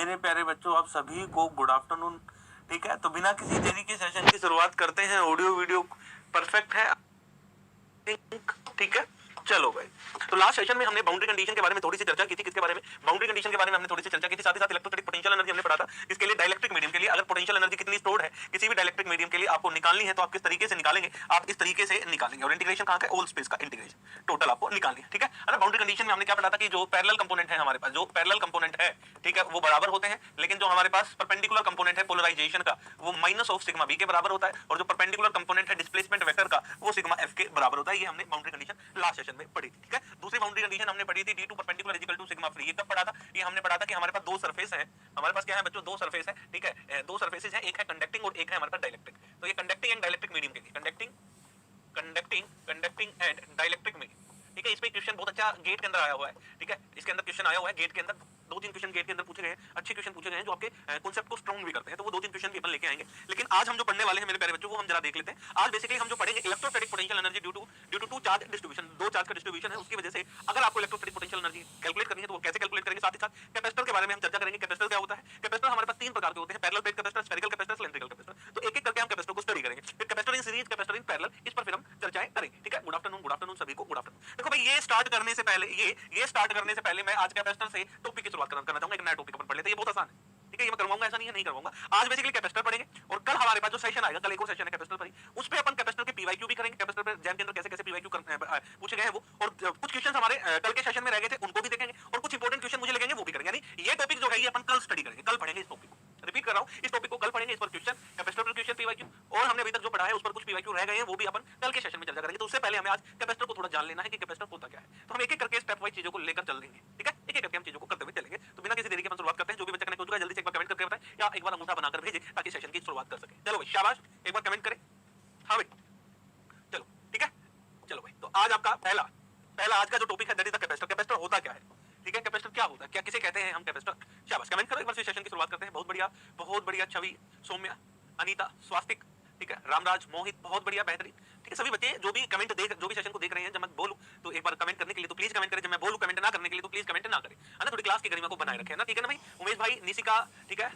मेरे प्यारे बच्चों, आप सभी को गुड आफ्टरनून। ठीक है, तो बिना किसी देरी के सेशन की शुरुआत करते हैं। ऑडियो वीडियो परफेक्ट है, ठीक है। चलो भाई, तो लास्ट सेशन में हमने बाउंड्री कंडीशन के बारे में थोड़ी सी चर्चा की थी। किसके बारे में? बाउंड्री कंडीशन के बारे में हमने थोड़ी सी चर्चा की थी। साथ ही साथ इलेक्ट्रोस्टैटिक पोटेंशियल एनर्जी हमने पढ़ा था। इसके लिए डाइलेक्ट्रिक मीडियम के लिए अगर पोटेंशियल एनर्जी कितनी स्टोर्ड है किसी भी डाइलेक्ट्रिक मीडियम के लिए आपको निकालनी है तो आप किस तरीके से निकालेंगे? आप इस तरीके से निकालेंगे। और इंटीग्रेशन कहां का? ऑल स्पेस का इंटीग्रेशन टोटल आपको निकालनी है, ठीक है। अगर बाउंड्री कंडीशन में हमने क्या पढ़ा था कि जो पैरेलल कंपोनेंट है हमारे पास, जो पैरेलल कंपोनेंट है, ठीक है, वो बराबर होते हैं। लेकिन जो हमारे पास परपेंडिकुलर कंपोनेंट है पोलराइजेशन का, वो माइनस ऑफ सिग्मा बी के बराबर होता है। और जो परपेंडिकुलर कंपोनेंट है डिस्प्लेसमेंट वेक्टर का, वो सिग्मा एफ के बराबर होता है। ये हमने बाउंड्री कंडीशन लास्ट सेशन में पढ़ी थी, ठीक है। दूसरी बाउंड्री कंडीशन हमने पढ़ी थी d2 perpendicular is equal to sigma free. ये कब पढ़ा था? ये हमने पढ़ा था कि हमारे पास दो सरफेस है। हमारे पास क्या है बच्चों? दो सरफेस है, ठीक है। दो सरफेसेस है, एक है कंडक्टिंग और एक है हमारे पास डाइलेक्ट्रिक। तो ये कंडक्टिंग एंड डाइलेक्ट्रिक मीडियम के लिए कंडक्टिंग एंड डाइलेक्ट्रिक मीडियम, ठीक है। इसमें क्वेश्चन बहुत अच्छा गेट के अंदर आया हुआ है, ठीक है। इसके अंदर क्वेश्चन आया हुआ है गेट के अंदर, दो तीन क्वेश्चन गेट के अंदर पूछे गए हैं। अच्छे क्वेश्चन पूछे गए हैं जो आपके कांसेप्ट को स्ट्रांग भी करते हैं। तो वो दो तीन क्वेश्चन भी अपन लेके आएंगे। लेकिन आज हम जो पढ़ने वाले हैं मेरे प्यारे बच्चों, वो हम जरा देख लेते हैं। आज बेसिकली हम जो पढ़ेंगे electrostatic potential energy due to two charge distribution. दो चार्ज का डिस्ट्रीब्यूशन है, उसकी वजह से अगर आपको इलेक्ट्रोस्टैटिक पोटेंशियल एनर्जी कैलकुलेट करनी है तो वो कैसे कैलकुलेट करेंगे। साथ ही साथ कैपेसिटर के बारे में हम चर्चा करेंगे। कैपेसिटर क्या होता है? कैपेसिटर हमारे पास तीन प्रकार के होते हैं, parallel plate capacitor, spherical capacitor, cylindrical capacitor. तो एक एक करके हम कैपेसिटर को स्टडी करेंगे। फिर capacitor in series, capacitor in parallel, इस पर फिर हम चर्चाएं करेंगे, ठीक है। गुड आफ्टरनून सभी को, गुड आफ्टरनून। देखो भाई, ये स्टार्ट करने से पहले ये स्टार्ट करने से पहले मैं आज कैपेसिटर से टॉपिक की शुरुआत करना चाहूंगा। एक नया टॉपिक अपन पढ़ लेते हैं, ये बहुत आसान है, ठीक है। ये मैं करवाऊंगा, ऐसा नहीं है नहीं करवाऊंगा। आज बेसिकली कैपेसिटर पढ़ेंगे और कल हमारे पास जो सेशन आएगा, कल एक और सेशन है कैपेसिटर पर ही, उस पे अपन कैपेसिटर के पीवाईक्यू भी करेंगे। कैपेसिटर पे एग्जाम के अंदर कैसे कैसे पीवाईक्यू पूछे गए हैं वो, और कुछ क्वेश्चन हमारे कल के सेशन में रह गए थे, उनको भी देखेंगे। और कुछ इंपॉर्टेंट क्वेश्चन मुझे लगेंगे वो भी करेंगे। यानी ये टॉपिक जो है ये अपन कल स्टडी करेंगे, कल पढ़ेंगे इस टॉपिक को। रिपीट कर रहा हूं, इस टॉपिक को कल पढ़ेंगे। इस पर क्वेश्चन, कैपेसिटर पर क्वेश्चन, पीवाईक्यू, और हमने अभी तक जो पढ़ा है उस पर कुछ पीवाईक्यू रह गए हैं, वो भी अपन कल के सेशन में चर्चा करेंगे। तो उससे पहले हमें आज कैपेसिटर को थोड़ा जान लेना है कि कैपेसिटर होता क्या है। तो हम एक एक करके स्टेप वाइज चीजों को लेकर चल देंगे, ठीक है। एक एक करके हम चीजों को करते हुए चलेंगे। तो बिना किसी देरी के अपन शुरुआत करते हैं। जो भी बच्चा कनेक्ट हो चुका है जल्दी से एक बार कमेंट करके बताएं या एक बार अंगूठा बनाकर भेजें ताकि सेशन की शुरुआत कर सके। चलो भाई, शाबाश, एक बार कमेंट करें। हाँ भाई, चलो ठीक है। चलो भाई, तो आज आपका पहला आज का जो टॉपिक है that is the capacitor. Capacitor होता क्या है, ठीक है। कैपेसिटर क्या होता है, क्या किसे कहते हैं हम कैपेसिटर? शाबाश, कमेंट करो एक बार, सेशन की शुरुआत करते हैं। बहुत बढ़िया छवि, सौम्या, अनीता, स्वास्तिक, ठीक है, रामराज, मोहित, बहुत बढ़िया, बेहतरीन, ठीक है। सभी बच्चे जो भी कमेंट देख, जो भी सेशन को देख रहे हैं, जब मैं बोलूं तो एक बार कमेंट करने के लिए तो प्लीज कमेंट करें। जब मैं बोलूं कमेंट ना करने के लिए तो प्लीज कमेंट ना करें, है ना। थोड़ी क्लास की गरिमा को बनाए रखें ना, ठीक है ना भाई। उमेश भाई, निशिका, ठीक है,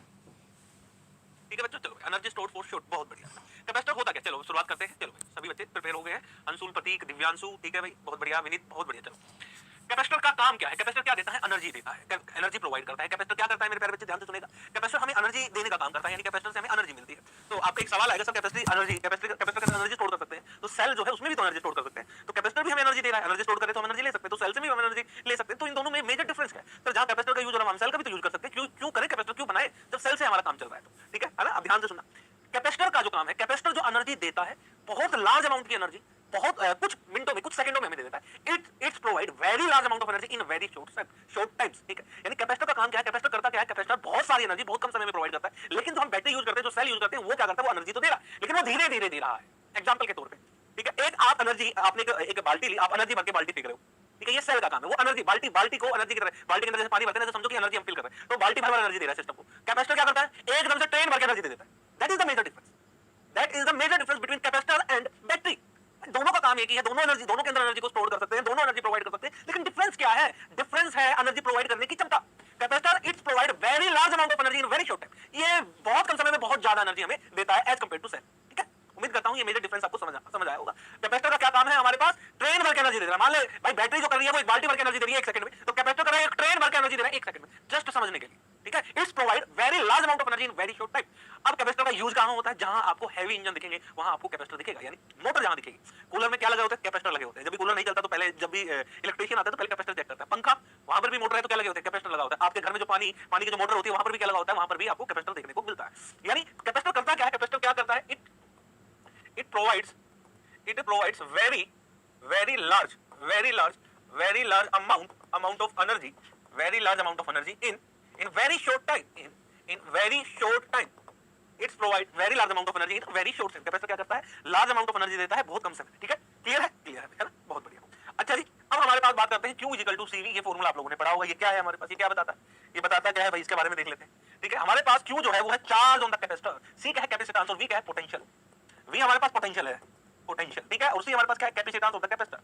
ठीक है बच्चों। चलो, एनर्जी स्टोर्ड फॉर शॉर्ट, बहुत बढ़िया। कैपेसिटर होता क्या? चलो शुरुआत करते हैं। चलो भाई, सभी बच्चे प्रिपेयर हो गए हैं। अंशुल, प्रतीक, दिव्यांशु, ठीक है भाई, बहुत बढ़िया। विनीत, बहुत बढ़िया। चलो, कैपेसिटर का काम क्या है? कैपेसिटर क्या देता है? एनर्जी देता है, एनर्जी प्रोवाइड करता है। कैपेसिटर क्या करता है मेरे प्यारे बच्चे, ध्यान से सुनेगा। कैपेसिटर हमें एनर्जी देने का काम करता है, यानी कैपेसिटर से हमें एनर्जी मिलती है। तो आपका एक सवाल आएगा, sir capacitor capacitor energy store कर सकते हैं? तो सेल जो है उसमें भी तो एनर्जी स्टोर कर सकते हैं। तो कैपेसिटर भी हमें एनर्जी दे रहा है, एनर्जी स्टोर करे तो हम एनर्जी ले सकते हैं। तो सेल से भी हम एनर्जी ले सकते हैं। तो इन दोनों में मेजर डिफरेंस क्या है? तो जहां कैपेसिटर का यूज हो रहा है हम सेल का भी तो यूज कर सकते हैं। क्यों करें कैपेसिटर, क्यों बनाए जब सेल से हमारा काम चल रहा है तो, ठीक है ना। अब ध्यान से सुनना, कैपेसिटर का जो काम है, कैपेसिटर जो एनर्जी देता है, बहुत लार्ज अमाउंट की एनर्जी, बहुत कुछ मिनटों में, कुछ सेकंडों में हमें दे देता है। It's provide very large amount of energy in very short times, ठीक है। यानी कैपेसिटर का काम क्या है? कैपेसिटर करता क्या है? कैपेसिटर बहुत सारी एनर्जी बहुत कम समय में प्रोवाइड करता है। लेकिन जो हम बैटरी यूज करते हैं, जो सेल यूज करते हैं, वो क्या करता है? वो एनर्जी तो दे रहा है, लेकिन वो धीरे धीरे दे रहा है। एग्जाम्पल के तौर पर, ठीक है, एक आप एनर्जी, आपने एक बाल्टी ली, आप एनर्जी भर के बाल्टी फेंक रहे हो, ठीक है। ये सेल का काम है, वो एनर्जी बाल्टी को एनर्जी की तरह, बाल्टी के अंदर जैसे पानी भरते हैं, समझो कि एनर्जी हम फिल कर रहे हैं, तो बाल्टी भर एनर्जी दे रहा है सिस्टम को। कैपेसिटर क्या करता है? एकदम से ट्रेन भर के एनर्जी दे देता है। That is the major difference, that is the major difference between capacitor and battery. दोनों का काम एक ही है, दोनों के अंदर एनर्जी को स्टोर कर सकते हैं, दोनों एनर्जी प्रोवाइड कर सकते हैं। लेकिन डिफरेंस क्या है? डिफरेंस है एनर्जी प्रोवाइड करने की क्षमता। Capacitor it's provide very large amount of energy in very short time. ये बहुत कम समय में बहुत ज्यादा एनर्जी हमें देता है एज कंपेयर टू सेल, ठीक है। उम्मीद करता हूं ये मेजर डिफरेंस आपको समझ आया होगा। कैपेसिटर का क्या काम है? हमारे पास ट्रेन भर के एनर्जी दे रहा है। मान ले भाई, बैटरी जो कर रही है वो एक बाल्टी भर के एनर्जी दे रही है 1 सेकंड में, तो कैपेसिटर कर रहा है एक ट्रेन भर के एनर्जी दे रहा है 1 सेकंड में, जस्ट समझने के लिए, ठीक है। It's provide very large amount of energy in very short time. अब कैपेसिटर का यूज कहां होता है? जहां आपको हैवी इंजन दिखेंगे वहां आपको कैपेसिटर दिखेगा, यानी मोटर जहां दिखेगी। कूलर में क्या लगे होते हैं? कैपेसिटर लगे होते हैं। जब भी कूलर नहीं चलता तो पहले, जब भी इलेक्ट्रिशियन आता है तो पहले कैपेसिटर चेक करता है। पंखा, वहां पर भी मोटर है तो क्या लगे होते हैं? कैपेसिटर लगा होता है। आपके घर में जो पानी की जो मोटर होती है वहां पर भी क्या लगा होता है? वहां पर भी आपको कैपेसिटर देखने को मिलता है। यानी कैपेसिटर करता क्या है? कैपेसिटर क्या करता है? It provides very large amount of energy in very short time, in very short time. It's provide very large amount of energy in very short time. Capacitor क्या करता है? लार्ज अमाउंट ऑफ एनर्जी देता है बहुत कम समय, ठीक है। Clear है ना, बहुत बढ़िया। अच्छा जी, अब हमारे पास बात करते हैं Q इक्वल टू CV। ये फॉर्मूला आप लोगों ने पढ़ा होगा। ये क्या है हमारे पास? ये क्या बताता है? ये बताता क्या है भाई? इसके बारे में देख लेते हैं, ठीक है। हमारे पास Q जो है वो है charge on the capacitor, C क्या है? कैपेसिटेंस, और V क्या है? पोटेंशियल। V हमारे पास पोटेंशियल है, ठीक है, और C हमारे पास क्या है? Capacitance of the capacitor,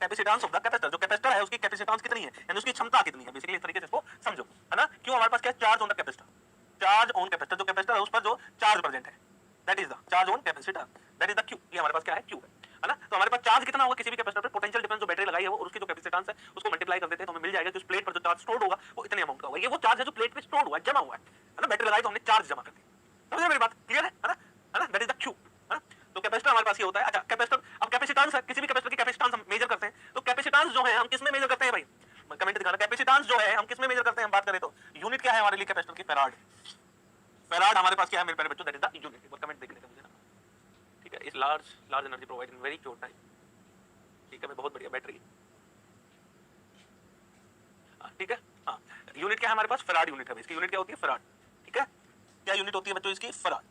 capacitance of the capacitor. जो कैपेसिटर है उसकी कैपेसिटेंस कितनी है, यानी उसकी क्षमता कितनी है, बेसिकली इस तरीके से इसको समझो, है ना। Q क्यू हमारे पास क्या है, charge on the capacitor, charge on capacitor, जो कैपेसिटर है उस पर जो चार्ज प्रेजेंट है, that is the charge on capacitor, that is the Q. ये हमारे पास क्या है, क्यू है ना। तो हमारे पास चार्ज कितना होगा किसी भी कैपेसिटर पर, पोटेंशियल डिफरेंस जो बैटरी लगाई है वो और उसकी जो कैपेसिटेंस है उसको मल्टीप्लाई कर देते हैं तो हमें मिल जाएगा कि उस प्लेट पर जो चार्ज स्टोर्ड होगा वो इतने अमाउंट का होगा। ये वो चार्ज है जो प्लेट पे स्टोर्ड हुआ है, जमा हुआ है ना। बैटरी लगाई तो हमने चार्ज जमा कर दी, समझ मेरी बात, क्लियर है ना, दैट इज द क्यू, है ना। तो कैपेसिटर हमारे पास ये होता है। अच्छा कैपेसिटर, अब कैपेसिटेंस है, किसी भी कैपेसिटर की कैपेसिटेंस हम मेजर करते हैं, तो कैपेसिटेंस जो है हम किस में मेजर करते हैं भाई, कमेंट दिखाना, कैपेसिटेंस जो है हम किस में मेजर करते हैं, हम बात करें तो यूनिट क्या है हमारे लिए कैपेसिटर की, फैराड, फैराड हमारे पास क्या है मेरे प्यारे बच्चों, दैट इज द यूनिट। एक बार कमेंट देखने का मुझे ना, ठीक है, इस large energy provide in very short time, ठीक है, मैं बहुत बढ़िया बैटरी, ठीक है, हाँ, यूनिट क्या है हमारे पास, फैराड यूनिट है, इसकी यूनिट क्या होती है, फैराड, ठीक है, क्या यूनिट होती है बच्चों इसकी, फैराड।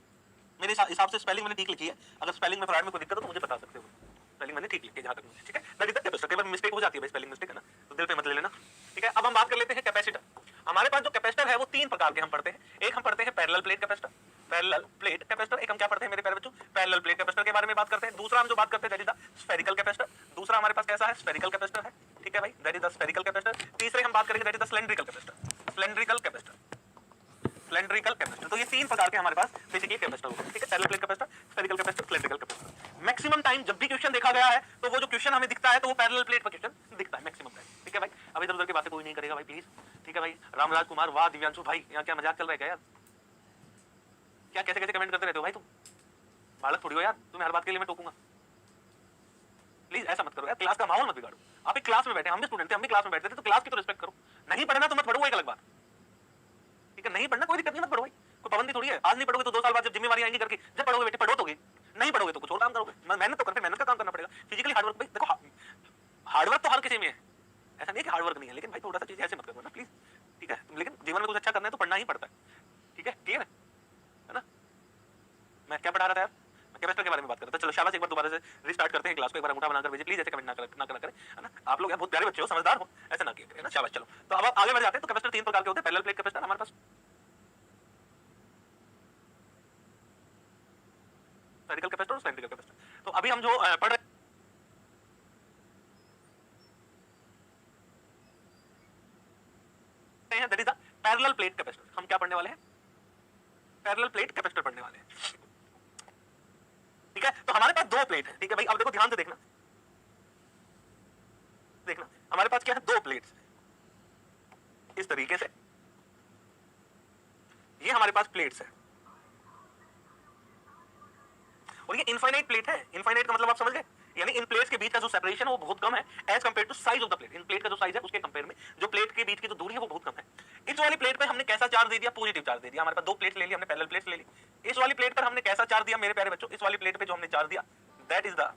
मेरे हिसाब से स्पेलिंग मैंने ठीक लिखी है, अगर स्पेलिंग में फैराड में कोई दिक्कत हो तो मुझे बता सकते हो, स्पेलिंग मैंने ठीक लिखी है जहां तक मुझे, ठीक है, दैट इज द कैपेसिटर। कई बार मिस्टेक हो जाती है भाई, स्पेलिंग मिस्टेक है ना, तो दिल पे मत ले लेना, ठीक है। अब हम बात कर लेते हैं कैपेसिटर। हमारे पास जो कैपेसिटर है वो तीन प्रकार के हम पढ़ते हैं, एक हम पढ़ते हैं parallel plate capacitor, parallel plate capacitor, एक हम क्या पढ़ते हैं मेरे प्यारे बच्चों, पैरेलल प्लेट कैपेसिटर के बारे में बात करते हैं। दूसरा हम जो बात करते हैं that is the spherical capacitor, दूसरा हमारे पास कैसा है, स्फेरिकल कैपेसिटर है, ठीक है भाई, that is the spherical capacitor. तीसरे हम बात करेंगे that is the cylindrical capacitor, cylindrical capacitor, cylindrical capacitor. तो ये तीन प्रकार के हमारे पास बेसिकली कैपेसिटर होते हैं, ठीक है, parallel plate capacitor, spherical capacitor, cylindrical capacitor. Maximum time जब भी क्वेश्चन देखा गया है तो वो जो क्वेश्चन हमें दिखता है तो वो पैरेलल प्लेट पर क्वेश्चन दिखता है मैक्सिमम टाइम, ठीक है भाई। अब इधर उधर की बातें कोई नहीं करेगा भाई प्लीज, ठीक है भाई। रामराज कुमार, वाह दिव्यांशु भाई, यहाँ क्या मजाक चल रहा है क्या यार, क्या कैसे कैसे कमेंट करते रहते हो भाई तुम, बालक थोड़ी हो यार, तुम्हें हर बात के लिए मैं टोकूंगा, प्लीज ऐसा मत करो यार, क्लास का माहौल मत बिगाड़ो। आप एक क्लास में बैठे, हम भी स्टूडेंट थे, हम भी क्लास में बैठते थे, तो क्लास की तो रिस्पेक्ट करो। नहीं पढ़ना तो मत पढ़ो, एक अलग बात, ठीक है, नहीं पढ़ना कोई दिक्कत नहीं, मत पढ़ो भाई, कोई पाबंदी थोड़ी है। आज नहीं पढ़ोगे तो 2 साल बाद जब जिम्मेवारी आएंगी घर की, जब पढ़ोगे बेटे पढ़ो तो, नहीं पढ़ोगे तो कुछ और काम करोगे, मेहनत तो करते, मेहनत का काम करना पड़ेगा, फिजिकली हार्डवर्क भाई, देखो हार्डवर्क तो हर किसी में है, ऐसा नहीं कि हार्डवर्क नहीं है, लेकिन भाई थोड़ा सा चीज ऐसे मत करो ना प्लीज, ठीक है। लेकिन जीवन में कुछ अच्छा करना है तो पढ़ना ही पड़ता है, ठीक है, क्लियर है ना। मैं क्या पढ़ा रहा था यार, मैं कैपेसिटर के बारे में बात कर रहा था। चलो शाबाश, एक बार दोबारा से रिस्टार्ट करते हैं क्लास को, एक बार अंगूठा बनाकर भेजिए प्लीज, ऐसे कमेंट ना करा करें, है ना। आप लोग बहुत प्यारे बच्चे हो, समझदार हो, ऐसा ना किया, है ना, शाबाश। चलो तो अब आगे बढ़ जाते हैं। तो कैपेसिटर तीन प्रकार के होते हैं, पैरेलल प्लेट कैपेसिटर हमारे पास, स्फेरिकल कैपेसिटर और सिलेंड्रिकल कैपेसिटर। तो अभी हम जो पढ़ रहे हैं that is the parallel plate capacitor. हम क्या पढ़ने वाले हैं, पैरेलल प्लेट कैपेसिटर पढ़ने वाले हैं, ठीक है। तो हमारे पास दो प्लेट है, ठीक है भाई। अब देखो ध्यान से देखना, देखना हमारे पास क्या है, दो प्लेट्स इस तरीके से, ये हमारे पास प्लेट्स है और ये इनफाइनाइट प्लेट है। इनफाइनाइट का मतलब आप समझ गए, यानी इन प्लेट्स के बीच का जो सेपरेशन है वो बहुत कम है as compare to size of the plate. इन प्लेट का जो साइज है उसके कंपेयर में जो प्लेट के बीच की जो दूरी है वो बहुत कम है। इस वाली प्लेट पे हमने कैसा चार्ज दे दिया, पॉजिटिव चार्ज दे दिया। हमारे पास दो प्लेट ले ली हमने, पैरेलल प्लेट्स ले ली। इस वाली प्लेट पर हमने कैसा चार्ज दिया मेरे प्यारे बच्चों, इस वाली प्लेट पे जो हमने चार्ज दिया दैट इज द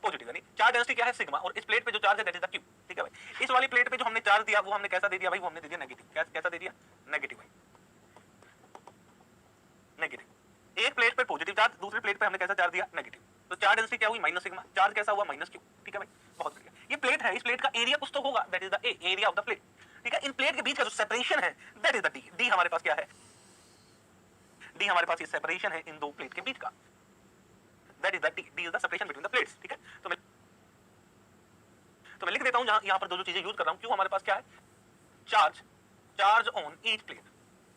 पॉजिटिव, यानी चार्ज डेंसिटी क्या है, सिग्मा, और इस प्लेट पे जो चार्ज है दैट इज द क्यू, ठीक है भाई। इस वाली प्लेट पे जो हमने चार्ज दिया वो हमने कैसा दे दिया भाई, वो हमने दे दिया नेगेटिव। कैसा दे दिया, नेगेटिव भाई, नेगेटिव। एक प्लेट पर पॉजिटिव चार्ज, दूसरी प्लेट पे हमने कैसा चार्ज दिया, नेगेटिव। तो चार्ज डेंसिटी क्या हुई, माइनस सिग्मा। चार्ज कैसा हुआ, माइनस क्यू, ठीक है भाई, बहुत बढ़िया। ये प्लेट है, इस प्लेट का एरिया कुछ तो होगा, that is the area of the plate, ठीक है। इन प्लेट के बीच का जो सेपरेशन है that is the D. D हमारे पास क्या है, डी हमारे पास ये सेपरेशन है इन दो प्लेट के बीच का, that is the D. D is the separation between the plates, ठीक है। तो मैं लिख देता हूं यहां पर जो चीजें यूज कर रहा हूं। क्यू हमारे पास क्या है, charge, charge on each plate,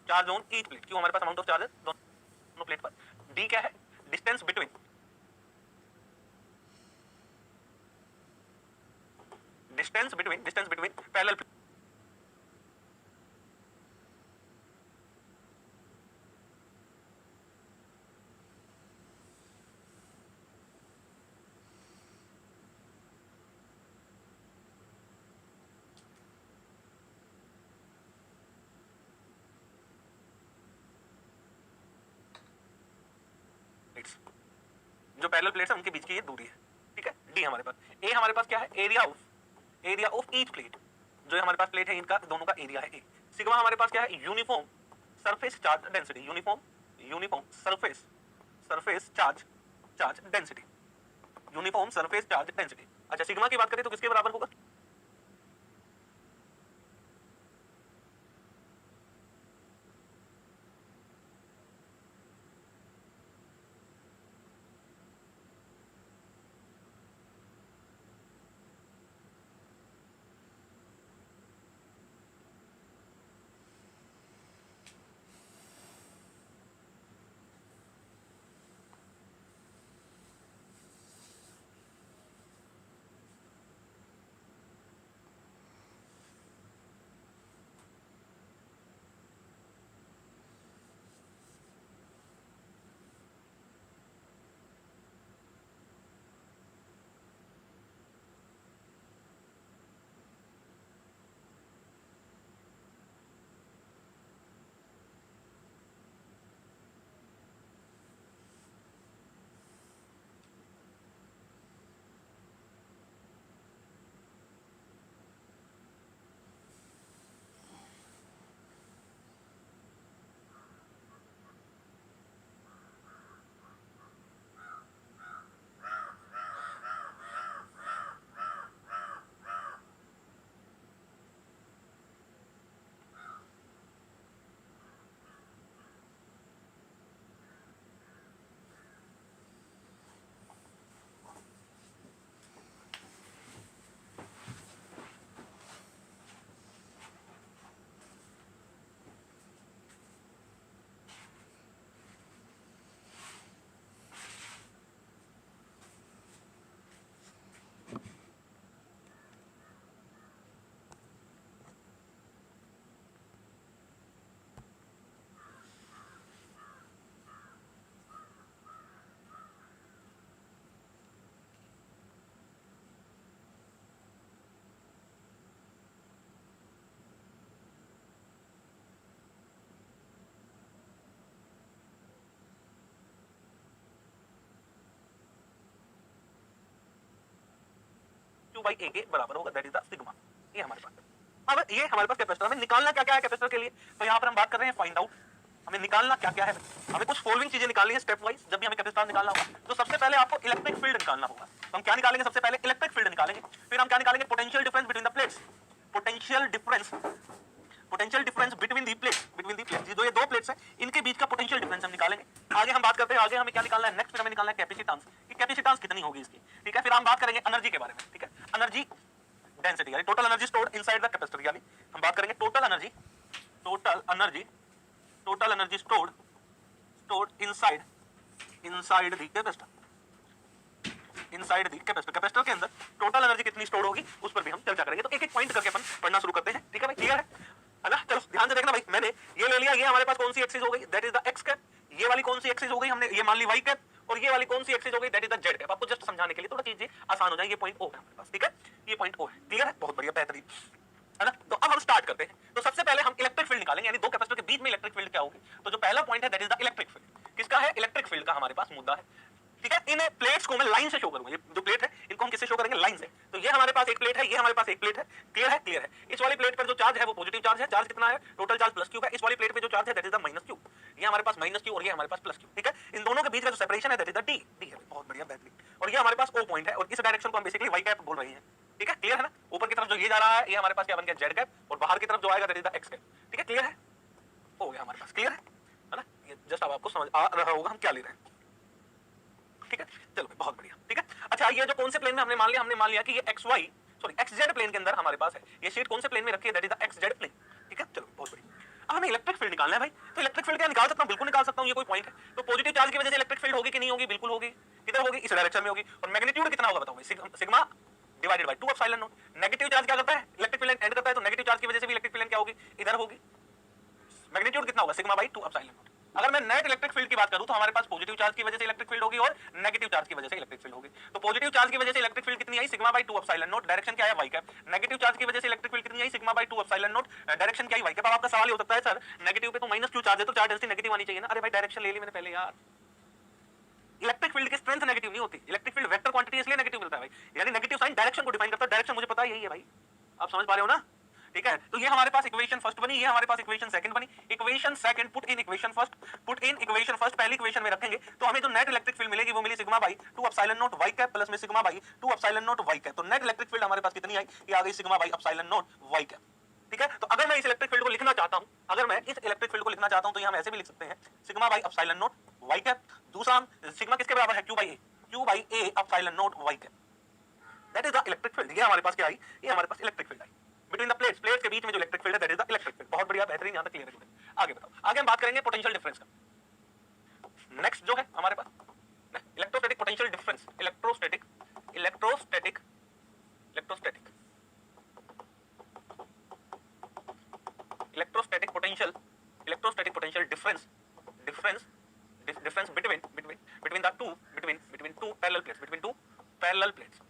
charge on each plate. Q हमारे पास अमाउंट ऑफ चार्ज है दोनों प्लेट पर। डी क्या है, distance between, distance between parallel plate, जो पैरेलल प्लेट्स है उनके बीच की ये दूरी है, ठीक है। डी हमारे पास। ए हमारे पास क्या है, एरिया ऑफ ईच प्लेट, जो हमारे पास प्लेट है इनका दोनों का एरिया है ए। सिग्मा हमारे पास क्या है, uniform surface charge density, uniform surface charge density, uniform surface charge density. अच्छा सिग्मा की बात करें तो किसके बराबर होगा, क्यू बाई ए के बराबर होगा, दैट इज द सिग्मा। ये हमारे पास अब ये हमारे पास कैपेसिटर, हमें निकालना क्या क्या है कैपेसिटर के लिए, तो यहाँ पर हम बात कर रहे हैं फाइंड आउट, हमें निकालना क्या क्या है, हमें कुछ फॉलोइंग चीजें निकालनी है स्टेप वाइज। जब भी हमें कैपेसिटर निकालना होगा तो सबसे पहले आपको इलेक्ट्रिक फील्ड निकालना होगा। तो हम क्या निकालेंगे, सबसे पहले इलेक्ट्रिक फील्ड निकालेंगे, फिर हम क्या निकालेंगे, potential difference between the plates, potential difference between the plates, जो ये दो प्लेट्स हैं इनके बीच का पोटेंशियल डिफरेंस हम निकालेंगे। आगे हम बात करते हैं, आगे हमें क्या निकालना है, नेक्स्ट फिर हमें निकालना है कैपेसिटेंस, कि कैपेसिटेंस कितनी होगी इसकी, ठीक है। फिर हम बात करेंगे एनर्जी के बारे में, ठीक है, एनर्जी डेंसिटी यानी total energy stored inside the capacitor, यानी हम बात करेंगे total energy stored inside the capacitor, capacitor के अंदर टोटल एनर्जी कितनी स्टोर होगी उस पर भी हम चर्चा करेंगे। तो एक एक पॉइंट करके अपन पढ़ना शुरू करते हैं, ठीक है भाई, क्लियर है ना। चलो ध्यान से देखना भाई, मैंने ये ले लिया, ये हमारे पास कौन सी एक्सिस हो गई, that is the x cap, ये वाली कौन सी एक्सिस हो गई, हमने ये मान ली वाई कैप, और ये वाली कौन सी एक्सिस हो गई, that is the Z cap. आपको जस्ट समझाने के लिए थोड़ा चीजें आसान हो जाए, ये पॉइंट ओ है हमारे पास, ठीक है, ये पॉइंट ओ है, क्लियर है, बहुत बढ़िया, बेहतरीन है ना। तो अब हम स्टार्ट करते हैं। तो सबसे पहले हम इलेक्ट्रिक फील्ड निकालेंगे, यानी दो कैपेसिटर के बीच में इलेक्ट्रिक फील्ड क्या होगी। तो जो पहला पॉइंट है that is the electric field, किसका है, इलेक्ट्रिक फील्ड का हमारे पास मुद्दा है, ठीक है। इन प्लेट्स को मैं लाइन से शो करूंगा, ये जो प्लेट है इनको हम किससे शो करेंगे, लाइन से। तो ये हमारे पास एक प्लेट है, ये हमारे पास एक प्लेट है, क्लियर है, क्लियर है। इस वाली प्लेट पर जो चार्ज है वो पॉजिटिव चार्ज है, चार्ज कितना है, टोटल चार्ज प्लस क्यू है। इस वाली प्लेट पे जो चार्ज है that is the minus Q, ये हमारे पास माइनस क्यू और ये हमारे पास प्लस क्यू, ठीक है। इन दोनों के बीच का जो सेपरेशन है दैट इज द डी है, बहुत बढ़िया, बेहतरीन। और ये हमारे पास ओ पॉइंट है, और इस डायरेक्शन को हम बेसिकली वाई कैप बोल रहे हैं, ठीक है, क्लियर है ना। ऊपर की तरफ जो ये जा रहा है ये हमारे पास क्या बन गया, जेड कैप, और बाहर की तरफ जो आएगा that is the x cap, ठीक है, क्लियर है, हो गया हमारे पास, क्लियर है ना। ये जस्ट अब आपको समझ आ रहा होगा हम क्या ले रहे हैं, ठीक है। चलो बहुत बढ़िया, ठीक है। अच्छा, ये जो कौन से प्लेन में हमने मान लिया कि ये एक्स जेड प्लेन के अंदर हमारे पास है, ये शीट कौन से प्लेन में रखी है, that is the X Z plane, ठीक है। चलो बहुत बढ़िया। अब हमें इलेक्ट्रिक फील्ड निकालना है भाई, तो इलेक्ट्रिक फील्ड क्या निकाल सकता हूं, बिल्कुल निकाल सकता हूं, ये कोई पॉइंट है। तो पॉजिटिव चार्ज की वजह से इलेक्ट्रिक फील्ड होगी कि नहीं होगी, बिल्कुल होगी, किधर होगी, इस डायरेक्शन में होगी। और मैग्नीट्यूड कितना होगा बताओ, sigma divided by 2 epsilon not. Negative charge क्या करता है, इलेक्ट्रिक फील्ड एंड करता है, तो नेगेटिव चार्ज की वजह से भी इलेक्ट्रिक फील्ड क्या होगी, इधर होगी। मैग्नीट्यूड कितना होगा, सिग्मा बाय 2 एप्सिलॉन नॉट। अगर मैं नेट इलेक्ट्रिक फील्ड की बात करूं तो हमारे पास पॉजिटिव चार्ज की वजह से इलेक्ट्रिक फील्ड होगी और नेगेटिव चार्ज की वजह से इलेक्ट्रिक फील्ड होगी। तो पॉजिटिव चार्ज की वजह से इलेक्ट्रिक फील्ड कितनी आई, sigma by 2 epsilon naught, direction क्या है, वाई कैप। नेगेटिव चार्ज की वजह से इलेक्ट्रिक फील्ड कितनी आई, sigma by 2 epsilon naught, direction क्या है, वाई कैप। अब आपका सवाल ये हो सकता है सर नेगेटिव पे तो माइनस क्यों चार्ज है, तो चार्ज डेंसिटी नेगेटिव आनी चाहिए ना। अरे भाई डायरेक्शन ले ली मैंने पहले यार, इलेक्ट्रिक फील्ड की स्ट्रेंथ नेगेटिव नहीं होती, इलेक्ट्रिक फील्ड वेक्टर क्वांटिटी इसलिए नेगेटिव मिलता है भाई, यानी नेगेटिव साइन डायरेक्शन को डिफाइन करता है, डायरेक्शन मुझे पता है यही है भाई, आप समझ पा रहे हो ना, ठीक है। तो ये हमारे पास इक्वेशन फर्स्ट बनी, ये हमारे पास इक्वेशन सेकंड बनी। Equation second put in equation first, पहली इक्वेशन में रखेंगे तो हमें जो नेट इलेक्ट्रिक फील्ड मिलेगी वो मिली sigma by 2 epsilon not Y cap plus में sigma by 2 epsilon not Y cap. तो नेट इलेक्ट्रिक फील्ड हमारे पास कितनी आई, ये आ गई sigma by epsilon not Y cap, ठीक है। तो अगर मैं इस इलेक्ट्रिक फील्ड को लिखना चाहता हूं, तो ये हम ऐसे भी लिख सकते हैं, sigma by epsilon not Y cap. दूसरा सिग्मा किसके बराबर है, Q by A epsilon not Y cap, that is the electric field. ये हमारे पास क्या आई, ये हमारे पास इलेक्ट्रिक फील्ड आई बिटवीन द प्लेट्स के बीच में जो इलेक्ट्रिक फील्ड है that is the electric field. बहुत बढ़िया, बेहतरीन, यहां तक क्लियर है। आगे बताओ, आगे हम बात करेंगे पोटेंशियल डिफरेंस का। नेक्स्ट जो है हमारे पास electrostatic potential difference, electrostatic potential difference between two parallel plates.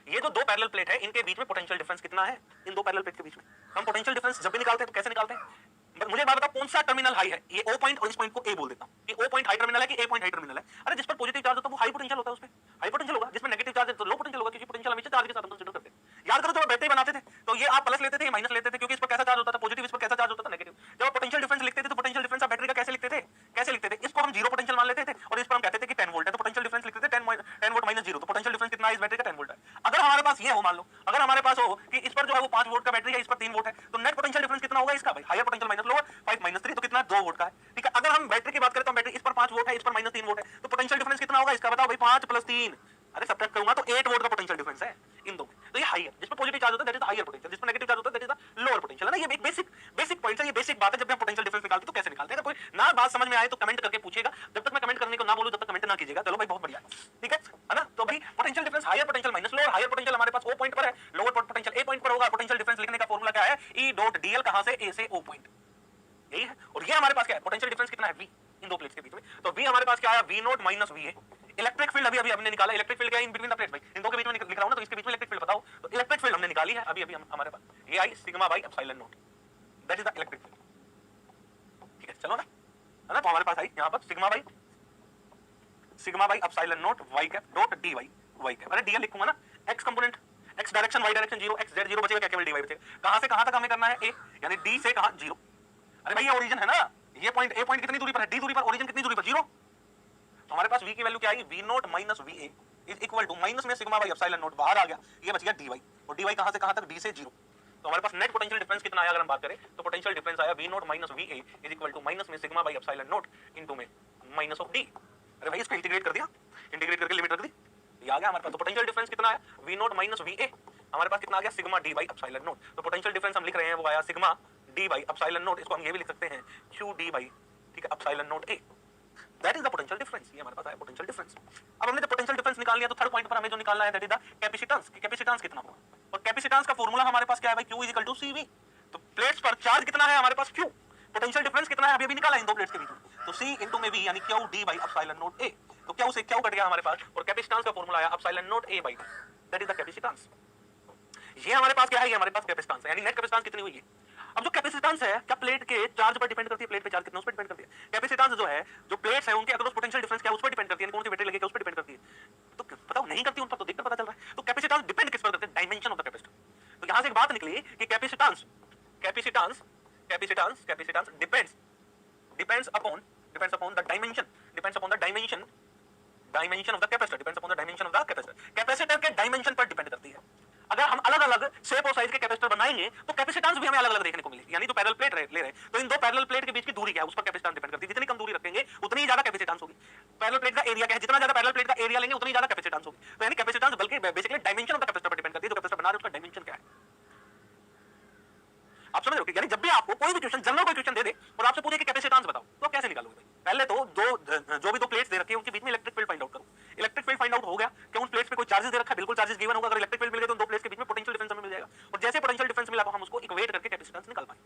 ये जो दो पैरेलल प्लेट है इनके बीच में पोटेंशियल डिफरेंस कितना है, इन दो पैरेलल प्लेट के बीच में। हम पोटेंशियल डिफरेंस जब भी निकालते हैं तो कैसे निकालते हैं, मुझे बात बताओ कौन सा टर्मिनल हाई है, ये ओ पॉइंट और इस पॉइंट को ए बोल देता हूं कि ओ पॉइंट हाई टर्मिनल है कि ए पॉइंट हाई टर्मिनल है। अरे जिस पर पॉजिटिव चार्ज होता है वो हाई पोटेंशियल होता है, उस पे हाई पोटेंशियल होगा, जिसमें नेगेटिव चार्ज है तो लो पोटेंशियल होगा, क्योंकि पोटेंशियल हमेशा चार्ज के साथ हम कंसीडर करते हैं। याद करो जब बैटरी बनाते थे तो ये आप प्लस लेते थे, माइनस लेते थे, क्योंकि इस पर कैसा चार्ज होता था पॉजिटिव, इस पर कैसा चार्ज होता था नेगेटिव। जब आप पोटेंशियल डिफरेंस लिखते थे तो पोटेंशियल डिफरेंस आप बैटरी का कैसे लिखते थे, इसको हम 0 पोटेंशियल मान लेते थे और इस पर हम कहते थे कि 10 वोल्ट है, तो पोटेंशियल डिफरेंस लिखते थे 10 वोल्ट माइनस 0, तो पोटेंशियल डिफरेंस कितना है इस बैटरी का, 10 वोल्ट है। अगर हमारे पास ये हो, मान लो अगर हमारे पास हो कि इस पर जो है वो 5 वोल्ट का बैटरी है, इस पर 3 वोल्ट है, तो नेट पोटेंशियल डिफरेंस कितना होगा इसका भाई, higher potential minus lower, 5 minus 3 तो कितना 2 वोल्ट का है, ठीक है। अगर हम बैटरी की बात करें तो बैटरी इस पर 5 वोल्ट है, इस पर माइनस 3 वोल्ट है, तो पोटेंशियल डिफरेंस कितना होगा इसका बताओ भाई, 5 प्लस 3, अरे सब्ट्रैक्ट करूंगा तो 8 वोल्ट का पोटेंशियल डिफरेंस है इन दो में। तो ये हाई है, जिस पर पॉजिटिव चार्ज होता है that is the higher potential, जिस पर नेगेटिव चार्ज होता है that is the lower potential, है ना। ये एक बेसिक पॉइंट है, ये बेसिक बात है। जब भी हम पोटेंशियल डिफरेंस निकालते हैं तो कैसे निकालते हैं, अगर कोई ना बात समझ में आए तो कमेंट करके पूछेगा, जब तक मैं कमेंट करने को ना बोलूं तब तक कमेंट ना कीजिएगा। चलो भाई बहुत बढ़िया, ठीक है ना। तो भाई potential difference higher potential minus lower, higher potential हमारे पास ओ पॉइंट पर है, लोअर पोटेंशियल ए पॉइंट पर होगा। पोटेंशियल डिफरेंस लिखने का फॉर्मूला क्या है, ई डॉट डीएल, कहां से, ए से ओ पॉइंट, यही है। और ये हमारे पास क्या है, पोटेंशियल डिफरेंस कितना है, वी, इन दो प्लेट्स के बीच में। तो वी हमारे पास क्या आया, वी नॉट माइनस वी है। इलेक्ट्रिक फील्ड अभी हमने निकाला, इलेक्ट्रिक फील्ड क्या है इन बिटवीन द प्लेट्स भाई, इन दो के बीच में लिख रहा हूं ना, तो इसके बीच में इलेक्ट्रिक फील्ड बताओ। तो इलेक्ट्रिक फील्ड हमने निकाली है अभी हमारे पास, ये आई sigma by epsilon naught, that is the electric field, ठीक है। चलो ना, है ना। तो हमारे पास आई यहां पर sigma by epsilon not Y cap dot D Y cap. अरे डीएल लिखूंगा ना, X component x direction y direction 0, x z 0 बचेगा, क्या केवल dy बचेगा। कहां से कहां तक हमें करना है a, यानी d से कहां 0। अरे भाई ये ओरिजिन है ना, ये पॉइंट a पॉइंट कितनी दूरी पर है, d दूरी पर, ओरिजिन कितनी दूरी पर 0। तो हमारे पास v की वैल्यू क्या आएगी, v not minus va is equal to minus में सिग्मा बाई एप्सिलॉन नॉट बाहर आ गया, ये बच गया dy, और dy कहां से कहां तक, d से 0। तो हमारे पास नेट पोटेंशियल डिफरेंस कितना आया, अगर हम बात करें तो पोटेंशियल डिफरेंस आया v not minus va is equal to minus में sigma by epsilon naught into में माइनस ऑफ d। अरे भाई इसको इंटीग्रेट कर दिया, इंटीग्रेट करके लिमिट रख दी, ये आ गया हमारे पास। तो पोटेंशियल डिफरेंस कितना आया, v नॉट माइनस va, हमारे पास कितना आ गया, sigma d by epsilon not. तो पोटेंशियल डिफरेंस हम लिख रहे हैं वो आया sigma d by epsilon not, इसको हम ये भी लिख सकते हैं q d बाई, ठीक है, epsilon not a। That is the potential difference, ये हमारे पास आया पोटेंशियल डिफरेंस। अब हमने जब पोटेंशियल डिफरेंस निकाल लिया तो थर्ड पॉइंट पर हमें जो निकालना है दैट इज द कैपेसिटेंस, कि कैपेसिटेंस कितना होगा, और कैपेसिटेंस का फार्मूला हमारे पास क्या है भाई, q is equal to cv। तो प्लेट्स पर चार्ज कितना है हमारे पास q, पोटेंशियल डिफरेंस कितना है अभी अभी निकाला इन दो प्लेट्स के बीच में, तो c इनटू में v यानी q d by epsilon not a। तो q से q कट गया हमारे पास, और कैपेसिटेंस का फार्मूला आया epsilon not a by, that is the capacitance. ये हमारे पास क्या है, ये हमारे पास कैपेसिटेंस है, यानी नेट कैपेसिटेंस कितनी हुई है। अब जो कैपेसिटेंस है क्या प्लेट के चार्ज पर डिपेंड करती है, प्लेट पे चार्ज कितना उस पर डिपेंड करती है। कैपेसिटेंस जो है, जो प्लेट्स है उनके अक्रॉस पोटेंशियल डिफरेंस क्या उस पर डिपेंड करती है, कौन सी बैटरी लगेगी उस पर डिपेंड करती है। तो बताओ नहीं करती उन पर, तो देखकर पता चल रहा है। तो कैपेसिटेंस डिपेंड किस पर करते हैं, डायमेंशन ऑफ द कैपेसिटर। तो यहां से एक बात निकली कि capacitance capacitance capacitance capacitance depends upon the dimension dimension of the capacitor, depends upon the dimension of the capacitor. Capacitor के डायमेंशन पर डिपेंड करती है। अगर हम अलग-अलग शेप और साइज के कैपेसिटर बनाएंगे तो कैपेसिटेंस भी हमें अलग-अलग देखने को मिलेगी। यानी तो पैरेलल प्लेट ले रहे तो इन दो पैरेलल प्लेट के बीच की दूरी क्या है उस पर कैपेसिटेंस डिपेंड करती है। जितनी कम दूरी रखेंगे उतनी ही ज्यादा कैपेसिटेंस होगी। पैरेलल प्लेट का एरिया क्या है, जितना ज्यादा पैरेलल प्लेट का एरिया लेंगे उतनी ज्यादा कैपेसिटेंस होगी। तो यानी कैपेसिटेंस बल्कि basically dimension of the capacitor पर डिपेंड करती है, जो कैपेसिटर बना रहे हैं उसका डायमेंशन क्या है। आप समझ रहे हो, यानी जब भी आपको कोई भी क्वेश्चन, जनरल कोई क्वेश्चन दे दे और आपसे पूछे कि कैपेसिटेंस बताओ, तो कैसे निकालोगे भाई। पहले तो जो भी दो प्लेट्स दे रखी है उनके बीच में इलेक्ट्रिक फील्ड फाइंड आउट करो। इलेक्ट्रिक फील्ड फाइंड आउट हो गया कि उन प्लेट्स पे कोई चार्जेस दे रखा है, बिल्कुल चार्जेस गिवन होगा। अगर इलेक्ट्रिक फील्ड मिल गया तो उन दो प्लेट्स के बीच में पोटेंशियल डिफरेंस हमें मिल जाएगा, और जैसे पोटेंशियल डिफरेंस मिला तो हम उसको इक्वेट करके कैपेसिटेंस निकाल पाएंगे।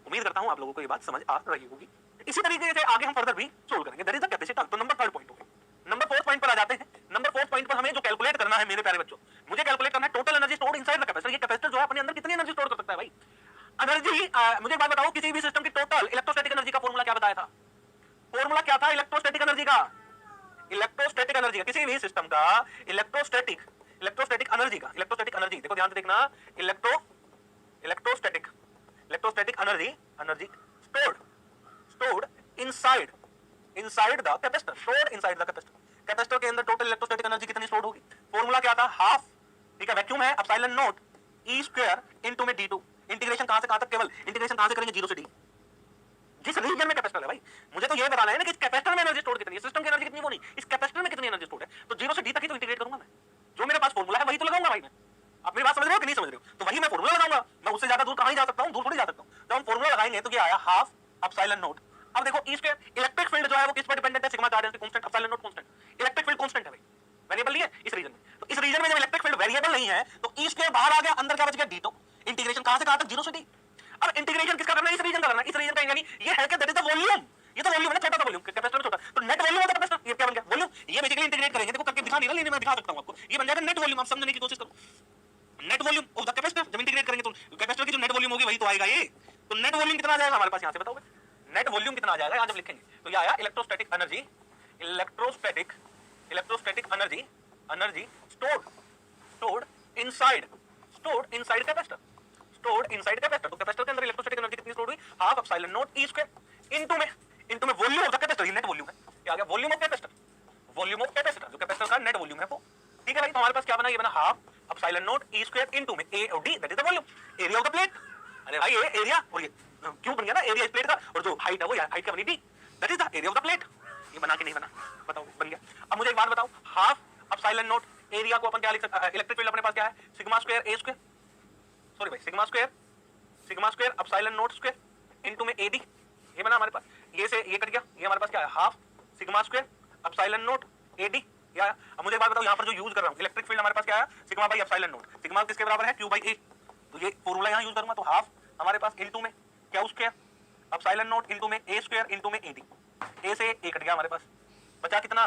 उम्मीद करता हूं आप लोगों को ये बात समझ आ रही होगी। इसी तरीके से आगे हम फर्दर भी सोल्व करेंगे। That is the capacitance. तो नंबर थर्ड पॉइंट हो गया। नंबर फोर्थ पॉइंट पर आ जाते हैं। नंबर फोर्थ पॉइंट पर हमें जो कैलकुलेट करना है मेरे प्यारे बच्चों, मुझे कैलकुलेट करना है total energy stored inside the capacitor. ये कैपेसिटर जो है अपने अंदर कितनी एनर्जी स्टोर कर सकता है भाई। एनर्जी मुझे एक बात बताओ, किसी भी सिस्टम की टोटल इलेक्ट्रोस्टैटिक एनर्जी का फॉर्मूला क्या बताया था। फॉर्मूला क्या था इलेक्ट्रोस्टैटिक एनर्जी का, इलेक्ट्रोस्टैटिक एनर्जी का, किसी भी सिस्टम का इलेक्ट्रोस्टैटिक इलेक्ट्रोस्टैटिक एनर्जी देखो ध्यान से देखना, electrostatic energy stored inside the capacitor, capacitor के अंदर टोटल इलेक्ट्रोस्टैटिक एनर्जी कितनी स्टोर्ड होगी। फॉर्मूला क्या था, हाफ, ठीक है, वैक्यूम है, epsilon not E square into में d2। इंटीग्रेशन कहां से कहां तक, केवल इंटीग्रेशन कहां से करेंगे, 0 से d। जिस रीजन में कैपेसिटर है भाई, मुझे तो ये बताना है ना कि इस कैपेसिटर में एनर्जी स्टोर कितनी है, सिस्टम की एनर्जी कितनी, वो नहीं, इस कैपेसिटर में कितनी एनर्जी स्टोर है। तो 0 से d तक ही तो इंटीग्रेट करूंगा मैं। जो मेरे पास फॉर्मूला है वही तो लगाऊंगा भाई मैं। आप मेरी बात समझ रहे हो कि नहीं समझ रहे हो, तो वही मैं फॉर्मूला लगाऊंगा। मैं उससे ज्यादा दूर कहां ही जा सकता हूं, दूर थोड़ी जा सकता हूं। जब हम फॉर्मूला लगाएंगे तो ये आया हाफ एप्सिलॉन नॉट। अब देखो ई स्क्वायर, इलेक्ट्रिक फील्ड जो है वो किस पर डिपेंडेंट है, सिग्मा चार्ज है, constant, epsilon not constant. Electric field constant है भाई, वेरिएबल नहीं है इस रीजन में। तो इस रीजन में जब इलेक्ट्रिक फील्ड वेरिएबल नहीं है तो ई स्क्वायर बाहर आ गया, अंदर क्या बच गया, d2। इंटीग्रेशन कहां से कहां तक, 0 से d। अब इंटीग्रेशन किसका करना है, इस रीजन का करना है। इस रीजन का यानी ये है कि दैट इज द वॉल्यूम, ये तो वॉल्यूम है ना, छोटा सा वॉल्यूम, कैपेसिटर में छोटा, तो net volume of the capacitor, ये क्या बन गया, वॉल्यूम। ये बेसिकली इंटीग्रेट करेंगे, देखो करके दिखा नहीं रहा, लेकिन मैं दिखा सकता हूं आपको। ये बन जाएगा नेट वॉल्यूम, आप समझने की कोशिश करो। Net volume of the capacitor जब इंटीग्रेट करेंगे तो कैपेसिटर की जो नेट वॉल्यूम होगी वही तो आएगा ये। तो नेट वॉल्यूम कितना आ जाएगा हमारे पास, यहां से बताओ नेट वॉल्यूम कितना आ जाएगा, यहां जब लिखेंगे तो ये आया electrostatic energy energy stored inside capacitor, तो कैपेसिटर के अंदर इलेक्ट्रोस्टैटिक एनर्जी कितनी स्टोर्ड हुई, half epsilon not E square into में वॉल्यूम ऑफ द कैपेसिटर। ये नेट वॉल्यूम है, क्या आ गया, वॉल्यूम ऑफ कैपेसिटर, जो कैपेसिटर का नेट वॉल्यूम है वो, ठीक है भाई। तो हमारे पास क्या बना, ये बना half epsilon not E square into में ए और D, that is the volume, area of the plate. अरे भाई ये एरिया और ये क्यों बन गया ना, एरिया इस प्लेट का, और जो हाइट है वो हाइट का बनी D, that is the area of the plate. ये बना के नहीं बना, बताओ बन गया। अब मुझे एक बात बताओ, हाफ एप्सिलॉन नॉट एरिया को अपन क्या लिख सकते हैं, इलेक्ट्रिक फील्ड अपने पास क्या है, सिग्मा स्क्वायर ए स्क्वायर, सॉरी भाई sigma square epsilon naught square into में एडी। ये बना हमारे पास, ये से ये कट गया, ये हमारे पास क्या है, half sigma square epsilon not AD. या अब मुझे एक बात बताओ, यहां पर जो यूज कर रहा हूं इलेक्ट्रिक फील्ड हमारे पास क्या है, sigma by epsilon not. Sigma किसके बराबर है, q बाई a। तो ये फॉर्मूला यहां यूज करूंगा, तो हाफ हमारे पास इनटू में क्या स्क्वायर एप्सिलॉन नॉट इनटू में a स्क्वायर इनटू में ad। a से a कट गया, हमारे पास बचा कितना,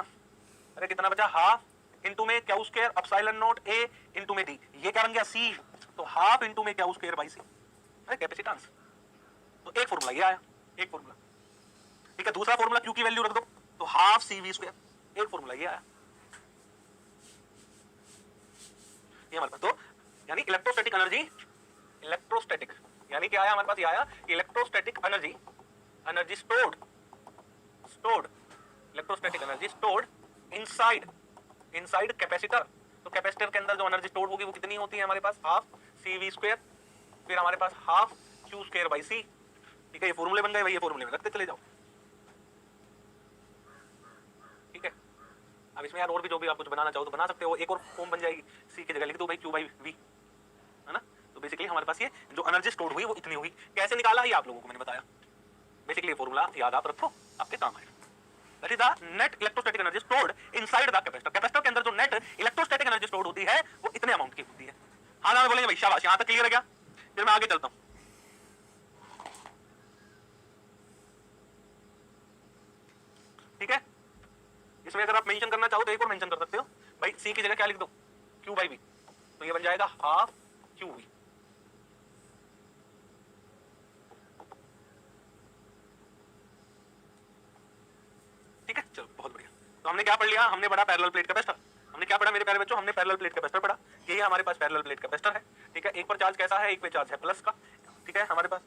अरे कितना बचा, हाफ इनटू में क्या square epsilon not a into में d। ये क्या बन गया, c। तो हाफ इनटू में क्या स्क्वायर बाई c, अरे कैपेसिटेंस। तो एक फॉर्मूला ये आया, एक फॉर्मूला, ठीक है। दूसरा फॉर्मूला q की वैल्यू रख दो, तो हाफ cv स्क्वायर, एक फॉर्मूला ये आया। ये हमारे पास तो यानी इलेक्ट्रोस्टैटिक एनर्जी, इलेक्ट्रोस्टैटिक यानी क्या आया हमारे पास, ये आया electrostatic energy, energy stored, stored electrostatic energy stored inside, inside capacitor. तो कैपेसिटर के अंदर जो एनर्जी स्टोर्ड होगी वो कितनी होती है हमारे पास, हाफ सी वी स्क्वायर, फिर हमारे पास हाफ क्यू स्क्वायर बाई सी। ठीक है, ये फॉर्मूले बन गए भाई, ये फॉर्मूले में रखते चले जाओ। ठीक है, अब इसमें यार और भी जो भी आप कुछ बनाना चाहो तो बना सकते हो, एक और फॉर्म बन जाएगी, सी की जगह लिख दो भाई क्यू बाई वी, है ना। तो बेसिकली हमारे पास ये जो एनर्जी स्टोर्ड हुई वो इतनी हुई। कैसे निकाला ये आप लोगों को मैंने बताया। बेसिकली ये फॉर्मूला याद आप रखो, आपके काम आएगा। That is the net electrostatic energy stored inside the capacitor. Capacitor के अंदर जो नेट इलेक्ट्रोस्टैटिक एनर्जी स्टोर्ड होती है वो इतने अमाउंट की होती है। हाँ ना बोलेंगे भाई, शाबाश, यहां तक क्लियर है क्या? फिर मैं आगे चलता हूं। ठीक है, इसमें अगर आप मेंशन करना चाहो तो एक और मेंशन कर सकते हो भाई, सी की जगह क्या लिख दो, क्यू बाई वी, तो ये बन जाएगा हाफ क्यू वी। ठीक है, चलो बहुत बढ़िया। तो हमने क्या पढ़ लिया, हमने पढ़ा पैरेलल प्लेट कैपेसिटर। हमने क्या पढ़ा मेरे प्यारे बच्चों, हमने पैरेलल प्लेट कैपेसिटर पढ़ा। ये हमारे पास पैरेलल प्लेट कैपेसिटर है। ठीक है, एक पर चार्ज कैसा है, एक पे चार्ज है प्लस का। ठीक है, हमारे पास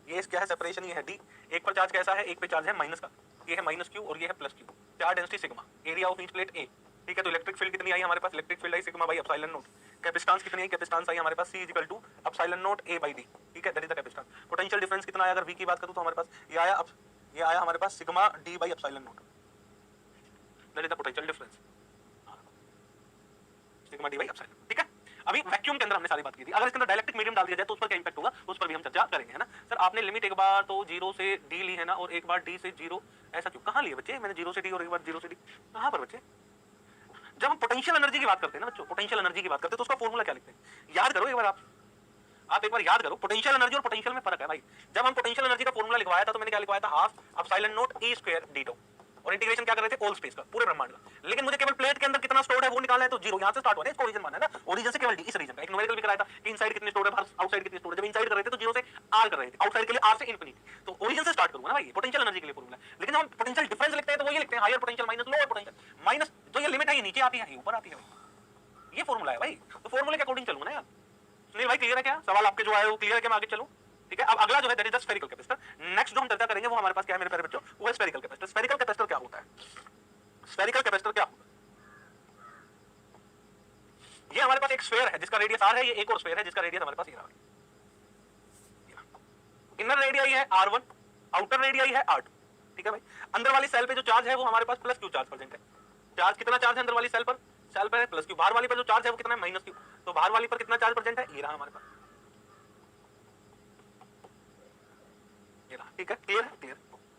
ये क्या है, सेपरेशन ये है डी। एक पर चार्ज कैसा है, एक पे चार्ज है माइनस का, ये है माइनस क्यू और ये है plus Q. Charge density sigma, area of each plate A. ठीक है, तो इलेक्ट्रिक फील्ड कितनी आई हमारे पास, इलेक्ट्रिक फील्ड आई sigma by epsilon naught. Capacitance कितनी आई, कैपेसिटेंस आई हमारे पास C equal to epsilon naught A by D. ठीक है, that is the capacitance. Potential difference कितना आया, अगर वी की बात करूं तो हमारे पास ये आया हमारे पास sigma D by epsilon naught, that is the potential difference, sigma D by epsilon. ठीक है, अभी वैक्यूम के अंदर हमने सारी बात की थी। अगर इसके अंदर डाइलेक्ट्रिक मीडियम डाल दिया जाए तो उस पर क्या इंपैक्ट होगा, उस पर भी हम चर्चा करेंगे, है ना। सर आपने लिमिट एक बार तो 0 से d ली है ना, और एक बार d से 0, ऐसा क्यों, कहां लिए बच्चे, मैंने 0 से d और एक बार 0 से d, कहां पर बच्चे? जब हम पोटेंशियल एनर्जी की बात करते हैं ना बच्चों, पोटेंशियल एनर्जी की बात करते हैं तो उसका फॉर्मूला क्या लिखते हैं, याद करो एक बार आप एक बार याद करो। पोटेंशियल एनर्जी और पोटेंशियल में फर्क है भाई। जब हम पोटेंशियल एनर्जी का फॉर्मूला लिखवाया था तो मैंने क्या लिखवाया था, half epsilon not E square D two, और इंटीग्रेशन क्या कर रहे थे, ऑल स्पेस का, पूरे ब्रह्मांड का। लेकिन मुझे केवल प्लेट के अंदर कितना स्टोर्ड है वो निकालना है, तो 0 यहां से स्टार्ट होना है, इसको ओरिजिन मानना है ना, ओरिजिन से केवल डी, इस रीजन का एक न्यूमेरिकल भी कराया था कि इनसाइड कितनी स्टोर्ड है, बाहर आउटसाइड कितनी स्टोर्ड है। जब इनसाइड कर रहे थे तो 0 से r कर रहे थे, आउटसाइड के लिए r से इंफिनिटी, तो ओरिजिन से स्टार्ट करूंगा ना भाई, पोटेंशियल एनर्जी के लिए फॉर्मूला। लेकिन जब हम पोटेंशियल डिफरेंस लिखते हैं तो वो ये लिखते हैं higher potential minus lower potential, minus जो ये लिमिट है ये नीचे आती है, ये ऊपर आती है, ये फॉर्मूला है भाई। तो फॉर्मूले के अकॉर्डिंग चलूंगा ना यार। सुनील भाई क्लियर है क्या, सवाल आपके जो आए वो क्लियर है क्या, मैं आगे चलूं? ठीक है, अब अगला जो है that is the spherical capacitor. Next जो हम चर्चा करेंगे वो हमारे पास क्या है मेरे प्यारे बच्चों, वो है स्फेरिकल कैपेसिटर। स्फेरिकल कैपेसिटर क्या होता है, स्फेरिकल कैपेसिटर क्या होता है? ये हमारे पास एक स्फीयर है जिसका रेडियस r है, ये एक और स्फीयर है जिसका रेडियस हमारे पास ये रहा। इनर रेडियस है r1, आउटर रेडियस है r2। ठीक है भाई, अंदर वाली सेल पे जो चार्ज है वो हमारे पास प्लस क्यू चार्ज प्रेजेंट है। चार्ज कितना चार्ज है अंदर वाली सेल पर, सेल पर है प्लस क्यू। बाहर वाली पर जो चार्ज है वो कितना है, माइनस क्यू। तो बाहर वाली पर कितना चार्ज प्रेजेंट है, ये रहा हमारे पास, ये रहा। ठीक है, क्लियर है, क्लियर।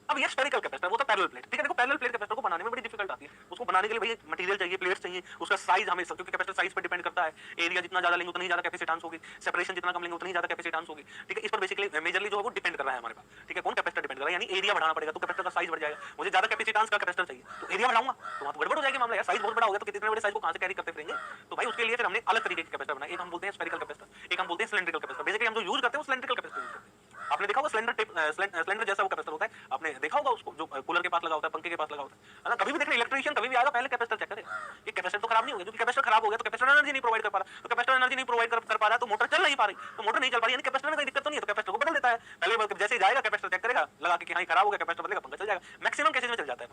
अब ये स्फेरिकल कैपेसिटर वो तो पैरेलल प्लेट। ठीक है, देखो पैरेलल प्लेट कैपेसिटर को बनाने में बड़ी डिफिकल्ट आती है। उसको बनाने के लिए भाई मटेरियल चाहिए, प्लेट्स चाहिए, उसका साइज हमें, क्योंकि कैपेसिटर साइज पर डिपेंड करता है। एरिया जितना ज्यादा लेंगे उतनी ज्यादा कैपेसिटेंस होगी, सेपरेशन जितना कम लेंगे उतनी ज्यादा कैपेसिटेंस होगी। ठीक है, इस पर बेसिकली मेजरली जो है वो डिपेंड कर रहा है हमारे पास। ठीक है, कौन कैपेसिटर डिपेंड कर रहा है, यानी एरिया बढ़ाना पड़ेगा तो कैपेसिटर का साइज बढ़ जाएगा। मुझे ज्यादा कैपेसिटेंस का कैपेसिटर चाहिए तो एरिया बढ़ाऊंगा तो वहां तो गड़बड़ हो जाएगी मामला यार, साइज बहुत बड़ा हो गया तो कितने बड़े साइज को कहां से कैरी करते फिरेंगे। तो भाई उसके लिए फिर हमने अलग तरीके के कैपेसिटर बनाए। एक हम बोलते हैं स्फेरिकल कैपेसिटर, एक हम बोलते हैं सिलेंड्रिकल कैपेसिटर। बेसिकली हम जो यूज करते हैं वो सिलेंड्रिकल कैपेसिटर यूज करते हैं। आपने देखा होगा सिलेंडर जैसा वो कैपेसिटर होता है, आपने देखा होगा उसको, जो कूलर के पास लगा होता है, पंखे के पास लगा होता है ना। कभी भी देखना इलेक्ट्रीशियन कभी भी आएगा पहले कैपेसिटर चेक करे, ये कैपेसिटर तो खराब नहीं हो गया, क्योंकि कैपेसिटर खराब हो गया तो कैपेसिटर एनर्जी नहीं प्रोवाइड कर पा रहा, तो कैपेसिटर एनर्जी नहीं प्रोवाइड कर पा रहा तो मोटर चल नहीं पा रही, तो मोटर नहीं चल पा रही यानी कैपेसिटर में कोई दिक्कत तो नहीं है, तो कैपेसिटर को बदल देता है। पहले जैसे ही जाएगा कैपेसिटर चेक करेगा लगा के कि हाँ खराब हो गया, कैपेसिटर बदलेगा, पंखा चल जाएगा। मैक्सिमम केसेस में चल जाता है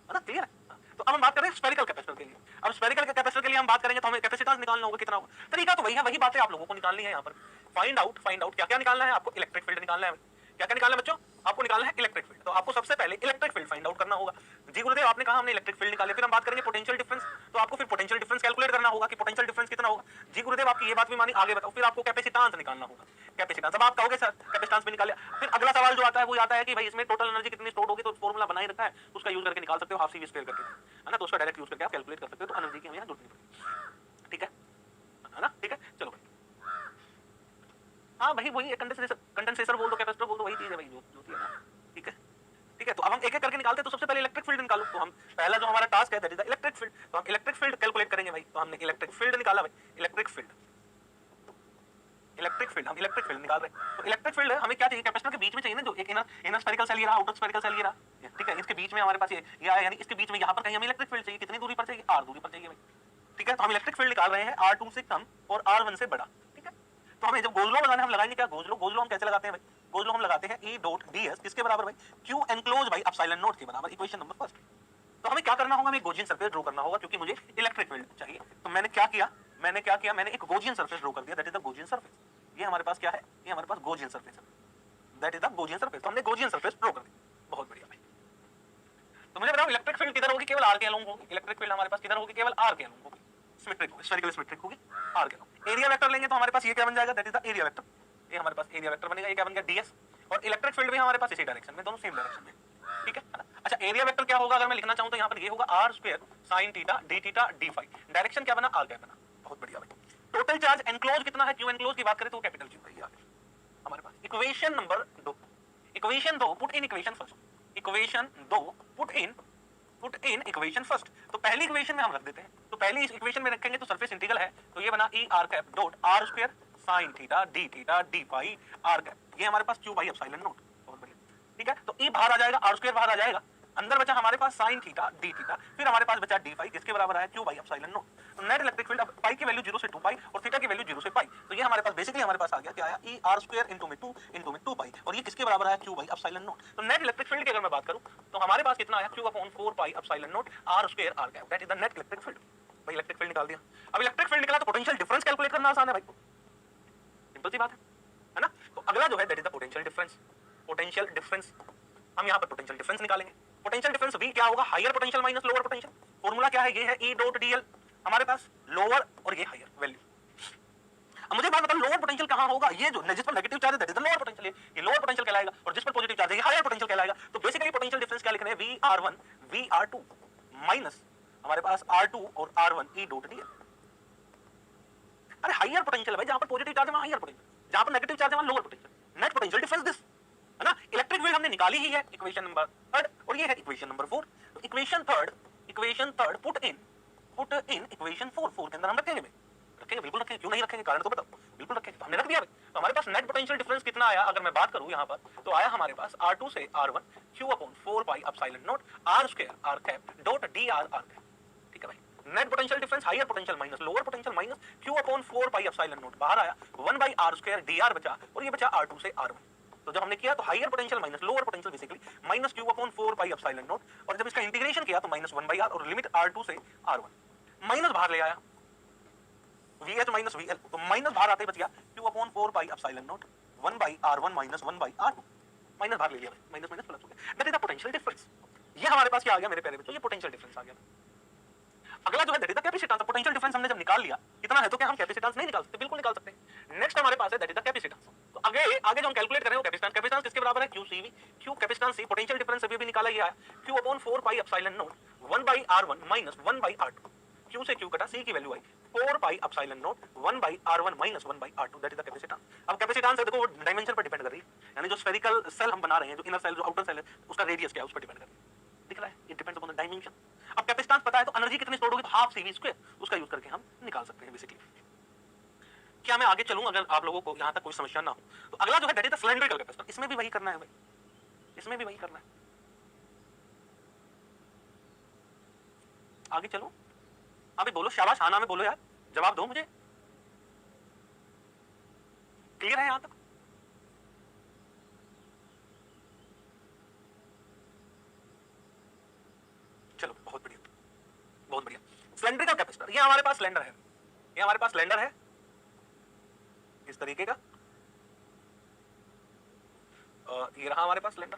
ना, क्लियर है। तो अब हम बात करें स्फेरिकल कैपेसिटर के लिए। अब स्फेरिकल कैपेसिटर के लिए हम बात करेंगे तो हमें कैपेसिटेंस निकालना होगा, कितना होगा। तरीका तो वही है, वही बातें आप लोगों को निकालनी है यहाँ पर। फाइंड आउट क्या क्या निकालना है आपको, इलेक्ट्रिक फील्ड निकालना है। क्या क्या निकालना है बच्चों, आपको निकालना है इलेक्ट्रिक फील्ड। तो आपको सबसे पहले इलेक्ट्रिक फील्ड फाइंड आउट करना होगा। जी गुरुदेव आपने कहा हमने इलेक्ट्रिक फील्ड निकाले, फिर हम बात करेंगे पोटेंशियल डिफरेंस। तो आपको फिर पोटेंशियल डिफरेंस कैलकुलेट करना होगा कि पोटेंशियल डिफरेंस कितना होगा। जी गुरुदेव आपकी ये बात भी मानी, आगे बताओ। फिर आपको कैपेसिटेंस निकालना होगा, कैपेसिटेंस। अब आप कहोगे सर कैपेसिटेंस भी निकाले, फिर अगला सवाल जो आता है वो आता है कि भाई इसमें टोटल एनर्जी कितनी स्टोर होगी, तो फॉर्मूला बना ही रखा है, उसका यूज करके निकाल सकते हो, हाफ सी वी स्क्वायर करके, है ना। तो उसका डायरेक्ट यूज करके आप कैलकुलेट कर सकते हो, तो एनर्जी की हमें यहाँ जरूरत नहीं पड़ेगी। ठीक है ना, ठीक है, चलो भाई। हाँ भाई वही कंडेंसेटर बोल दो, कैपेसिटर बोल दो, वही चीज है भाई जो होती है ना। ठीक है, ठीक है। तो अब हम एक एक करके निकालते हैं। तो सबसे पहले इलेक्ट्रिक फील्ड निकालो। तो हम पहला जो हमारा टास्क है that is the electric field. तो हम इलेक्ट्रिक फील्ड कैलकुलेट करेंगे भाई। तो हमने इलेक्ट्रिक फील्ड निकाला भाई, इलेक्ट्रिक फील्ड हम इलेक्ट्रिक फील्ड निकाल रहे हैं। तो इलेक्ट्रिक फील्ड हमें क्या चाहिए, कैपेसिटर के बीच में चाहिए ना, जो एक इनर स्फेरिकल सेल ये रहा, आउटर स्फेरिकल सेल ये रहा। ठीक है, इसके बीच में हमारे पास ये आया, यानी इसके बीच में यहाँ पर कहीं हमें इलेक्ट्रिक फील्ड चाहिए। कितनी दूरी पर चाहिए, r दूरी पर चाहिए भाई। ठीक है। तो हम इलेक्ट्रिक फील्ड निकाल रहे हैं R2 से कम और R1 से बड़ा, ठीक है। तो हमें जब गोज लॉ लगाना है, हम लगाएंगे क्या, गोज लॉ हम कैसे लगाते हैं भाई, गोज लॉ हम लगाते हैं E डॉट ds किसके बराबर भाई, Q enclose by epsilon not के बराबर, इक्वेशन नंबर फर्स्ट। तो हमें क्या करना होगा, हमें गोजियन सरफेस ड्रॉ करना होगा क्योंकि मुझे इलेक्ट्रिक फील्ड चाहिए। तो मैंने क्या किया, मैंने एक गोजियन सरफेस ड्रॉ कर दिया, that is the Gaussian surface. ये हमारे पास क्या है, ये हमारे पास गोजियन सरफेस है, that is the Gaussian surface. तो हमने गोजियन सरफेस ड्रॉ कर दी, बहुत बढ़िया भाई। तो मुझे बताओ इलेक्ट्रिक फील्ड किधर होगी, केवल r के अलोंग होगी। इलेक्ट्रिक फील्ड हमारे पास किधर होगी, केवल r के अलोंग होगी, सिमेट्रिक होगी, स्फेरिकल सिमेट्रिक होगी, r के अलोंग। एरिया वेक्टर लेंगे तो हमारे पास ये क्या बन जाएगा, that is the area vector. ये हमारे पास एरिया वेक्टर बनेगा, ये क्या बन गया ds। और इलेक्ट्रिक फील्ड भी हमारे पास इसी डायरेक्शन में, दोनों सेम डायरेक्शन में, ठीक है ना। अच्छा एरिया वेक्टर क्या होगा, अगर मैं लिखना चाहूं तो यहाँ पर ये होगा r square sin theta d theta d phi. Direction क्या बना, r क्या बना, बहुत बढ़िया भाई। टोटल चार्ज एनक्लोज कितना है, Q एनक्लोज की बात करें तो कैपिटल Q है हमारे पास। Equation number 2, equation 2 put in equation first, equation 2 put in equation first. तो पहली इक्वेशन में हम रख देते हैं, तो पहली इस इक्वेशन में रखेंगे तो सरफेस इंटीग्रल है, तो ये बना E r cap dot r square sin theta d phi r cap. ये हमारे पास Q बाई एप्सिलॉन नॉट, बहुत बढ़िया, ठीक है। तो E बाहर आ जाएगा, r स्क्वायर बाहर आ जाएगा, अंदर बचा हमारे पास sin थीटा d थीटा, फिर हमारे पास बचा d फाई किसके बराबर है, Q बाई एप्सिलॉन नॉट। तो नेट इलेक्ट्रिक फील्ड, अब पाई की वैल्यू 0 से 2 पाई और थीटा की वैल्यू 0 से पाई, तो ये हमारे पास बेसिकली हमारे पास आ गया, क्या आया, E r स्क्वायर इनटू में 2 पाई, और ये किसके बराबर है, Q बाई एप्सिलॉन नॉट। तो नेट इलेक्ट्रिक फील्ड की अगर मैं बात करूं तो हमारे पास कितना आया, Q upon 4 pi epsilon naught r square r cap, that is the net electric field. भाई इलेक्ट्रिक फील्ड निकाल दिया। अब इलेक्ट्रिक फील्ड निकला तो पोटेंशियल डिफरेंस कैलकुलेट करना आसान है भाई, सिंपल सी बात है ना। तो अगला जो है that is the potential difference. Potential difference हम यहाँ पर पोटेंशियल डिफरेंस निकालेंगे। पोटेंशियल डिफरेंस V क्या होगा, higher potential minus lower potential. Formula क्या है, ये है E डॉट dl हमारे पास, लोअर और ये हायर वैल्यू। अब मुझे बात बताओ लोअर पोटेंशियल कहां होगा, ये जो जिस पर नेगेटिव चार्ज है that is the lower potential, ये लोअर पोटेंशियल कहलाएगा, और जिस पर पॉजिटिव चार्ज है ये हायर पोटेंशियल कहलाएगा। तो बेसिकली पोटेंशियल डिफरेंस क्या लिख रहे हैं, VR1 VR2 माइनस हमारे पास R2 और R1 E डॉट dl। अरे हायर पोटेंशियल भाई, जहां पर पॉजिटिव चार्ज है वहां हायर पोटेंशियल, जहां पर नेगेटिव चार्ज है वहां lower potential. Net potential difference this है ना। इलेक्ट्रिक फील्ड हमने निकाली ही है, इक्वेशन नंबर 3 और ये है इक्वेशन नंबर 4। तो equation third put in equation 4 के अंदर हम रखेंगे भाई, रखेंगे बिल्कुल रखेंगे, क्यों नहीं रखेंगे, कारण तो बताओ, बिल्कुल रखेंगे। तो हमने रख दिया भाई। तो हमारे पास नेट पोटेंशियल डिफरेंस कितना आया, अगर मैं बात करूं यहां पर तो आया हमारे पास R2 से R1 Q upon 4 pi epsilon naught r square r cap dot dr r cap, ठीक है भाई। Net potential difference higher potential minus lower potential minus Q upon 4 pi epsilon not, बाहर आया 1 बाई r स्क्वायर dr बचा, और ये बचा R2 से R1। तो जब हमने किया तो higher potential minus lower potential basically minus Q upon 4 pi epsilon naught, और जब इसका इंटीग्रेशन किया तो माइनस 1 बाई r और लिमिट R2 से R1, माइनस बाहर ले आया VH माइनस VL, तो माइनस बाहर आते ही बच गया Q upon 4 pi epsilon naught 1 by R1 minus 1 by R2, minus बाहर ले लिया, माइनस माइनस प्लस हो गया, that is the potential difference. ये हमारे पास क्या आ गया मेरे प्यारे बच्चों, ये पोटेंशियल डिफरेंस आ गया। अगला जो है that is the capacitance. Potential difference हमने जब निकाल लिया कितना है, तो क्या हम कैपेसिटेंस नहीं निकाल सकते, बिल्कुल निकाल सकते हैं। नेक्स्ट हमारे पास है दैट इज द कैपेसिटेंस। तो आगे जो हम कैलकुलेट करें वो कैपेसिटेंस किसके बराबर है, QCV, Q capacitance C, potential difference अभी भी निकाला गया है, Q upon 4 pi epsilon naught 1 by R1 minus 1 by R2, Q से Q कटा, C की value I 4 pi epsilon naught 1 by R1 minus 1 by R2, that is the capacitance. अब capacitance देखो डायमेंशन पर डिपेंड कर रही है, यानी जो स्फेरिकल सेल हम बना रहे हैं, जो इनर सेल जो आउटर सेल है उसका रेडियस क्या है उस पर डिपेंड कर रही है, दिख रहा है, it depends upon the dimension. अब कैपेसिटेंस पता है तो एनर्जी कितनी स्टोर होगी, तो हाफ CV स्क्वायर, उसका यूज करके हम निकाल सकते हैं बेसिकली। क्या मैं आगे चलूं, अगर आप लोगों को यहां तक कोई समस्या ना हो तो अगला जो है that is the cylindrical capacitor. इसमें भी वही करना है भाई, इसमें भी वही करना है। आगे चलो, अभी बोलो शाबाश, हाँ ना में बोलो यार, जवाब दो मुझे, क्लियर है यहां तक? चलो बहुत बढ़िया, बहुत बढ़िया। सिलेंड्रिकल कैपेसिटर, ये हमारे पास सिलेंडर है, ये हमारे पास सिलेंडर है इस तरीके का, ये रहा हमारे पास सिलेंडर,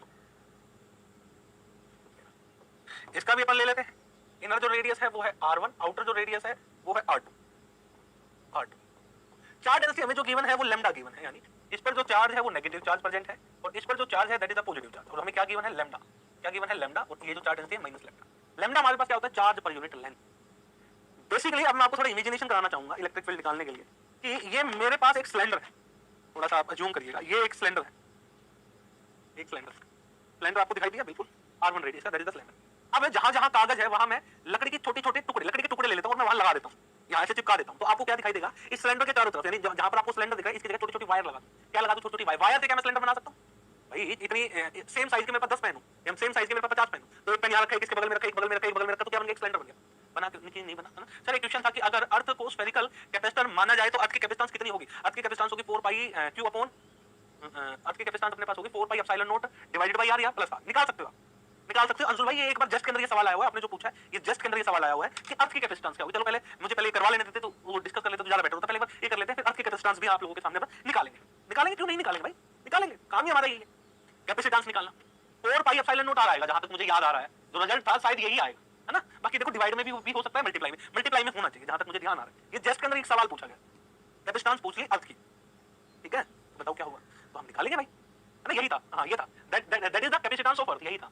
इसका भी अपन ले लेते हैं। इनर जो रेडियस है वो है R1, आउटर जो रेडियस है वो है R2। चार्ज डेंसिटी हमें जो गिवन है वो लैम्डा गिवन है, यानी इस पर जो चार्ज है वो नेगेटिव चार्ज प्रेजेंट है, और इस पर जो चार्ज है that is the positive charge, और हमें क्या गिवन है, लैम्डा, क्या गिवन है, लैम्डा, और ये जो चार्ज डेंसिटी है माइनस लैम्डा। लैम्डा हमारे पास क्या होता है, charge per unit length. Basically अब मैं आपको थोड़ा इमेजिनेशन कराना चाहूंगा इलेक्ट्रिक फील्ड निकालने के लिए, कि ये मेरे पास एक सिलेंडर है, थोड़ा सा आप अज्यूम करिएगा, ये एक सिलेंडर है, एक सिलेंडर आपको दिखाई दिया, बिल्कुल R1 रेडियस का, दैट इज द सिलेंडर। अब जहां जहां कागज है वहां मैं लकड़ी के छोटे छोटे टुकड़े, लकड़ी के टुकड़े ले लेता हूं और मैं वहां लगा देता हूं, यहां से चिपका देता हूं, तो आपको क्या दिखाई देगा, इस सिलेंडर के चारों तरफ, यानी जहां पर आपको सिलेंडर दिख रहा है इसकी जगह छोटी छोटी वायर लगा दूं। क्या लगा दूं, छोटी छोटी वायर से क्या मैं सिलेंडर बना सकता हूं भाई। इतनी सेम साइज के मेरे पास 10 पेन हो, सेम साइज के मेरे पास 50 पेन हो, तो एक पेन यहां रखा है, इसके बगल में रखा है, एक बगल में रखा है, एक बगल में रखा, तो क्या बन गया, एक सिलेंडर बन गया। बना के नहीं बना है ना सर। एक क्वेश्चन था कि अगर अर्थ को स्फेरिकल कैपेसिटर माना जाए तो अर्थ की कैपेसिटेंस कितनी होगी? अर्थ की कैपेसिटेंस होगी 4 पाई क्यू अपॉन अर्थ की कैपेसिटेंस अपने पास होगी 4 pi epsilon naught divided by R या प्लस आर। निकाल सकते हो निकाल सकते हो अंशुल भाई। ये एक बार जस्ट के अंदर ये सवाल आया हुआ है, आपने जो पूछा है ये जस्ट के अंदर ये सवाल आया हुआ है कि अर्थ की कैपेसिटेंस क्या होगी। चलो पहले मुझे पहले करवा लेने देते तो वो डिस्कस कर लेते तो ज्यादा बेटर होता। पहले बार ये कर लेते हैं, फिर अर्थ की कैपेसिटेंस भी आप लोगों के सामने पर निकालेंगे। निकालेंगे क्यों नहीं निकालेंगे भाई, निकालेंगे, काम ही हमारा यही है कैपेसिटेंस निकालना। 4 पाई एप्सिलॉन नॉट आर आएगा जहां तक मुझे याद आ रहा है, जो रिजल्ट था शायद यही आएगा, है ना। बाकी देखो डिवाइड में भी हो सकता है, मल्टीप्लाई में होना चाहिए जहां तक मुझे ध्यान आ रहा है। ये जस्ट के अंदर एक सवाल पूछा गया, कैपेसिटेंस पूछ ली अर्थ की, ठीक है, बताओ क्या हुआ, तो हम निकालेंगे भाई, है ना। यही था, हाँ ये था, that is the capacitance of earth, यही था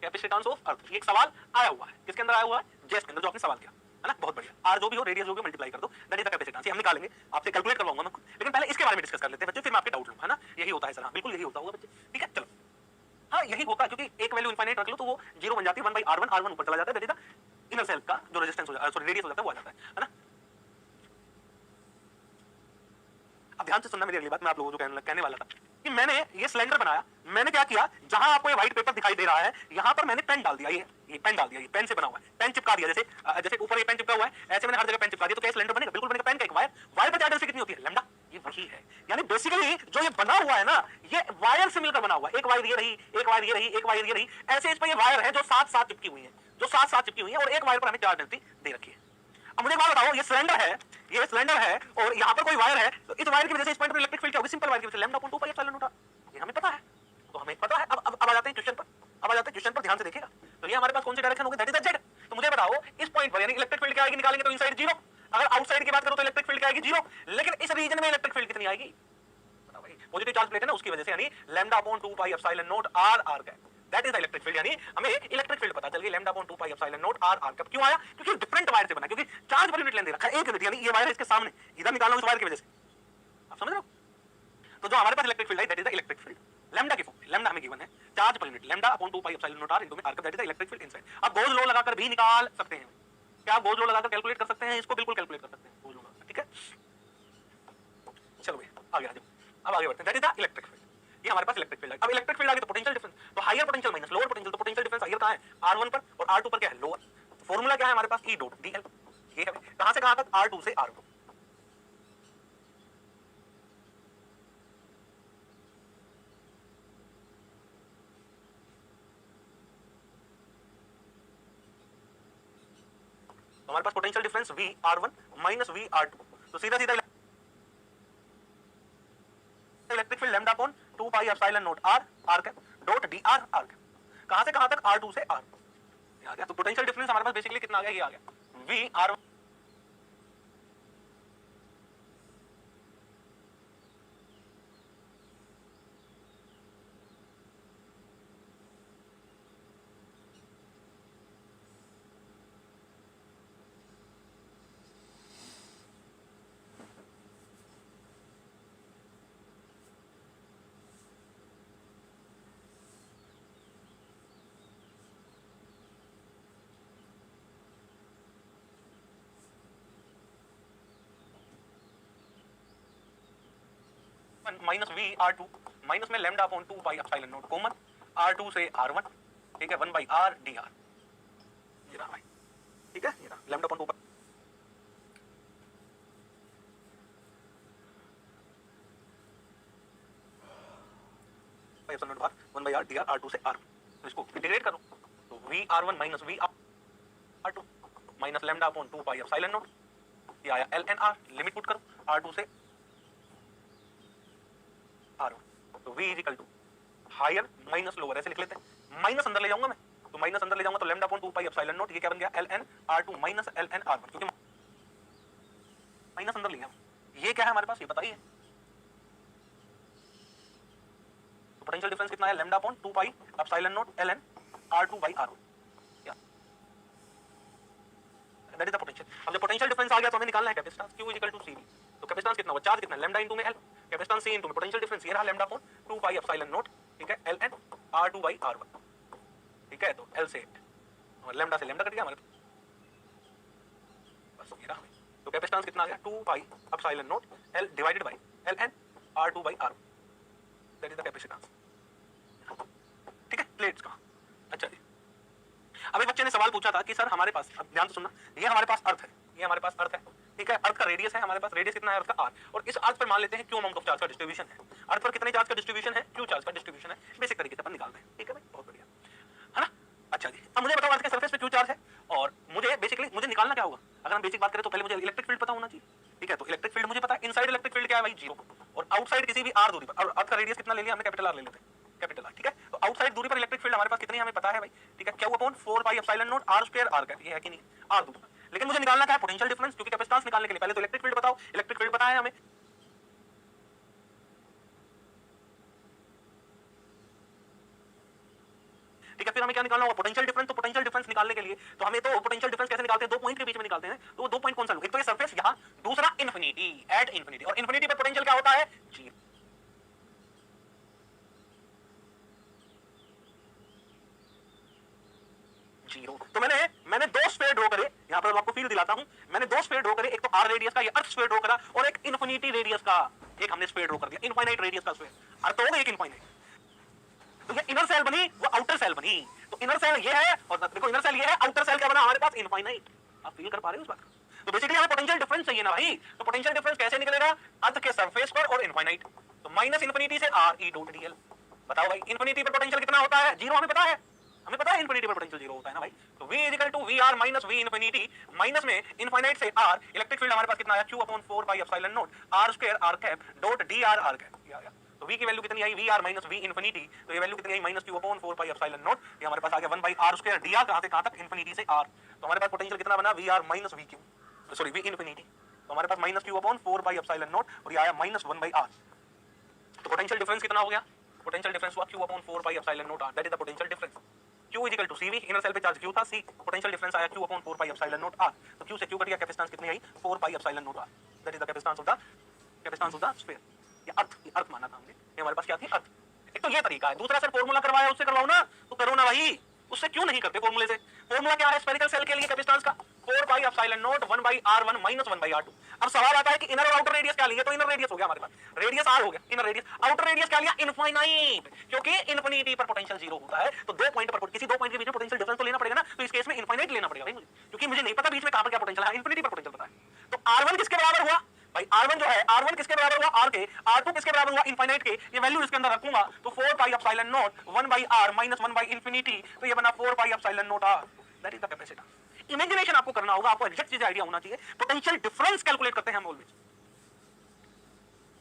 कैपेसिटेंस ऑफ अर्थ। ये एक सवाल आया हुआ है, किसके अंदर आया हुआ है, जेस के अंदर, जो आपने सवाल किया, है ना। बहुत बढ़िया, आर जो भी हो, रेडियस जो भी मल्टीप्लाई कर दो, दैट इज द कैपेसिटेंस। ये हम निकालेंगे, आपसे कैलकुलेट करवाऊंगा मैं, लेकिन पहले इसके बारे में डिस्कस कर लेते हैं बच्चों, फिर मैं आपके डाउट लूंगा, है ना। यही होता है सर, हाँ बिल्कुल यही होता होगा बच्चे, ठीक है। चलो हाँ यही होता है, क्योंकि एक वैल्यू इनफाइनाइट रख लो तो वो 0 बन जाती है, 1/r1, r1 ऊपर चला जाता है, that is the inner shell का जो रेजिस्टेंस हो जाता है, सॉरी रेडियस हो जाता है, वो आ जाता है ना। अब ध्यान से सुनना मेरी अगली बात, मैं आप लोगों को कहने वाला था कि मैंने ये सिलेंडर बनाया, मैंने क्या किया, जहां आपको ये व्हाइट पेपर दिखाई दे रहा है, यहां पर मैंने पेन डाल दिया, ये पेन डाल दिया, ये पेन से बना हुआ है, पेन चिपका दिया, जैसे ऊपर ये पेन चिपका हुआ है, ऐसे मैंने हर जगह पेन चिपका दिया, तो क्या सिलेंडर बनेगा? बिल्कुल बनेगा। पेन का एक वायर पर चार्ज कितनी होती है, लैम्डा, ये वही है। यानी बेसिकली जो ये बना हुआ है ना, ये वायर से मिलकर बना हुआ है। एक वायर ये रही, एक वायर ये रही, एक वायर ये रही, ऐसे इस पर ये वायर है जो साथ साथ चिपकी हुई है, और एक वायर पर हमें चार्ज डेंसिटी दे रखी है। अब मुझे बात बताओ, ये सिलेंडर है और यहाँ पर कोई वायर है, तो इस वायर की वजह से इस पॉइंट पर इलेक्ट्रिक फील्ड क्या होगी? सिंपल वायर की वजह से lambda upon 2 pi epsilon naught, ये हमें पता है, तो हमें पता है। अब आ जाते हैं क्वेश्चन पर, ध्यान से देखिएगा। तो ये हमारे पास कौन सी डायरेक्शन होगी, दैट इज द जेड। तो मुझे बताओ इस पॉइंट पर यानी इलेक्ट्रिक फील्ड क्या आएगी, निकालेंगे तो इनसाइड 0, अगर आउटसाइड की बात करो तो इलेक्ट्रिक फील्ड क्या आएगी, 0। लेकिन इस रीजन में इलेक्ट्रिक फील्ड कितनी आएगी, बताओ भाई। पॉजिटिव चार्ज प्लेट है ना, उसकी वजह से, यानी lambda upon 2 pi epsilon naught R R का, that is the electric field. यानी हमें इलेक्ट्रिक फील्ड पता चल गई, lambda upon 2 pi epsilon naught R R. कब क्यों आया? क्योंकि डिफरेंट वायर से बना, क्योंकि चार्ज पर यूनिट लेंथ दे रखा है, एक यूनिट, यानी ये वायर इसके सामने, इधर निकालना उस वायर की वजह से, आप समझ रहे हो। तो जो हमारे पास इलेक्ट्रिक फील्ड है, that is the electric field lambda की फॉर्म, लैम्डा हमें गिवन है, charge per unit, lambda upon 2 pi epsilon naught R into में R, that is the electric field inside. आप गॉस लॉ लगाकर भी निकाल सकते हैं। क्या आप गॉस लॉ लगाकर कैलकुलेट कर सकते हैं? इसको बिल्कुल कैलकुलेट कर सकते हैं गॉस लॉ लगाकर, ठीक है। चलो भाई आगे आ जाओ, अब आगे बढ़ते हैं, that is the electric field. ये हमारे पास इलेक्ट्रिक फील्ड है। अब इलेक्ट्रिक फील्ड आगे तो पोटेंशियल डिफरेंस, तो higher potential minus lower potential, तो पोटेंशियल डिफरेंस हायर कहां है, r1 पर, और r2 पर क्या है, लोअर। तो फार्मूला क्या है हमारे पास, E डॉट dl, ये है कहां से कहां तक, r2 से r2। तो हमारे पास potential difference v r1 minus v r2, तो सीधा सीधा electric field lambda upon 2 pi epsilon naught r r cap dot dr r cap, कहां से कहां तक, r2 से r, आ गया। तो पोटेंशियल डिफरेंस हमारे पास बेसिकली कितना आ गया, ये आ गया v r1 minus V r2 minus में lambda upon 2 pi epsilon naught common, r2 से r1, ठीक है, 1/r dr, ये रहा भाई, ठीक है, ये रहा lambda upon 2 pi epsilon naught r 1/r dr r2 से r1। तो इसको इंटीग्रेट करो, तो v r1 minus v r2 minus lambda upon 2 pi epsilon naught, ये आया ln r, लिमिट पुट करो r2 से r1, तो v is equal to higher minus lower, ऐसे लिख लेते हैं। माइनस अंदर ले जाऊंगा मैं, तो माइनस अंदर ले जाऊंगा तो lambda upon 2 pi epsilon naught, ये क्या बन गया, ln r2 minus ln r1, क्योंकि माइनस अंदर लिया। ये क्या है हमारे पास, ये बताइए। तो पोटेंशियल डिफरेंस कितना है, lambda upon 2 pi epsilon not ln r2 by r1, that is the potential. अब जब पोटेंशियल डिफरेंस आ गया तो हमें निकालना है capacitance, Q is equal to CV। तो कैपेसिटेंस कितना हुआ, चार्ज कितना, लैम्डा इनटू में L, कैपेसिटेंस C इनटू में पोटेंशियल डिफरेंस, ये रहा lambda upon 2 pi epsilon naught, ठीक है, ln r2 बाई r1, ठीक है। तो L से लैम्डा से लैम्डा कट गया हमारे, बस ये रहा। तो कैपेसिटेंस कितना आ गया, 2 pi epsilon not L divided by ln r2 by r1, that is the capacitance, ठीक है। प्लेट्स का, अच्छा जी। अब एक बच्चे ने सवाल पूछा था कि सर हमारे पास, अब ध्यान से सुनना, ये हमारे पास अर्थ है, ये हमारे पास अर्थ है, ठीक है, अर्थ का रेडियस है हमारे पास, रेडियस कितना है अर्थ का r, और इस अर्थ पर मान लेते हैं क्यू अमाउंट ऑफ चार्ज का डिस्ट्रीब्यूशन है, अर्थ पर कितने चार्ज का डिस्ट्रीब्यूशन है, क्यू चार्ज का डिस्ट्रीब्यूशन है, बेसिक तरीके से अपन निकाल रहे हैं, ठीक है भाई, बहुत बढ़िया, है ना। अच्छा जी, अब मुझे बताओ अर्थ के सरफेस पे क्यू चार्ज है, और मुझे बेसिकली मुझे निकालना क्या होगा, अगर हम बेसिक बात करें तो पहले मुझे इलेक्ट्रिक फील्ड पता होना चाहिए, ठीक है, तो इलेक्ट्रिक फील्ड मुझे पता है, इनसाइड इलेक्ट्रिक फील्ड क्या है भाई, 0, और आउटसाइड किसी भी r दूरी पर, और अर्थ का रेडियस कितना ले लिया हमने, कैपिटल R ले लेते हैं, कैपिटल R, ठीक है, तो आउटसाइड दूरी पर इलेक्ट्रिक फील्ड हमारे पास कितनी है हमें पता है भाई, ठीक है, क्या हुआ 4 pi epsilon naught r square r cap, ये है कि नहीं, r दूरी पर, लेकिन मुझे निकालना क्या है, पोटेंशियल डिफरेंस, क्योंकि कैपेसिटेंस निकालने के लिए पहले तो इलेक्ट्रिक फील्ड बताओ, इलेक्ट्रिक फील्ड पता है हमें, ठीक है, फिर हमें क्या निकालना होगा, पोटेंशियल डिफरेंस, तो पोटेंशियल डिफरेंस निकालने के लिए तो हमें तो पोटेंशियल डिफरेंस कैसे निकालते हैं, दो पॉइंट के बीच में निकालते हैं, तो वो दो पॉइंट कौन सा लूं, एक तो ये सरफेस यहां, दूसरा इंफिनिटी, एट इंफिनिटी, और इंफिनिटी पे पोटेंशियल क्या होता है, 0, तो मैंने दो स्फीयर ड्रॉ करे, यहां पर आपको फील दिलाता हूं, मैंने दो स्फीयर ड्रॉ करे, एक तो r रेडियस का ये अर्थ स्फीयर ड्रॉ करा, और एक इंफिनिटी रेडियस का एक हमने स्फीयर ड्रॉ कर दिया, इनफाइनाइट रेडियस का स्फीयर, अर्थ हो गया एक इनफाइनाइट, तो ये इनर सेल बनी, वो आउटर सेल बनी, तो इनर सेल ये है, और देखो इनर सेल ये है, आउटर सेल क्या बना हमारे पास, इनफाइनाइट, आप फील कर पा रहे हो उस बात को, तो बेसिकली हमें पोटेंशियल डिफरेंस चाहिए ना भाई, तो पोटेंशियल डिफरेंस कैसे निकलेगा, अर्थ के सरफेस पर और इनफाइनाइट, तो माइनस इनफिनिटी से r e डॉट dl, बताओ भाई इनफिनिटी पर पोटेंशियल कितना होता है, 0, हमें पता है इनफिनिटी पर पोटेंशियल 0 होता है ना भाई, तो v is equal to vr minus v infinity, minus में इनफाइनाइट से r, इलेक्ट्रिक फील्ड हमारे पास कितना आया, q upon 4 pi epsilon naught r square r cap dot dr r cap, ये आ गया, तो v की वैल्यू कितनी आई, vr माइनस v इनफिनिटी, तो ये वैल्यू कितनी आई, minus q upon 4 pi epsilon naught, ये हमारे पास आ गया 1 बाई r स्क्वायर dr, कहां से कहां तक, इनफिनिटी से r, तो हमारे पास पोटेंशियल कितना बना, vr minus vq, sorry v infinity, तो हमारे पास minus q upon 4 pi epsilon naught, और ये आया माइनस 1 बाई r, तो पोटेंशियल डिफरेंस कितना हो गया, पोटेंशियल डिफरेंस हुआ q upon 4 pi epsilon naught r, that is the potential difference, q is equal to cv, inner cell पे charge q था, c पोटेंशियल डिफरेंस आया q upon 4 pi epsilon naught r, तो q से q cut गया, capacitance कितनी आई, 4 pi epsilon naught r, that is the capacitance of the sphere, ये अर्थ माना था हमने, ये हमारे पास क्या थी, अर्थ, एक तो ये तरीका है, दूसरा सर फार्मूला करवाया उससे करवाओ ना, तो करो ना भाई, उससे क्यों नहीं करते फार्मूले से, फार्मूला क्या है स्फेरिकल सेल के लिए कैपेसिटेंस का, 4 pi epsilon naught 1 by r1 minus 1 by r2, अब सवाल आता है कि इनर और आउटर रेडियस क्या लिए, तो इनर रेडियस हो गया हमारे पास, रेडियस r हो गया, इनर रेडियस, आउटर रेडियस क्या लिया, इनफाइनाइट, क्योंकि इनफिनिटी पर पोटेंशियल 0 होता है, तो दो पॉइंट पर किसी दो पॉइंट के बीच में पोटेंशियल डिफरेंस तो लेना पड़ेगा ना, तो इस केस में इनफाइनाइट लेना पड़ेगा भाई मुझे, क्योंकि मुझे नहीं पता बीच में कहां पर क्या पोटेंशियल है, इनफिनिटी पर पोटेंशियल पता है, तो r1 किसके बराबर हुआ भाई, r1 जो है, r1 किसके बराबर हुआ, r के, r2 किसके बराबर हुआ, इनफाइनाइट के, ये वैल्यू इसके अंदर रखूंगा, तो 4 pi epsilon naught 1 by r minus 1 by infinity, तो ये बना 4 pi epsilon naught r, that is the capacitance, imagination आपको करना होगा, आपको एग्जैक्ट चीज आइडिया होना चाहिए, पोटेंशियल डिफरेंस कैलकुलेट करते हैं हम ऑलवेज,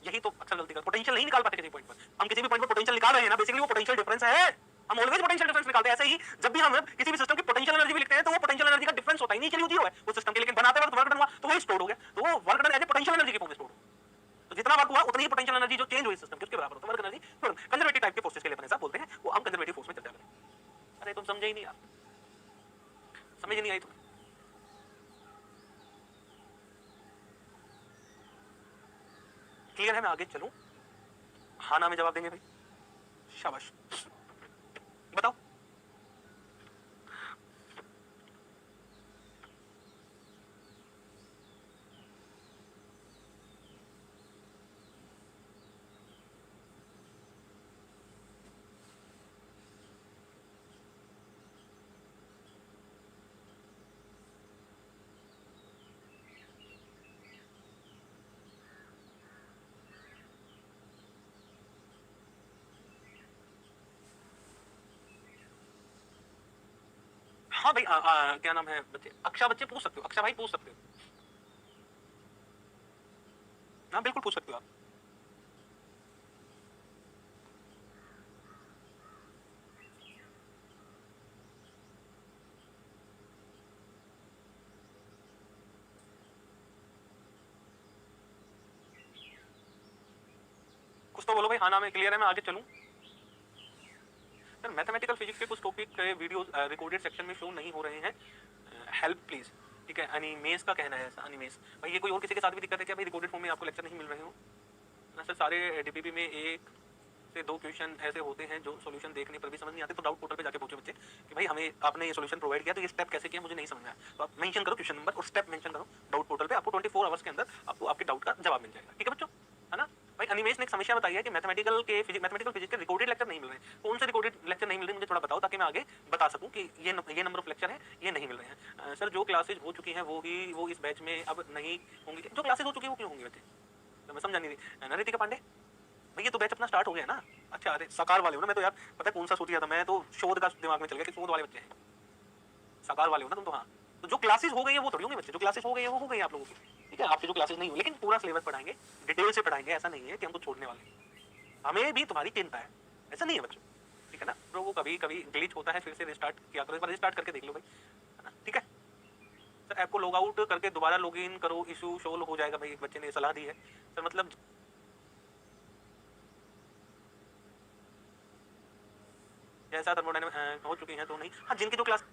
यही तो अक्सर गलती करते, पोटेंशियल नहीं निकाल पाते किसी पॉइंट पर, हम किसी भी पॉइंट पर पोटेंशियल निकाल रहे हैं ना, बेसिकली वो पोटेंशियल डिफरेंस है, हम ऑलवेज पोटेंशियल डिफरेंस निकालते हैं, ऐसे ही जब भी हम किसी भी सिस्टम की पोटेंशियल एनर्जी भी लिखते हैं, तो वो पोटेंशियल एनर्जी का डिफरेंस होता है, इनिशियली 0 है वो सिस्टम के, लेकिन बनाते वक्त वर्क डन हुआ तो वो स्टोर हो गया, तो वो work done as a potential energy के फॉर्म में स्टोर हो, तो जितना वर्क हुआ उतनी ही पोटेंशियल एनर्जी जो चेंज हुई सिस्टम की उसके बराबर होता है, वर्क एनर्जी कंजर्वेटिव टाइप के फोर्सेस के लिए अपन ऐसा बोलते हैं, वो हम कंजर्वेटिव फोर्स में चर्चा करें, अरे तुम समझे ही नहीं यार, समझ नहीं आई तुम्हें, क्लियर है, मैं आगे चलूं, हाँ ना में जवाब देंगे भाई, शाबाश, बताओ, हाँ भाई, क्या नाम है बच्चे, अक्षा बच्चे पूछ सकते हो, अक्षा भाई पूछ सकते हो, हाँ बिल्कुल पूछ सकते हो आप, कुछ तो बोलो भाई, हाँ ना में क्लियर है, मैं आगे चलूं, सर मैथमेटिकल फिजिक्स के कुछ टॉपिक के वीडियोस रिकॉर्डेड सेक्शन में शो नहीं हो रहे हैं, हेल्प प्लीज, ठीक है, अनिमेश का कहना है, अनिमेश भाई, ये कोई और किसी के साथ भी दिक्कत है क्या भाई, रिकॉर्डेड फॉर्म में आपको लेक्चर नहीं मिल रहे हो ना सर, सारे डीपीपी में 1 से 2 क्वेश्चन ऐसे होते हैं जो सॉल्यूशन देखने पर भी समझ नहीं आते, तो डाउट पोर्टल पे जाके पूछो बच्चे कि भाई हमें आपने ये सॉल्यूशन प्रोवाइड किया, तो ये स्टेप कैसे किया मुझे नहीं समझ में आया, तो आप मेंशन करो क्वेश्चन नंबर और स्टेप मेंशन करो डाउट पोर्टल पे, आपको 24 आवर्स के अंदर आपको आपके डाउट का जवाब मिल जाएगा, ठीक है बच्चों, है ना। भाई अनिमेश ने एक समस्या बताई है कि मैथमेटिकल फिजिक्स के रिकॉर्डेड लेक्चर नहीं मिल रहे हैं। कौन से रिकॉर्डेड लेक्चर नहीं मिल रहे मुझे थोड़ा बताओ, ताकि मैं आगे बता सकूं कि ये नंबर ऑफ लेक्चर है, ये नहीं मिल रहे हैं। सर जो क्लासेज हो चुकी हैं वो इस बैच में अब नहीं होंगी। जो क्लासेज हो चुकी है वो क्यों होंगी बच्चे, तो मैं समझा नहीं रही। रितिका पांडे भैया तो बैच अपना स्टार्ट हो गया ना। अच्छा अरे साकार वाले हो ना, मैं तो यार पता है कौन सा सोच रहा था, मैं तो शोध का दिमाग में चल गया कि शोध वाले बच्चे हैं, साकार वाले हो ना तुम तो। हाँ तो जो क्लासेस हो गई है वो थोड़ी होंगे बच्चे, जो क्लासेस हो गई है वो हो गई आप लोगों की, ठीक है। आपकी जो क्लासेस नहीं हो, लेकिन पूरा सिलेबस पढ़ाएंगे, डिटेल से पढ़ाएंगे, ऐसा नहीं है कि हम तो छोड़ने वाले हैं। हमें भी तुम्हारी चिंता है, ऐसा नहीं है बच्चों, ठीक है ना। तो वो कभी कभी ग्लिच होता है, फिर से रिस्टार्ट किया करो, एक बार रिस्टार्ट करके देख लो भाई, है ना, ठीक है। सर ऐप को लॉग आउट करके दोबारा लॉग इन करो, इशू सोल्व हो जाएगा भाई, एक बच्चे ने सलाह दी है सर। मतलब जैसा थर्मोडायनामिक्स हो चुकी है तो नहीं, हाँ जिनकी जो क्लास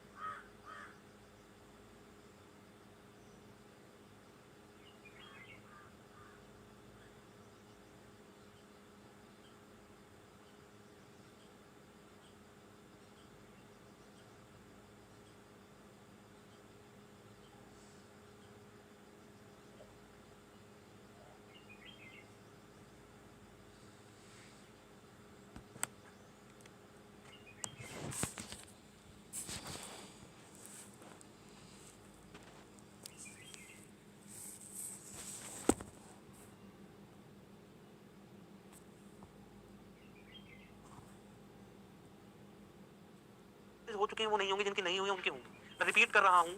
हो चुकी है वो नहीं होंगी, जिनकी नहीं हुई उनकी होंगी। मैं रिपीट कर रहा हूँ,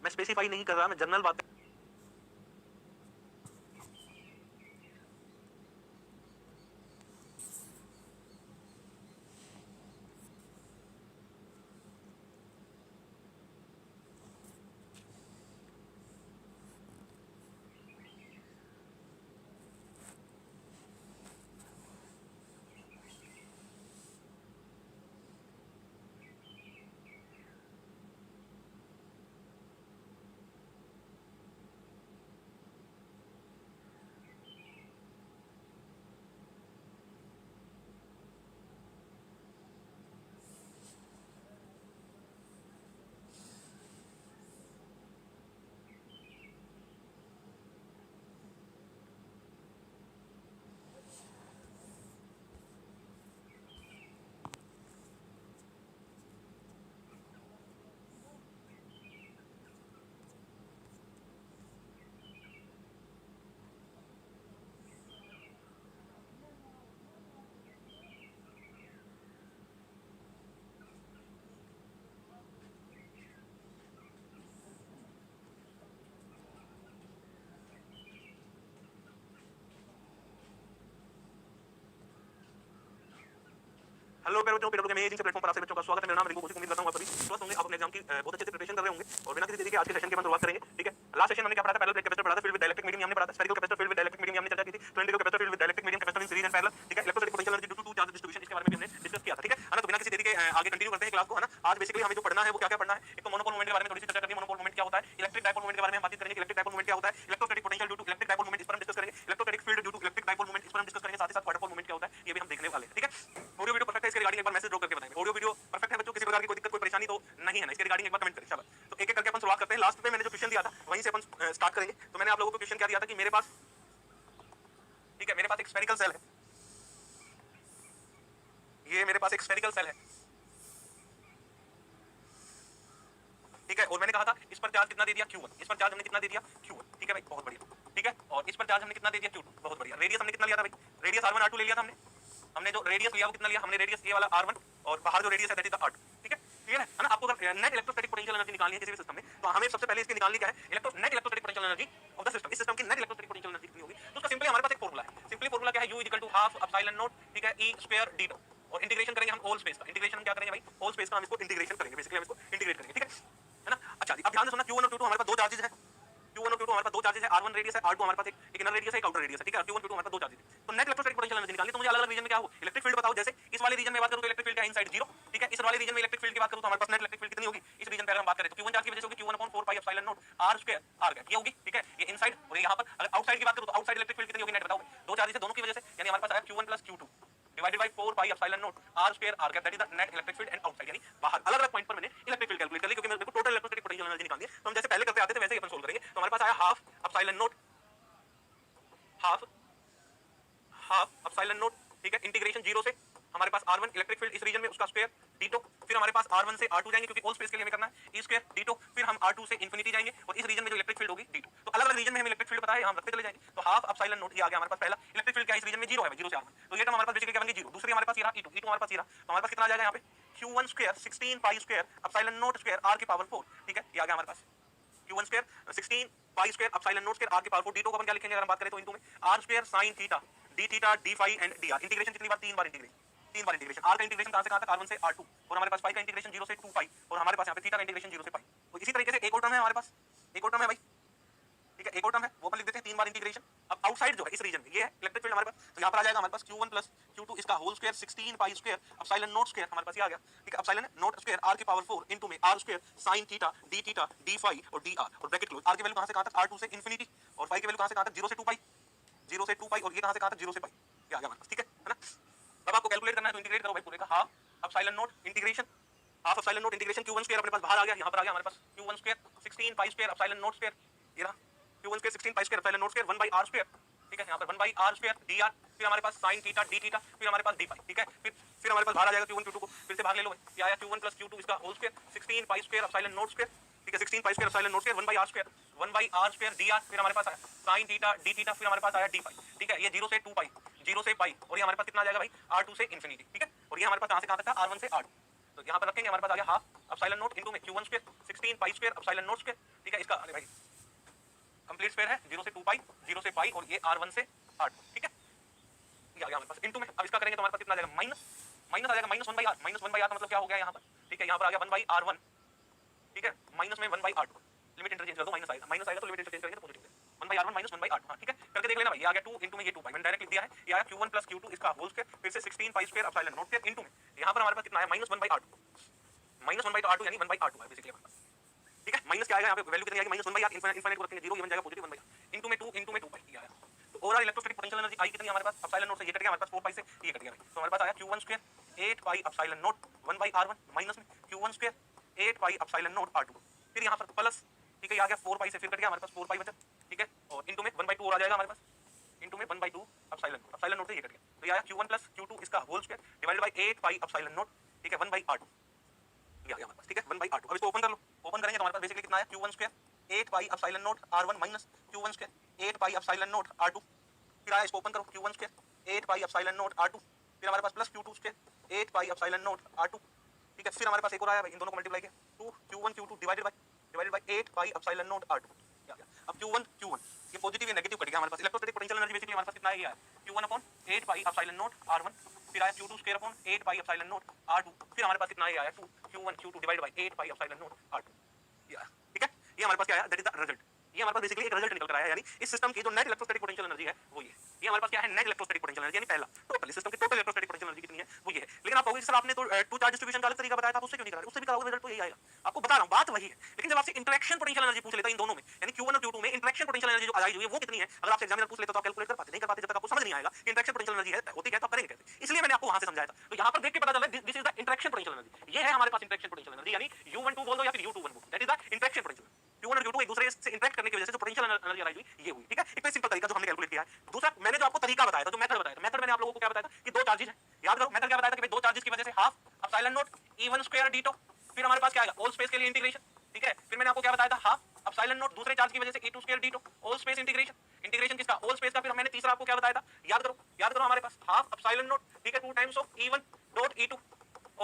मैं स्पेसिफाई नहीं कर रहा, मैं जनरल बातें। हेलो प्यारे बच्चों, पेपर में प्लेटफॉर्म पर आप सभी बच्चों का स्वागत है। मेरा नाम रिंकू कौशिक। उम्मीद करता हूं आप सभी स्वस्थ होंगे, आप अपने एग्जाम की बहुत अच्छे से प्रिपरेशन कर रहे होंगे। और बिना किसी देरी के आज के सेशन की हम शुरुआत करेंगे, ठीक है। लास्ट सेशन हमने क्या पढ़ा था, पैरेलल प्लेट कैपेसिटर पढ़ा था, फील्ड विद डाइलेक्ट्रिक मीडियम हमने पढ़ा था, spherical capacitor field with dielectric medium हमने चर्चा की थी, cylindrical capacitor field with dielectric medium capacitor in series and parallel, ठीक है। Electrostatic potential energy due to two charge distribution, इसके बारे में भी हमने डिस्कस किया था, ठीक है ना। तो बिना किसी देरी के आगे कंटिन्यू करते हैं क्लास को, है ना। आज बेसिकली हमें जो पढ़ना है वो क्या क्या पढ़ना है। एक तो मोनोपोल मोमेंट के बारे में थोड़ी सी चर्चा करनी है, मोनोपोल मोमेंट क्या होता है। इलेक्ट्रिक डाइपोल मोमेंट के बारे में हम बात करेंगे कि इलेक्ट्रिक डाइपोल मोमेंट क्या होता है। Electrostatic potential due to electric dipole moment, इस पर हम डिस्कस करेंगे। Electrostatic field due to electric dipole moment, इस पर हम डिस्कस करेंगे। साथ ही साथ क्वाड्रपोल मोमेंट क्या होता है ये भी हम देखने वाले हैं, ठीक है। ऑडियो वीडियो परफेक्ट है, इसके रिगार्डिंग एक बार मैसेज ड्रॉप करके बताएंगे। ऑडियो वीडियो परफेक्ट है बच्चों, किसी प्रकार की कोई दिक्कत कोई परेशानी तो नहीं है ना, इसके रिगार्डिंग एक बार कमेंट करें। चलो तो एक एक करके अपन शुरुआत करते हैं। लास्ट पे मैंने जो क्वेश्चन दिया था वहीं से अपन स्टार्ट करेंगे। तो मैंने आप लोगों को क्वेश्चन क्या दिया था कि मेरे पास, ठीक है, मेरे पास एक स्फेरिकल सेल है, ये मेरे पास एक स्फेरिकल सेल है, ठीक है। और मैंने कहा था इस पर चार्ज कितना दे दिया Q1, इस पर चार्ज हमने कितना दे दिया Q1, ठीक है भाई, बहुत बढ़िया, ठीक है। और इस पर चार्ज हमने कितना दे दिया Q2, बहुत बढ़िया। रेडियस हमने कितना लिया था भाई, रेडियस R1 R2 ले लिया था हमने जो रेडियस लिया वो कितना लिया हमने, रेडियस ये वाला R1 और बाहर जो रेडियस है दैट इज द R2, ठीक है, क्लियर है ना। आपको अगर नेट इलेक्ट्रोस्टैटिक पोटेंशियल एनर्जी निकालनी है किसी भी सिस्टम में, तो हमें सबसे पहले इसकी निकालनी क्या है, net electrostatic potential energy of the system. इस सिस्टम की नेट इलेक्ट्रोस्टैटिक पोटेंशियल एनर्जी कितनी होगी, तो उसका सिंपली हमारे पास एक फार्मूला है। सिंपली फार्मूला क्या है, U equal to half epsilon naught, ठीक है, E स्क्वायर d tau। और इंटीग्रेशन करेंगे हम होल स्पेस का। इंटीग्रेशन हम क्या करेंगे भाई, होल स्पेस का हम इसको इंटीग्रेशन करेंगे, बेसिकली हम इसको इंटीग्रेट करेंगे, ठीक है ना। अच्छा जी, अब ध्यान से सुनना, Q1 और Q2 हमारे पास दो चार्जेस है। Q1 और Q2 हमारे पास दो चार्जेस है, R1 रेडियस है, R2 हमारे पास एक इनर रेडियस है, एक आउटर रेडियस है, ठीक है। Q1 Q2 हमारे पास दो चार्जेस है। तो नेट इलेक्ट्रोस्टैटिक पोटेंशियल एनर्जी निकालनी, तो मुझे अलग-अलग रीजन में क्या हो, इलेक्ट्रिक फील्ड बताओ। जैसे इस वाले रीजन में बात करूं तो इलेक्ट्रिक फील्ड का इनसाइड 0, ठीक है। इस वाले रीजन में इलेक्ट्रिक फील्ड की बात करूं तो हमारे पास नेट इलेक्ट्रिक फील्ड कितनी होगी, इस रीजन पे अगर हम बात करें तो Q1 चार्ज की वजह से होगी Q1/4 pi epsilon naught R square R cap, ये होगी, ठीक है। ये इनसाइड और ये यहां पर अगर आउटसाइड की बात करूं तो आउटसाइड इलेक्ट्रिक फील्ड कितनी होगी, नेट बताओ। दो चार्जेस है दोनों की वजह से, यानी हमारे पास आया Q1 + Q2 divided by 4 pi epsilon naught R square R cap, that is the net electric field and outside, यानी बाहर अलग-अलग पॉइंट पर मैंने इलेक्ट्रिक फील्ड कैलकुलेट कर ली, क्योंकि मेरे को टोटल इलेक्ट्रोस्टैटिक पोटेंशियल एनर्जी निकालनी है। तो हम जैसे पहले करते आते थे वैसे ही अपन सोल्व करेंगे। तो हमारे पास आया half epsilon not, half half epsilon naught, ठीक है, इंटीग्रेशन 0 से हमारे पास r1 इलेक्ट्रिक फील्ड इस रीजन में उसका स्क्वायर d2, फिर हमारे पास r1 से r2 जाएंगे क्योंकि ऑल स्पेस के लिए हमें करना है e स्क्वायर d2, फिर हम r2 से इंफिनिटी जाएंगे और इस रीजन में जो इलेक्ट्रिक फील्ड होगी d2। तो अलग अलग रीजन में हमें इलेक्ट्रिक फील्ड पता है, हम रखते चले जाएंगे। तो हाफ एप्सिलॉन नॉट ये आ गया हमारे पास पहला इलेक्ट्रिक फील्ड क्या है इस रीजन में 0 है, 0 से r1, तो ये टर्म हमारे पास बेसिकली क्या बन गई 0। दूसरी हमारे पास ये रहा e2, e2 हमारे पास ये रहा, तो हमारे पास कितना आ जाएगा यहाँ पे q1 square 16 pi square epsilon naught square r की पावर 4, ठीक है, ये आ गया हमारे पास q1 square 16 pi square epsilon naught square r की पावर 4, d2 को अपन क्या लिखेंगे अगर हम बात करें तो इनटू में r square sin theta d theta d phi and dr। Integration कितनी बार, 3 बार इंटीग्रेशन, r का इंटीग्रेशन कहां से कहां तक, r1 से r2, और हमारे पास पाई का इंटीग्रेशन 0 से 2 पाई, और हमारे पास यहां पे थीटा का इंटीग्रेशन 0 से पाई। तो इसी तरीके से एक और टर्म है हमारे पास, एक और टर्म है भाई, ठीक है, एक और टर्म है वो अपन लिख देते हैं 3 बार इंटीग्रेशन। अब आउटसाइड जो है इस रीजन में ये है इलेक्ट्रिक फील्ड हमारे पास, तो यहां पर आ जाएगा हमारे पास q1 प्लस q2 इसका whole square 16 pi square epsilon naught square हमारे पास ये आ गया, ठीक है, एप्सिलॉन नॉट स्क्वायर r की पावर 4 इनटू में r square sin theta d phi और dr, और ब्रैकेट क्लोज, r की वैल्यू कहां से कहां तक, r2 से इंफिनिटी, और फाई की वैल्यू कहां से कहां तक 0 से 2 पाई, 0 से 2 पाई, और ये कहां से कहां तक 0 से पाई, ये आ गया हमारे पास, ठीक है ना। अब आपको कैलकुलेट करना है तो इंटीग्रेट करो भाई पूरे का, half epsilon not integration, half epsilon not integration q1 square अपने पास बाहर आ गया, यहां पर आ गया हमारे पास q1 square 16 pi square epsilon naught square, ये रहा q1 square 16 pi square epsilon naught square 1/r square, ठीक है, यहां पर 1/r स्क्वायर dr, फिर हमारे पास sin थीटा d थीटा, फिर हमारे पास d फाई, ठीक है, फिर हमारे पास बाहर आ जाएगा q1 q2 को फिर से भाग ले लो भाई, ये आया q1 प्लस q2 इसका whole square 16 pi square epsilon naught square, ठीक है, 16 pi square epsilon naught square 1/r square 1/r square dr, फिर हमारे पास आया sin थीटा d थीटा, फिर हमारे पास आया d फाई, ठीक है, ये 0 से 2 पाई, 0 से पाई, और ये हमारे पास कितना आ जाएगा भाई r2 से इंफिनिटी, ठीक है, और ये हमारे पास कहां से कहां तक था, r1 से r2, तो यहां पर रखेंगे हमारे पास आ गया हाफ एप्सिलॉन नॉट इनटू में q1 square 16 pi square epsilon naught square, ठीक है, इसका अरे भाई कंप्लीट स्क्वायर है 0 से 2 पाई 0 से पाई, और ये r1 से r2, ठीक है, ये आ गया हमारे पास इनटू में। अब इसका करेंगे तो हमारे पास कितना आ जाएगा माइनस आ जाएगा -1/r, -1/r का मतलब क्या हो गया यहाँ पर, ठीक है, यहाँ पर आ गया 1/r1, ठीक है, माइनस में 1/r2, लिमिट इंटरचेंज कर दो, माइनस आएगा तो लिमिट इंटरचेंज करेंगे तो पॉजिटिव है 1/r1 माइनस 1/r2, हाँ, ठीक है, करके देख लेना भाई, ये आ गया 2 इनटू में ये 2 पाई, मैंने डायरेक्ट लिख दिया है, ये आया q1 प्लस q2 इसका होल स्क्वायर, फिर से 16 pi square epsilon naught square into में यहाँ पर हमारे पास कितना आया -1/r2 यानी 1/r2 है बेसिकली हमारे पास, ठीक है, माइनस क्या आएगा यहाँ पे वैल्यू कितनी आएगी -1/r, इनफिनिट को रखेंगे 0, ये बन जाएगा पॉजिटिव 1/r इनटू में 2 पाई, ये आया। तो ओवरऑल इलेक्ट्रोस्टैटिक पोटेंशियल एनर्जी आई कितनी हमारे पास, एप्सिलॉन नॉट से ये कट गया हमारे पास 4 पाई से ये कट गया भाई, तो हमारे पास आया q1 square 8 pi epsilon not 1/r1 minus में q1 square 8 pi epsilon naught r2, फिर यहाँ पर प्लस, ठीक है, ये आ गया 4 पाई से फिर कट गया हमारे पास 4 पाई बचा, ठीक है, और इनटू में 1/2 और आ जाएगा हमारे पास, इनटू में 1/2 एप्सिलॉन नॉट से ये कट गया, तो ये आया q1 प्लस q2 इसका whole square divided by 8 pi epsilon naught, ठीक है, 1/r2, ये आ गया हमारे पास, ठीक है, 1/r2। अब इसको ओपन कर लो, ओपन करेंगे तो हमारे पास बेसिकली कितना आया q1 square 8 pi epsilon not r1 minus q1 square 8 pi epsilon naught r2, फिर आया इसको ओपन करो q1 square 8 pi epsilon naught r2, फिर हमारे पास plus q2 square 8 pi epsilon naught r2, ठीक है, फिर हमारे पास एक और आया भाई, इन दोनों को मल्टीप्लाई किया 2 q1 q2 divided by 8 pi epsilon naught r2, क्या गया। अब q1 ये पॉजिटिव या नेगेटिव कट गया हमारे पास, इलेक्ट्रोस्टैटिक पोटेंशियल एनर्जी बेसिकली हमारे पास कितना आया q1 upon 8 pi epsilon not r1, फिर आया q2 square upon 8 pi epsilon naught r2, फिर हमारे पास कितना आया 2 q1 q2 divided by 8 pi epsilon naught r2, ठीक है, ये हमारे पास क्या आया, दैट इज द रिजल्ट, ये हमारे पास बेसिकली एक रिजल्ट निकल कर आया है, यानी इस सिस्टम की जो नेट इलेक्ट्रोस्टैटिक पोटेंशियल एनर्जी है वो ये हमारे पास क्या है, नेट इलेक्ट्रोस्टैटिक पोटेंशियल एनर्जी, यानी पहला टोटल सिस्टम की टोटल इलेक्ट्रोस्टैटिक पोटेंशियल एनर्जी कितनी है वो ये है। लेकिन आप कहोगे सर आपने तो टू चार्ज डिस्ट्रीब्यूशन का अलग तरीका बताया था, उससे क्यों नहीं करा, उससे भी कराओगे रिजल्ट तो यही आएगा, आपको बता रहा हूं बात वही है। लेकिन जब आपसे इंटरेक्शन पोटेंशियल एनर्जी पूछ लेता है इन दोनों में, यानी q1 और q2 में इंटरेक्शन पोटेंशियल एनर्जी जो आई हुई है वो कितनी है, अगर आपसे एग्जामिनर पूछ लेता तो आप कैलकुलेट कर पाते, नहीं कर पाते, जब तक आपको समझ नहीं आएगा कि इंटरेक्शन पोटेंशियल एनर्जी है होती है तो आप करेंगे कैसे, इसलिए मैंने आपको वहां से समझाया था। तो यहां पर देख के पता चला this is the interaction potential energy, ये है हमारे पास इंटरेक्शन पोटेंशियल एनर्जी, यानी u12 बोल दो या फिर u21 बोल दो, that is the interaction potential, q1 और q2 एक दूसरे से इंटरेक्ट करने की वजह से जो पोटेंशियल एनर्जी आई हुई ये हुई, ठीक है, एक तो सिंपल तरीका जो हमने कैलकुलेट किया है। दूसरा मैंने जो आपको तरीका बताया था, जो मेथड बताया था, मेथड मैंने आप लोगों को क्या बताया था कि दो चार्जेस हैं, याद करो मेथड क्या बताया था कि भाई दो चार्जेस की वजह से half epsilon not e1 square d2, फिर हमारे पास क्या आएगा ऑल स्पेस के लिए इंटीग्रेशन, ठीक है, फिर मैंने आपको क्या बताया था हाफ एप्सिलॉन नॉट दूसरे चार्ज की वजह से e2 square d2 all space integration, integration किसका ऑल स्पेस का, फिर मैंने तीसरा आपको क्या बताया था, याद करो हमारे पास हाफ एप्सिलॉन नॉट, ठीक है, 2 times of e1 dot e2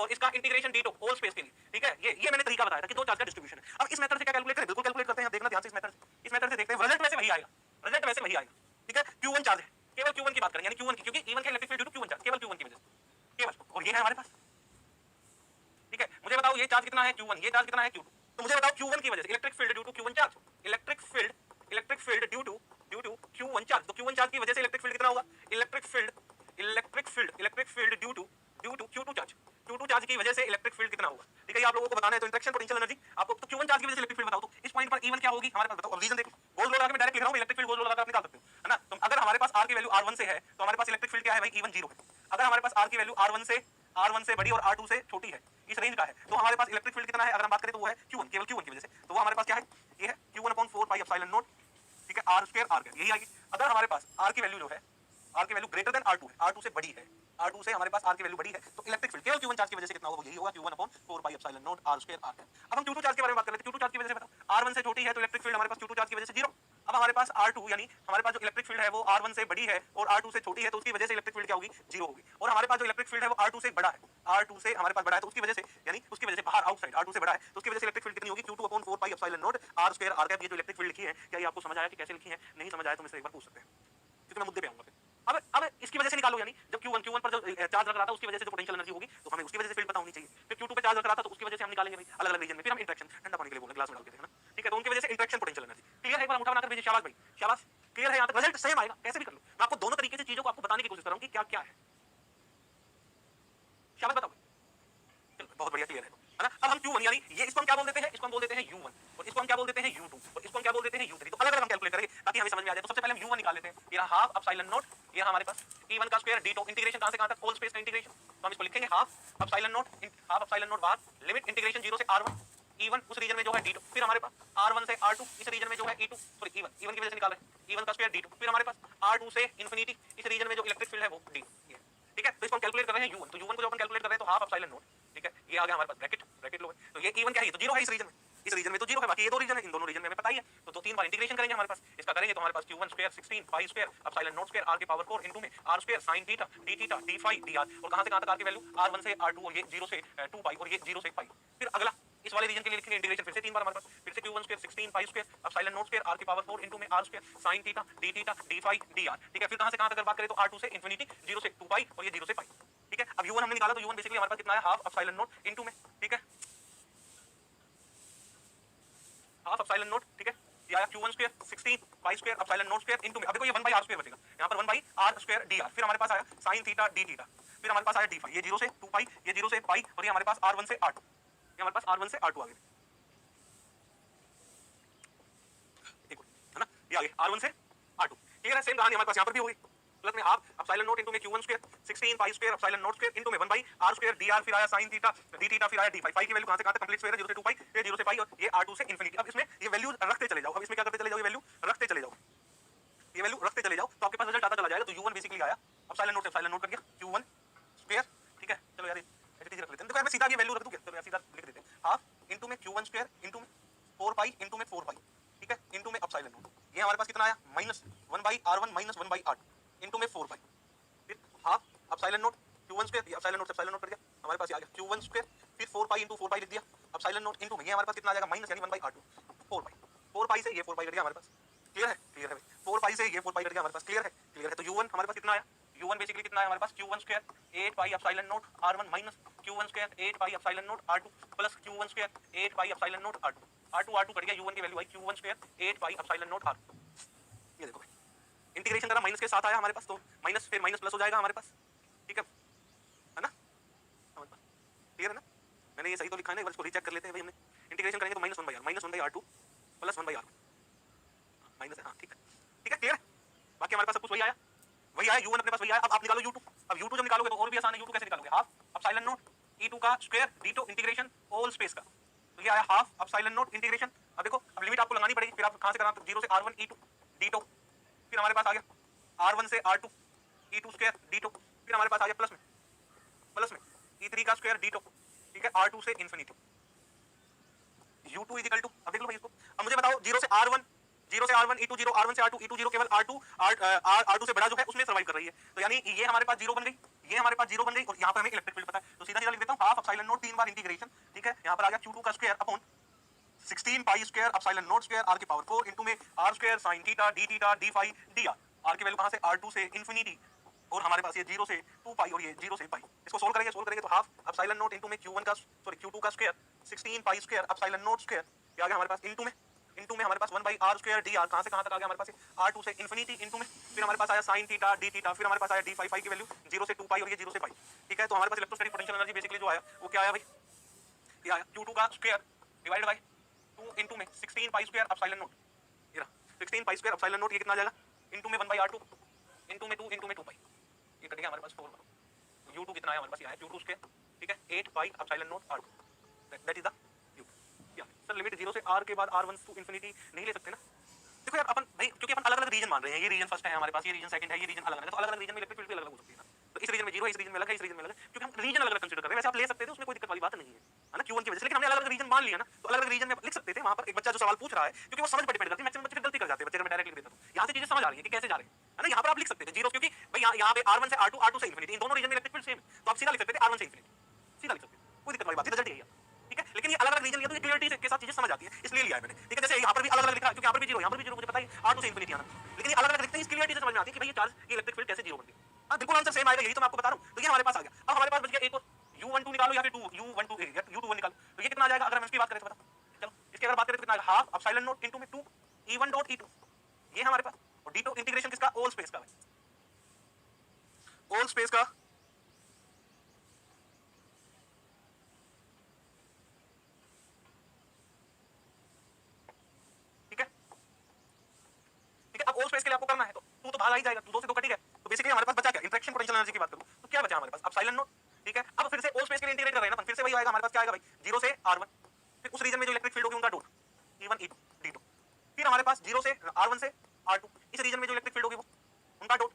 और इसका इंटीग्रेशन d2 ऑल स्पेस के लिए, ठीक है, ये मैंने तरीका बताया था कि दो चार्ज का डिस्ट्रीब्यूशन है। अब इस मेथड से क्या कैलकुलेट करें, बिल्कुल कैलकुलेट करते हैं, देखना ध्यान से इस मेथड से देखते हैं, रिजल्ट वैसे वही आएगा, ठीक है, q1 चार्ज है, केवल q1 की बात करें, यानी q1 की, क्योंकि e1 का इलेक्ट्रिक फील्ड q1 चार्ज, केवल q1 की वजह से, केवल, और ये है हमारे पास, ठीक है, मुझे बताओ ये चार्ज कितना है q1, ये चार्ज कितना है q2, तो मुझे बताओ q1 की वजह से electric field due to q1 charge, electric field due to q1 charge, तो q1 चार्ज की वजह से इलेक्ट्रिक फील्ड कितना होगा, electric field due to q2 charge, q2 charge की वजह से इलेक्ट्रिक फील्ड कितना होगा, ठीक है, ये आप लोगों को बताना है। तो इंटरेक्शन पोटेंशियल एनर्जी आपको, तो q1 चार्ज की वजह से इलेक्ट्रिक फील्ड बताओ, तो इस पॉइंट पर E1 क्या होगी हमारे पास, बताओ। अब रीजन देखो, गोल लगा के मैं डायरेक्ट लिख रहा हूं, इलेक्ट्रिक फील्ड गोल लगा कर आप निकाल सकते हो, है ना। तो अगर हमारे पास r की वैल्यू r1 से है तो हमारे पास इलेक्ट्रिक फील्ड क्या है भाई, E1 0 है। अगर हमारे पास r की वैल्यू r1 से बड़ी और r2 से छोटी है, इस रेंज का है, तो हमारे पास इलेक्ट्रिक फील्ड कितना है, अगर हम बात करें तो वो है q1, केवल q1 की वजह से, तो वो हमारे पास क्या है, ये है q1/4 पाई एप्सिलॉन नॉट, ठीक है, r स्क्वायर, यही आएगी। अगर हमारे पास r की वैल्यू जो है आर की value greater than R two है, आर टू से बड़ी है, आर टू से हमारे पास आर की वैल्यू बड़ी है, तो इलेक्ट्रिक फील्ड केवल Q1 चार्ज की वजह से कितना होगा, वो यही होगा Q1/4 pi epsilon naught r square r। अब हम Q2 चार्ज के बारे में बात कर रहे थे, Q2 चार्ज की वजह से बताओ R1 से छोटी है तो इलेक्ट्रिक फील्ड हमारे पास Q2 चार्ज की वजह से 0। अब हमारे पास R2 यानी हमारे पास जो इलेक्ट्रिक फील्ड है वो R1 से बड़ी है और R2 से छोटी है, तो उसकी वजह से इलेक्ट्रिक फील्ड क्या होगी, 0 होगी। और हमारे पास जो इलेक्ट्रिक फील्ड है वो R2 से बड़ा है, R2 से हमारे पास बड़ा है, तो उसकी वजह से यानी उसकी वजह से बाहर आउटसाइड R2 से बड़ा है, तो उसकी वजह से इलेक्ट्रिक फील्ड कितनी होगी, Q2/4 पाई epsilon naught r square r cap. ये जो इलेक्ट्रिक फील्ड लिखी है, क्या ये आपको समझ आया कि कैसे लिखी है? नहीं समझ आया तो मुझसे एक बार पूछ सकते हैं, क्योंकि मैं मुद्दे पे आऊंगा फिर। अब इसकी वजह से निकालो, यानी जब Q1 पर जो चार्ज रख रहा था उसकी वजह से जो पोटेंशियल एनर्जी होगी, तो हमें उसकी वजह से फील्ड पता होनी चाहिए। फिर Q2 पे चार्ज रख रहा था तो उसकी वजह से हम निकालेंगे भाई अलग अलग रीजन में, फिर हम इंटरेक्शन ठंडा पानी के लिए बोलना ग्लास में डाल के देखना, ठीक है? तो उनकी वजह से इंटरेक्शन पोटेंशियल एनर्जी क्लियर है, एक बार उठा बनाकर भेजिए, शाबाश भाई शाबाश, क्लियर है? यहाँ तक रिजल्ट सेम आएगा, कैसे भी कर लो। मैं आपको दोनों तरीके से चीजों को आपको बताने की कोशिश कर रहा हूँ कि क्या क्या है। शाबाश बताओ, बहुत बढ़िया, क्लियर है ना? अब हम Q1 यानी ये इसको हम क्या बोल देते हैं, इसको हम बोल देते हैं U1, और इसको हम क्या बोल देते हैं U2, और इसको हम क्या बोल देते हैं U3। तो अलग अलग हम कैलकुलेट करेंगे ताकि हमें समझ में आ जाए। तो सबसे पहले हम U1 निकाल लेते हैं, ये रहा हाफ एप्सिलॉन नॉट, ये हमारे पास E1 का स्क्वायर d2 इंटीग्रेशन कहां से कहां तक, होल स्पेस का इंटीग्रेशन, तो हम इसको लिखेंगे half epsilon not bar limit integration 0 से r1 E1 उस रीजन में जो है d2, फिर हमारे पास r1 से r2 इस रीजन में जो है E2 सॉरी E1 की वजह से निकाल रहे हैं, E1 का स्क्वायर d2, फिर हमारे पास r2 से इंफिनिटी इस रीजन में जो इलेक्ट्रिक फील्ड है वो d, ठीक है? तो इसको हम कैलकुलेट कर रहे हैं U1, तो U1 को जो अपन कैलकुलेट कर रहे हैं तो हाफ एप्सिलॉन नॉट, ठीक है? ये आ गया हमारे पास ब्रैकेट लो, तो ये E1 क्या है, तो 0 है इस रीजन में तो 0 है, बाकी ये दो रीजन है, इन दोनों रीजन में हमें पता ही है, तो 3 बार इंटीग्रेशन करेंगे हमारे पास, इसका करेंगे तो हमारे पास Q1 square 16 pi square epsilon naught square r की पावर 4 इनटू में r square sin theta d theta d phi dr, और कहां से कहां तक r की वैल्यू r1 से r2, और ये 0 से 2 पाई और ये 0 से पाई। फिर अगला इस वाले रीजन के लिए लिखेंगे इंटीग्रेशन फिर से 3 बार हमारे पास, फिर से Q1 square 16 pi square epsilon naught square r की पावर 4 इनटू में r square sin theta d phi dr, ठीक है? फिर कहां से कहां तक अगर बात करें तो r2 से इंफिनिटी 0 से 2 पाई और ये 0 से पाई, ठीक है? अब U1 हमने निकाला तो U1 बेसिकली हमारे पास कितना है, हाफ एप्सिलॉन नॉट इनटू में, ठीक है? हाफ एप्सिलॉन नॉट, ठीक है? ये आया Q1 square 16 pi square epsilon naught square into में, अब देखो ये 1/r स्क्वायर बचेगा, यहां पर 1/r स्क्वायर dr, फिर हमारे पास आया sin थीटा d थीटा, फिर हमारे पास आया d phi, ये 0 से 2 पाई, ये 0 से पाई, और ये हमारे पास r1 से r2, ये हमारे पास r1 से r2 आ गए, ठीक है ना? ये आ गए r1 से r2, क्लियर है? सेम कहानी हमारे पास यहां पर भी होगी, प्लस में हाफ एप्सिलॉन नॉट इनटू में Q1 square 16 pi square epsilon naught square into में 1/r स्क्वायर dr, फिर आया sin थीटा d थीटा, फिर आया d phi, phi की वैल्यू कहां से कहां तक कंप्लीट स्क्वायर है, 0 से 2 पाई, फिर 0 से पाई, और ये r2 से इंफिनिटी। अब इसमें ये वैल्यू रखते चले जाओ, अब इसमें क्या करते चले जाओ, ये वैल्यू रखते चले जाओ, ये वैल्यू रखते चले जाओ, तो आपके पास रिजल्ट आता चला जाएगा। तो U1 बेसिकली आया एप्सिलॉन नोट कर दिया Q1 स्क्वायर, ठीक है? चलो यार ऐसे रख लेते हैं, देखो यार मैं सीधा ये वैल्यू रख दूं क्या, चलो यार सीधा लिख देते हैं, हाफ इनटू में Q1 स्क्वायर इनटू में 4 पाई इनटू में 4 पाई, ठीक है? इनटू में एप्सिलॉन नोट, ये हमारे पास कितना आया, minus 1/r1 minus 1/r2 into में 4 पाई, फिर half epsilon note Q1 square, ये एप्सिलॉन नोट कर दिया, हमारे पास आ गया Q1 स्क्वायर, फिर 4 पाई इनटू 4 पाई लिख दिया एप्सिलॉन नोट इनटू में, ये हमारे पास कितना आ जाएगा, माइनस यानी 1/r2 4 पाई से ये 4 पाई कट गया हमारे पास, क्लियर है? क्लियर है भाई, 4 पाई से ये 4 पाई कट गया हमारे पास, क्लियर है? क्लियर है? तो U1 हमारे पास कितना आया, U1 बेसिकली कितना है हमारे पास, Q1 square 8 pi epsilon note r1 minus Q1 square 8 pi epsilon note r2 plus Q1 square 8 pi epsilon note r2 cut गया, U1 की वैल्यू आई Q1 square 8 pi epsilon note r, ये देखो भाई integration करा, minus के साथ आया हमारे पास, तो माइनस फिर माइनस प्लस हो जाएगा हमारे पास, ठीक है ना? समझ पा, क्लियर है ना? मैंने ये सही तो लिखा है ना, एक बार इसको रीचेक कर लेते हैं भाई। हमने इंटीग्रेशन करेंगे तो minus 1/r2 plus 1/r minus है, हाँ ठीक है, ठीक है? क्लियर है? बाकी हमारे पास सब कुछ वही आया U1 अपने पास वही आया। अब आप निकालो U2, अब U2 जब निकालोगे तो और भी आसान है, U2 कैसे निकालोगे, हाफ एप्सिलॉन नॉट E2 का square d2 integration whole space का, तो ये आया हाफ एप्सिलॉन नॉट इंटीग्रेशन। अब देखो अब लिमिट आपको लगानी पड़ेगी, फिर आप कहां से करना, 0 से r1 E2 d2, फिर हमारे पास आ गया r1 से r2 E2 स्क्वायर d2, फिर हमारे पास आ गया प्लस में E3 का स्क्वायर d2, ठीक है? r2 से इंफिनिटी U2 इक्वल टू, अब देख लो भाई इसको, अब मुझे बताओ 0 से r1 E2 0, r1 से r2 E2 0, केवल r2 से बड़ा जो है उसमें सर्वाइव कर रही है, तो यानी ये हमारे पास 0 बन गई, ये हमारे पास 0 बन गई, और यहाँ पर हमें इलेक्ट्रिक फील्ड पता है, तो सीधा सीधा लिख देता हूँ हाफ एप्सिलॉन नॉट 3 बार इंटीग्रेशन, ठीक है? यहाँ पर आ गया Q2 का square upon 16 pi square epsilon naught square r की पावर 4 इनटू में r square sin theta d theta d phi dr, r की वैल्यू कहां से, r2 से इंफिनिटी, और हमारे पास ये 0 से 2 पाई और ये 0 से पाई, इसको सोल्व करेंगे तो हाफ एप्सिलॉन नॉट इनटू में Q2 का square 16 pi square epsilon naught square, ये आ गया हमारे पास इनटू में हमारे पास 1/r स्क्वायर dr, कहां से कहां तक आ गया हमारे पास, r2 से इंफिनिटी इनटू में, फिर हमारे पास आया sin थीटा d थीटा, फिर हमारे पास आया d phi की वैल्यू 0 से 2 पाई और ये 0 से पाई, ठीक है? तो हमारे पास इलेक्ट्रोस्टैटिक पोटेंशियल एनर्जी बेसिकली जो आया वो क्या आया भाई, ये आया Q2 का स्क्वायर डिवाइडेड बाय 2 इनटू में 16 पाई स्क्वायर एप्सिलॉन नॉट, ये रहा 16 पाई स्क्वायर एप्सिलॉन नॉट, ये कितना आ जाएगा, इनटू में 1/r2 इनटू में 2 इनटू में 2 पाई, ये कट गया हमारे पास 4। U2 कितना आया हमारे पास, ये आया Q2 स्क्वायर, ठीक है? 8 pi epsilon naught r2, that is the U। या सर लिमिट 0 से r के बाद r1 टू इंफिनिटी नहीं ले सकते ना, देखो यार अपन भाई क्योंकि अपन अलग अलग रीजन मान रहे हैं, ये रीजन फर्स्ट है हमारे पास, ये रीजन सेकंड है, ये रीजन अलग अलग है, तो अलग अलग रीजन में इलेक्ट्रिक फील्ड भी अलग अलग हो सकती है ना। तो इस रीजन में 0 है, इस रीजन में अलग है, इस रीजन में अलग है, क्योंकि हम रीजन अलग अलग कंसीडर कर रहे हैं। वैसे आप ले सकते थे, उसमें कोई दिक्कत वाली बात नहीं है ना, Q1 की वजह से, लेकिन हमने अलग अलग रीजन मान लिया ना, तो अलग अलग रीजन में लिख सकते थे। वहां पर एक बच्चा जो सवाल पूछ रहा है, क्योंकि वो समझ पर डिपेंड करती है, मैक्सिमम बच्चे गलती कर जाते हैं, बच्चे मैं डायरेक्ट लिख देता हूं, यहां से चीजें समझ आ रही है कि कैसे जा रहे हैं, है ना। यहां पर आप लिख सकते थे 0, क्योंकि भाई यहां पे R1 से R2, R2 से इंफिनिटी, इन दोनों रीजन में इलेक्ट्रिक फील्ड सेम है, तो आप सीधा लिख सकते थे R1 से इंफिनिटी, सीधा लिख सकते थे, कोई दिक्कत वाली बात नहीं, रिजल्ट यही है, ठीक है। लेकिन ये अलग अलग रीजन लिया तो ये क्लियरिटी के साथ चीजें समझ आती है, इसलिए लिया है मैंने, ठीक है। जैसे यहाँ पर भी अलग अलग लिखा है, क्योंकि यहाँ पर भी 0, यहाँ पर भी 0, मुझे पता है R2 से इंफिनिटी आना, लेकिन ये अलग अलग लिखते हैं, इस क्लियरिटी से समझ में आती है कि भाई ये चार्ज, ये इलेक्ट्रिक फील्ड कैसे 0 बन गया। हाँ बिल्कुल आंसर सेम आएगा, यही तो मैं आपको बता रहा हूँ। तो ये हमारे पास आ गया। अब हमारे पास बच गया एक और, U12 निकालो या फिर U12 या U21 निकालो, तो ये कितना आ जाएगा अगर हम इसकी बात करें तो बताओ। चलो इसकी अगर बात करें तो कितना आएगा, हाफ एप्सिलॉन नॉट इनटू में 2 E1 डॉट E2, ये हमारे पास। और D2 इंटीग्रेशन किसका, ऑल स्पेस का, ऑल स्पेस का, ठीक है ठीक है। अब ऑल स्पेस के लिए आपको करना है तो 2 तो बाहर आ ही जाएगा, 2 से 2 कट गया, तो बेसिकली हमारे पास बचा क्या, इंटरेक्शन पोटेंशियल एनर्जी की बात करूं तो क्या बचा हमारे पास, एप्सिलॉन नॉट, ठीक है। अब फिर से ऑल स्पेस के लिए इंटीग्रेट कर रहे हैं ना, फिर से वही आएगा हमारे पास, क्या आएगा भाई, 0 से R1, फिर उस रीजन में जो इलेक्ट्रिक फील्ड होगी उनका डॉट, E1 E2 D2, फिर हमारे पास 0 से R1 से R2, इस रीजन में जो इलेक्ट्रिक फील्ड होगी वो उनका डॉट,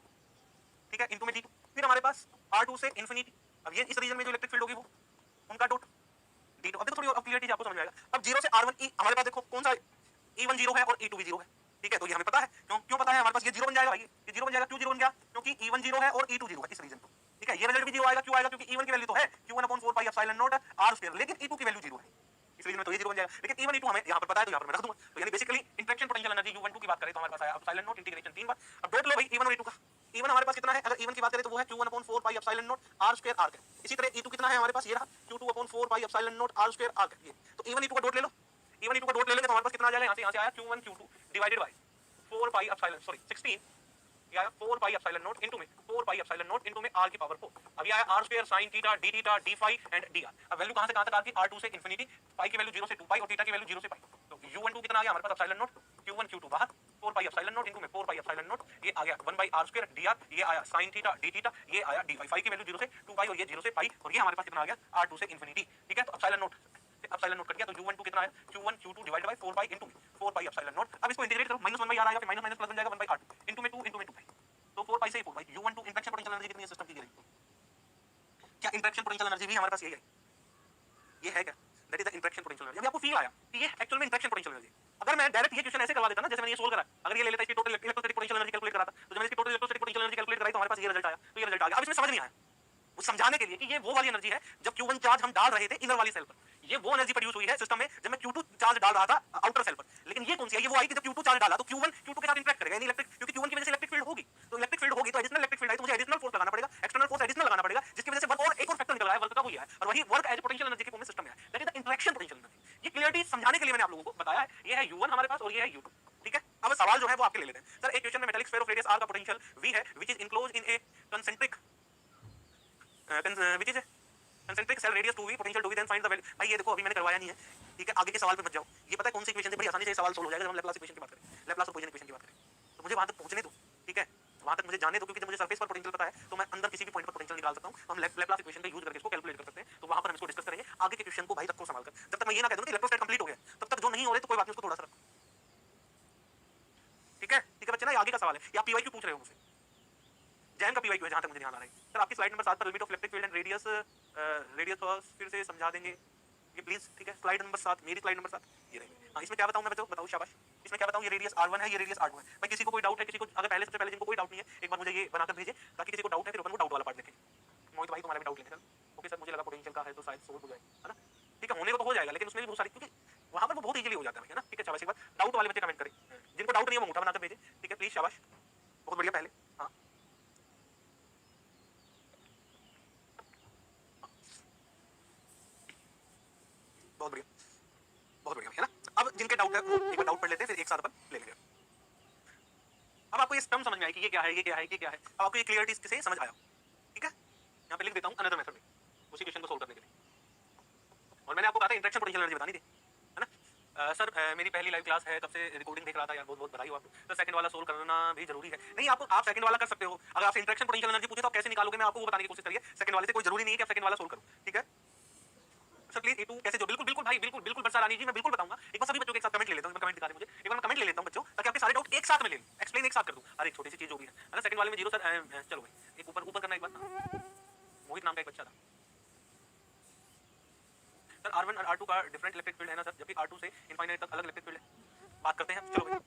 ठीक है, इनटू में D2, फिर हमारे पास R2 से इंफिनिटी, अब ये इस रीजन में जो इलेक्ट्रिक फील्ड होगी वो उनका डॉट D2। अब देखो थोड़ी और क्लियरिटी आपको समझ में आएगा। अब 0 से R1 E हमारे पास देखो कौन सा E1 0 है और E2 भी 0 है, ठीक है, तो ये हमें पता है, क्यों पता है हमारे पास, ये 0 बन जाएगा भाई, ये 0 बन जाएगा, क्यों 0 बन गया, क्योंकि E1 0 है और E2 0 है इस रीजन पर, ठीक है। ये रिजल्ट भी 0 आएगा, क्यों आएगा, क्योंकि E1 की वैल्यू तो है Q1/4 pi epsilon naught R square, लेकिन E2 की वैल्यू 0 है इस रीजन में, तो ये 0 बन जाएगा। लेकिन E1 E2 हमें यहां पर पता है, तो यहां पर मैं रख दूंगा। तो यानी basically interaction potential energy U12 की बात करें तो हमारे पास आया एप्सिलॉन नॉट इंटीग्रेशन 3 बार। अब डॉट लो भाई E1 और E2 का, E1 हमारे पास कितना है, अगर E1 की बात करें तो वो है Q1/4 pi epsilon naught R square R का। इसी तरह E2 कितना है हमारे पास, ये रहा Q2/4 पाई epsilon naught R square R का, ये। तो E1 E2 का डॉट ले लो, E1 E2 का डॉट ले लेंगे तो हमारे पास कितना आ जाएगा, यहां से आया Q1 Q2 divided by 4 pi epsilon, sorry 16, ये आया 4 पाई एप्सिलॉन नॉट इनटू में 4 पाई एप्सिलॉन नॉट इनटू में r की पावर 4। अब ये आया r square sin theta d theta d phi and dr। अब वैल्यू कहां से कहां तक आ गई, r2 से इंफिनिटी, पाई की वैल्यू 0 से 2 पाई और थीटा की वैल्यू 0 से पाई। तो u12 कितना आ गया हमारे पास, एप्सिलॉन नॉट q1 q2 बाहर, 4 पाई एप्सिलॉन नॉट इनटू में 4 पाई एप्सिलॉन नॉट, ये आ गया 1 बाय r स्क्वायर dr, ये आया sin थीटा d थीटा, ये आया d फाई, फाई की वैल्यू 0 से 2 पाई और ये 0 से पाई, और ये हमारे पास कितना आ गया r2 से इंफिनिटी, ठीक है। तो epsilon not epsilon not cut गया, तो u12 कितना आया, q1 q2 divided by 4 pi into 4 pi epsilon not. अब इसको इंटीग्रेट करो, -1 बाय r आएगा, फिर माइनस प्लस बन जाएगा 1 बाय r2 इनटू में 2 इनटू में 2 तो 4 पाई से 4 पाई। U12 इंटरेक्शन पोटेंशियल एनर्जी कितनी है सिस्टम की, क्या इंटरेक्शन पोटेंशियल एनर्जी भी हमारे पास यही है, ये है क्या, that is the interaction potential energy. अभी आपको फील आया कि ये एक्चुअल में इंटरेक्शन पोटेंशियल एनर्जी। अगर मैं डायरेक्ट ये क्वेश्चन ऐसे करवा देता ना, जैसे मैंने ये सोल्व करा, अगर ये ले लेता इसकी total electrostatic potential energy calculate कराता, तो जब मैंने इसकी total electrostatic potential energy calculate कराई तो हमारे पास ये रिजल्ट आया, तो ये रिजल्ट आ गया। अब इसमें समझ नहीं आया, वो समझाने के लिए कि ये वो वाली एनर्जी है जब Q1 चार्ज हम डाल रहे थे इनर वाली सेल पर, ये वो एनर्जी प्रोड्यूस हुई है सिस्टम में जब मैं Q2 चार्ज डाल रहा था आउटर सेल पर। लेकिन ये कौन सी है, ये वो आई कि जब Q2 चार्ज डाला तो Q1 Q2 के साथ इंटरेक्ट करेगा, यानी इलेक्ट्रिक, क्योंकि Q1 की वजह से इलेक्ट्रिक फील्ड होगी, तो इलेक्ट्रिक फील्ड होगी तो एडिशनल इलेक्ट्रिक फील्ड आई तो मुझे एडिशनल फोर्स लगाना पड़ेगा, एक्सटर्नल फोर्स एडिशनल लगाना पड़ेगा, जिसकी वजह से वर्क और एक और फैक्टर निकल रहा है, वर्क का वही है, और वही वर्क एज पोटेंशियल एनर्जी के फॉर्म में सिस्टम में है, that is the interaction potential energy. ये क्लियरिटी समझाने के लिए मैंने आप लोगों को बताया है, ये है U1 हमारे पास और ये है U2, ठीक है। अब सवाल जो है वो आपके ले लेते हैं। सर एक क्वेश्चन में metallic sphere of radius r का पोटेंशियल v है which is enclosed in a concentric which is concentric shell radius 2v potential 2v then find the value. भाई ये देखो अभी मैंने करवाया नहीं है, ठीक है, आगे के सवाल पे मत जाओ, ये पता है कौन सी इक्वेशन से बड़ी आसानी से सवाल सोल्व हो जाएगा जब हम लैप्लास इक्वेशन की बात करें, लैप्लास और पॉइसन इक्वेशन की बात करें। तो मुझे वहां तक पहुंचने दो, ठीक है, वहां तक मुझे जाने दो, क्योंकि जब मुझे सरफेस पर पोटेंशियल पता है तो मैं अंदर किसी भी पॉइंट पर पोटेंशियल निकाल सकता हूं। हम लैप्लास इक्वेशन का यूज करके इसको कैलकुलेट कर सकते हैं, तो वहां पर हम इसको डिस्कस करेंगे। आगे के क्वेश्चन को भाई रखो संभाल कर, जब तक मैं ये ना कह दूं कि इलेक्ट्रोस्टैट कंप्लीट हो गया, तब तक जो नहीं हो रहे तो कोई बात नहीं, उसको थोड़ा सा रखो, ठीक है बच्चे ना। ये आगे का सवाल है, ये आप पीवाई क्यों पूछ रहे हो मुझसे, जैन का पीवाई क्यों है जहां तक मुझे ध्यान आ रहा है। सर आपकी स्लाइड नंबर 7 पर limit of electric field and radius फिर से समझा देंगे ये प्लीज, ठीक है। स्लाइड नंबर 7, मेरी स्लाइड नंबर 7 ये रहेगी। हां इसमें क्या बताऊं मैं बच्चों, बताओ शाबाश, इसमें क्या बताऊं, ये रेडियस r1 है, ये रेडियस r2 है। भाई किसी को कोई डाउट है, किसी को अगर पहले सबसे पहले जिनको कोई डाउट नहीं है एक बार मुझे ये बनाकर भेजे, ताकि किसी को डाउट है फिर अपन वो डाउट वाला पार्ट देखें। मोहित भाई तुम्हारा भी डाउट लेंगे सर, ओके सर मुझे लगा पोटेंशियल का है तो शायद सोल्व हो जाए, है ना, ठीक है, होने को तो हो जाएगा, लेकिन उसमें भी बहुत सारी, क्योंकि वहां पर वो बहुत इजीली हो जाता है ना, ठीक है। शाबाश, एक बार डाउट वाले बच्चे कमेंट करें, जिनको डाउट नहीं है वो मोटा बनाकर भेजे, ठीक है प्लीज, शाबाश, बहुत बढ़िया। पहले हां बहुत बढ़िया, बहुत बढ़िया है ना। अब जिनके डाउट है वो एक बार डाउट पढ़ लेते हैं, फिर एक साथ अपन ले लेंगे। अब आपको ये टर्म समझ में आया कि ये क्या है, ये क्या है, ये क्या है। अब आपको ये क्लियरिटी से समझ आया, ठीक है। यहाँ पे लिख देता हूँ अनदर मेथड में उसी क्वेश्चन को सोल्व करने के लिए। और मैंने आपको कहा था इंटरेक्शन पोटेंशियल एनर्जी बतानी थी, है ना। सर मेरी पहली लाइव क्लास है, तब से रिकॉर्डिंग देख रहा था यार, बहुत बहुत बधाई हो आपको। तो सेकंड वाला सोल्व करना भी जरूरी है, नहीं आप सेकंड वाला कर सकते हो। अगर आपसे इंटरेक्शन पोटेंशियल एनर्जी पूछे तो आप कैसे निकालोगे, मैं आपको वो बताने की कोशिश करिए। सेकंड वाले से कोई जरूरी नहीं है कि आप सेकंड वाला सोल्व करो, ठीक है। सर प्लीज A2 कैसे जो बिल्कुल बिल्कुल भाई बिल्कुल बिल्कुल बरसा रानी जी मैं बिल्कुल बताऊंगा। एक बार सभी बच्चों के साथ कमेंट ले लेता हूं, कमेंट दिखा दे मुझे एक बार मैं कमेंट ले लेता हूं बच्चों, ताकि आपके सारे डाउट एक साथ में ले लूं, एक्सप्लेन एक साथ कर दूं। अरे छोटी सी चीज जो भी है ना। सेकंड वाले में 0 सर चलो भाई एक ऊपर ऊपर करना एक बार। मोहित नाम का एक बच्चा था सर। R1 और R2 का डिफरेंट इलेक्ट्रिक फील्ड है ना सर, जबकि R2 से इनफाइनाइट तक अलग इलेक्ट्रिक फील्ड है। बात करते हैं चलो भाई,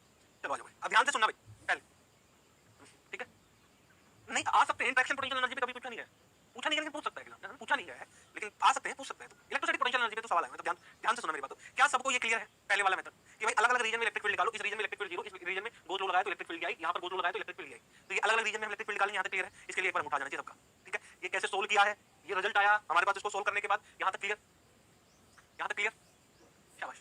चलो आ जाओ भाई। अब ध्यान से सुनना भाई पहले, ठीक है? नहीं आ सकते हैं इंटरेक्शन पोटेंशियल एनर्जी पे, कभी पूछा नहीं है, पूछा नहीं है लेकिन पूछ सकता है अगला, पूछा नहीं है लेकिन आ सकते हैं, पूछ सकते हैं। तो इलेक्ट्रोस्टैटिक पोटेंशियल एनर्जी पे तो सवाल है, तो ध्यान ध्यान से सुनना मेरी बात। क्या सबको ये क्लियर है पहले वाला मेथड कि भाई अलग-अलग रीजन में इलेक्ट्रिक फील्ड निकालो, इस रीजन में इलेक्ट्रिक फील्ड 0, इस रीजन में गोज लो लगाया तो इलेक्ट्रिक फील्ड आई, यहां पर गोज लो लगाया तो इलेक्ट्रिक फील्ड आई। तो ये अलग-अलग रीजन में हम इलेक्ट्रिक फील्ड निकालें, यहां तक क्लियर है। इसके लिए एक बार उठा जाना चाहिए सबका, ठीक है? ये कैसे सोल्व किया है, ये रिजल्ट आया हमारे पास, इसको सोल्व करने के बाद यहां तक क्लियर, यहां तक क्लियर, शाबाश।